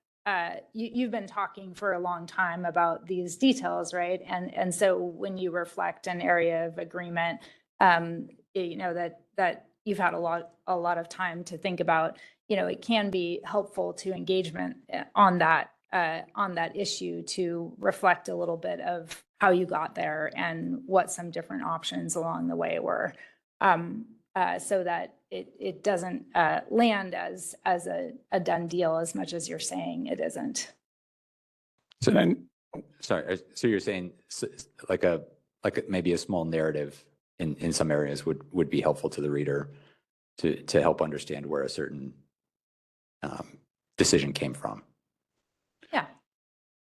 you've been talking for a long time about these details, right? And so when you reflect an area of agreement, that you've had a lot of time to think about, it can be helpful to engagement on that issue to reflect a little bit of how you got there and what some different options along the way were. So that it doesn't land as a done deal as much as you're saying it isn't. So then, sorry, so you're saying like maybe a small narrative in some areas would be helpful to the reader to help understand where a certain decision came from. Yeah.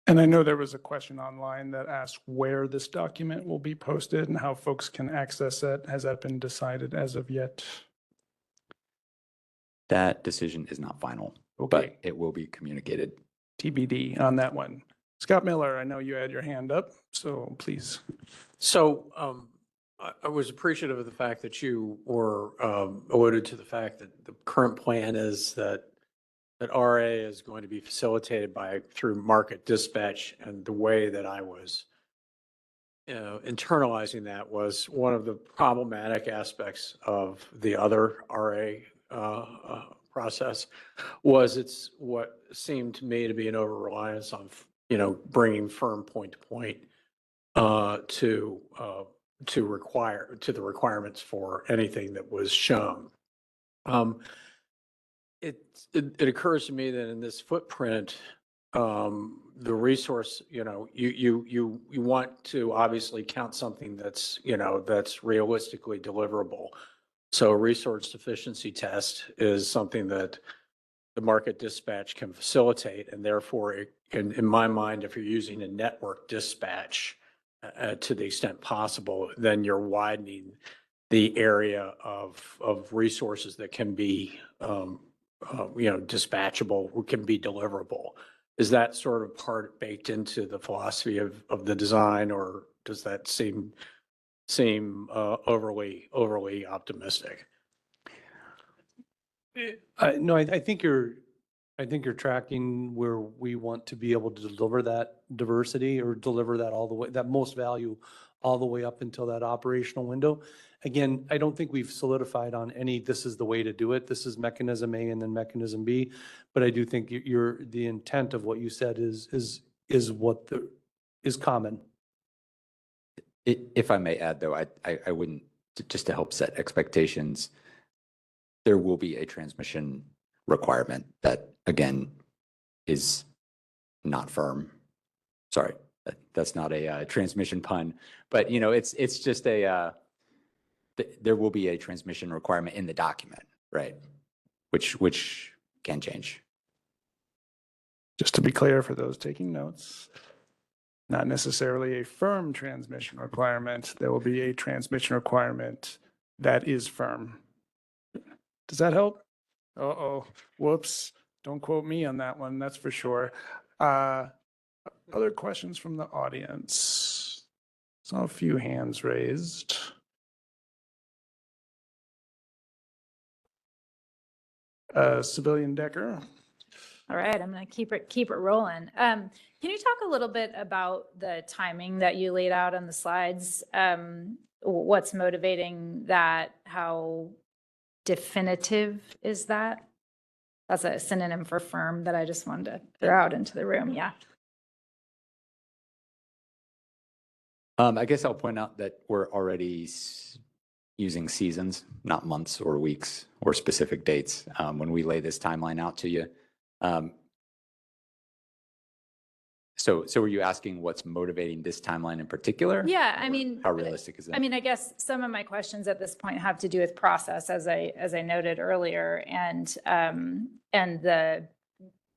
And I know there was a question online that asked where this document will be posted and how folks can access it. Has that been decided as of yet? That decision is not final, but it will be communicated. TBD on that one. Scott Miller, I know you had your hand up, so please. So I was appreciative of the fact that you were alluded to the fact that the current plan is that RA is going to be facilitated through market dispatch, and the way that I was internalizing that was one of the problematic aspects of the other RA process was it's what seemed to me to be an over-reliance on bringing firm point to point to the requirements for anything that was shown. It occurs to me that in this footprint, the resource, you want to obviously count something that's, that's realistically deliverable. So a resource sufficiency test is something that the market dispatch can facilitate, and therefore, in my mind, if you're using a network dispatch to the extent possible, then you're widening the area of resources that can be dispatchable, can be deliverable. Is that sort of part baked into the philosophy of the design, or does that seem seem overly optimistic. No, I think you're tracking where we want to be able to deliver that diversity or deliver that all the way, that most value all the way up until that operational window. Again, I don't think we've solidified on any, this is the way to do it. This is mechanism A and then mechanism B. But I do think the intent of what you said is common. If I may add, though, I wouldn't, just to help set expectations, there will be a transmission requirement that, again, is not firm. Sorry, that's not a transmission pun, but it's just there will be a transmission requirement in the document, right? Which can change. Just to be clear for those taking notes, not necessarily a firm transmission requirement. There will be a transmission requirement that is firm. Does that help? Uh-oh, whoops. Don't quote me on that one, that's for sure. Other questions from the audience? Saw a few hands raised. Civilian Decker. All right, I'm going to keep it rolling. Can you talk a little bit about the timing that you laid out on the slides? What's motivating that? How definitive is that? That's a synonym for firm that I just wanted to throw out into the room. Yeah. I guess I'll point out that we're already using seasons, not months or weeks or specific dates when we lay this timeline out to you. So were you asking what's motivating this timeline in particular? Yeah, I mean, how realistic is that? I mean, I guess some of my questions at this point have to do with process, as I noted earlier, and the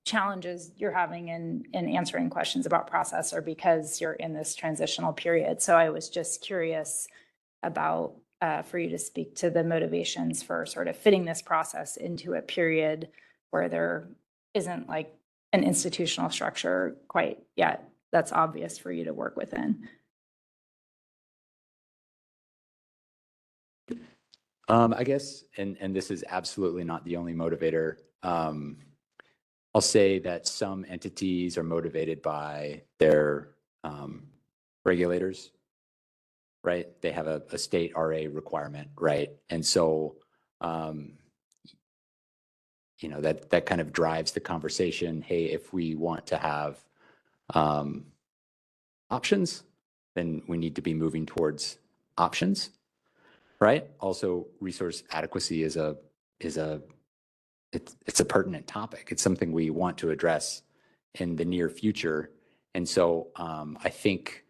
challenges you're having in answering questions about process are because you're in this transitional period. So I was just curious about for you to speak to the motivations for sort of fitting this process into a period where there isn't like an institutional structure quite yet that's obvious for you to work within. I guess, and this is absolutely not the only motivator. I'll say that some entities are motivated by their regulators, right? They have a state RA requirement, right? And so, that kind of drives the conversation. Hey, if we want to have options, then we need to be moving towards options, right? Also, resource adequacy is a pertinent topic. It's something we want to address in the near future. And so I think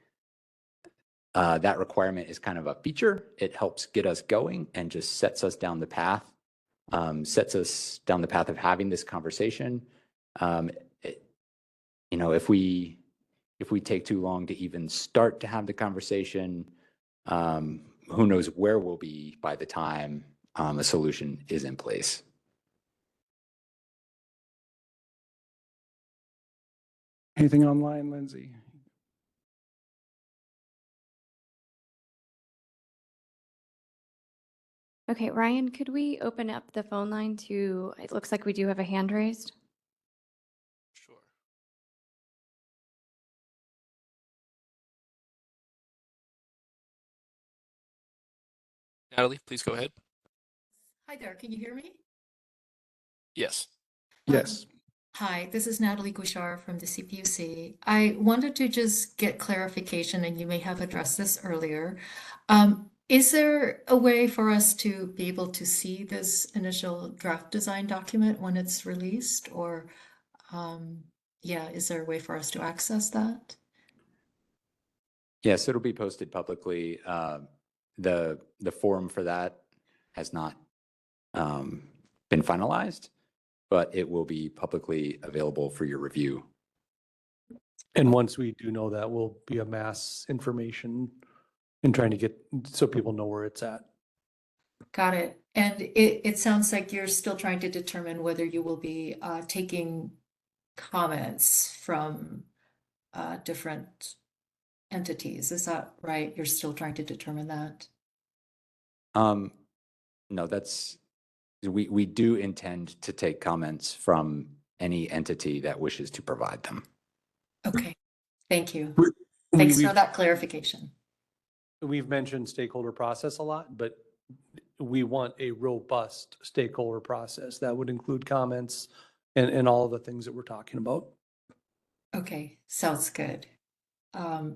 that requirement is kind of a feature. It helps get us going and just sets us down the path of having this conversation. If we take too long to even start to have the conversation, who knows where we'll be by the time a solution is in place. Anything online, Lindsay? Okay, Ryan, could we open up the phone line to, it looks like we do have a hand raised. Sure. Natalie, please go ahead. Hi there, can you hear me? Yes. Yes. Hi, this is Natalie Gouchard from the CPUC. I wanted to just get clarification, and you may have addressed this earlier. Is there a way for us to be able to see this initial draft design document when it's released? Or, is there a way for us to access that? Yes, it'll be posted publicly. The forum for that has not been finalized, but it will be publicly available for your review. And once we do know that, will be a mass information and trying to get so people know where it's at. Got it. And it sounds like you're still trying to determine whether you will be taking comments from different entities. Is that right? You're still trying to determine that? No, we do intend to take comments from any entity that wishes to provide them. Okay, thank you. Thanks for that clarification. We've mentioned stakeholder process a lot, but we want a robust stakeholder process. That would include comments and all of the things that we're talking about. Okay, sounds good.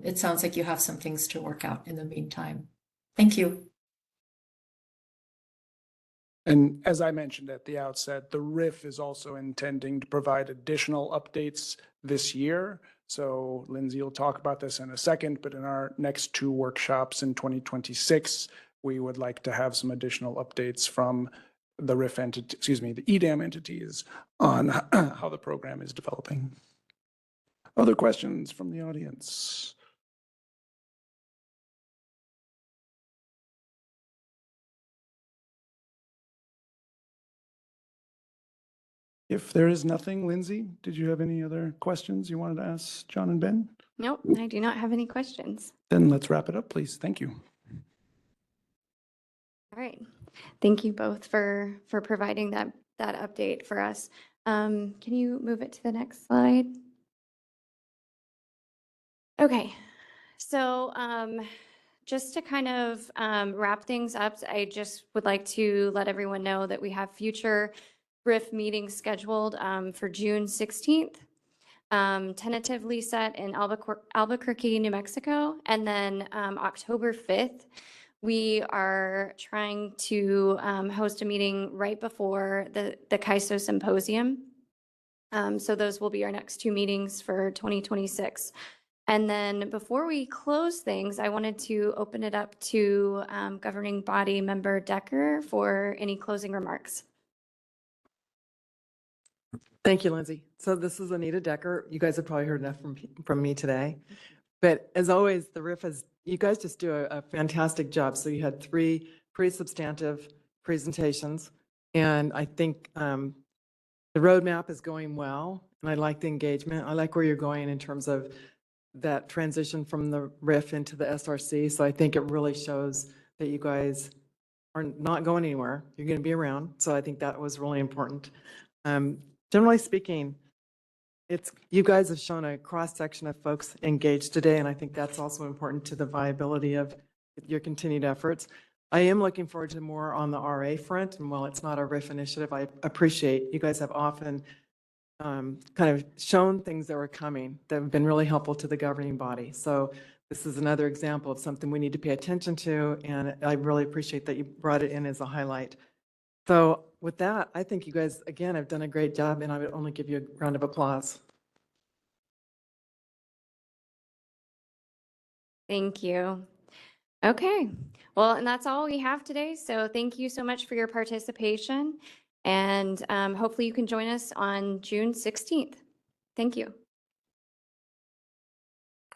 It sounds like you have some things to work out in the meantime. Thank you. And as I mentioned at the outset, the RIF is also intending to provide additional updates this year. So Lindsay will talk about this in a second, but in our next 2 workshops in 2026, we would like to have some additional updates from the RIF entity, the EDAM entities on how the program is developing. Other questions from the audience? If there is nothing, Lindsay, did you have any other questions you wanted to ask John and Ben? Nope, I do not have any questions. Then let's wrap it up, please. Thank you. All right. Thank you both for providing that update for us. Can you move it to the next slide? Okay. So just to kind of wrap things up, I just would like to let everyone know that we have future RIF meetings scheduled for June 16th, tentatively set in Albuquerque, New Mexico, and then October 5th. We are trying to host a meeting right before the CAISO Symposium. So those will be our next 2 meetings for 2026. And then before we close things, I wanted to open it up to Governing Body Member Decker for any closing remarks. Thank you, Lindsay. So this is Anita Decker. You guys have probably heard enough from me today. But as always, the RIF you guys just do a fantastic job. So you had 3 pretty substantive presentations. And I think the roadmap is going well. And I like the engagement. I like where you're going in terms of that transition from the RIF into the SRC. So I think it really shows that you guys are not going anywhere. You're going to be around. So I think that was really important. Generally speaking, you guys have shown a cross-section of folks engaged today, and I think that's also important to the viability of your continued efforts. I am looking forward to more on the RA front, and while it's not a RIF initiative, I appreciate you guys have often kind of shown things that were coming that have been really helpful to the governing body. So this is another example of something we need to pay attention to, and I really appreciate that you brought it in as a highlight. So with that, I think you guys, again, have done a great job, and I would only give you a round of applause. Thank you. Okay. Well, and that's all we have today. So thank you so much for your participation. And hopefully you can join us on June 16th. Thank you.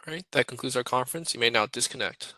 All right, that concludes our conference. You may now disconnect.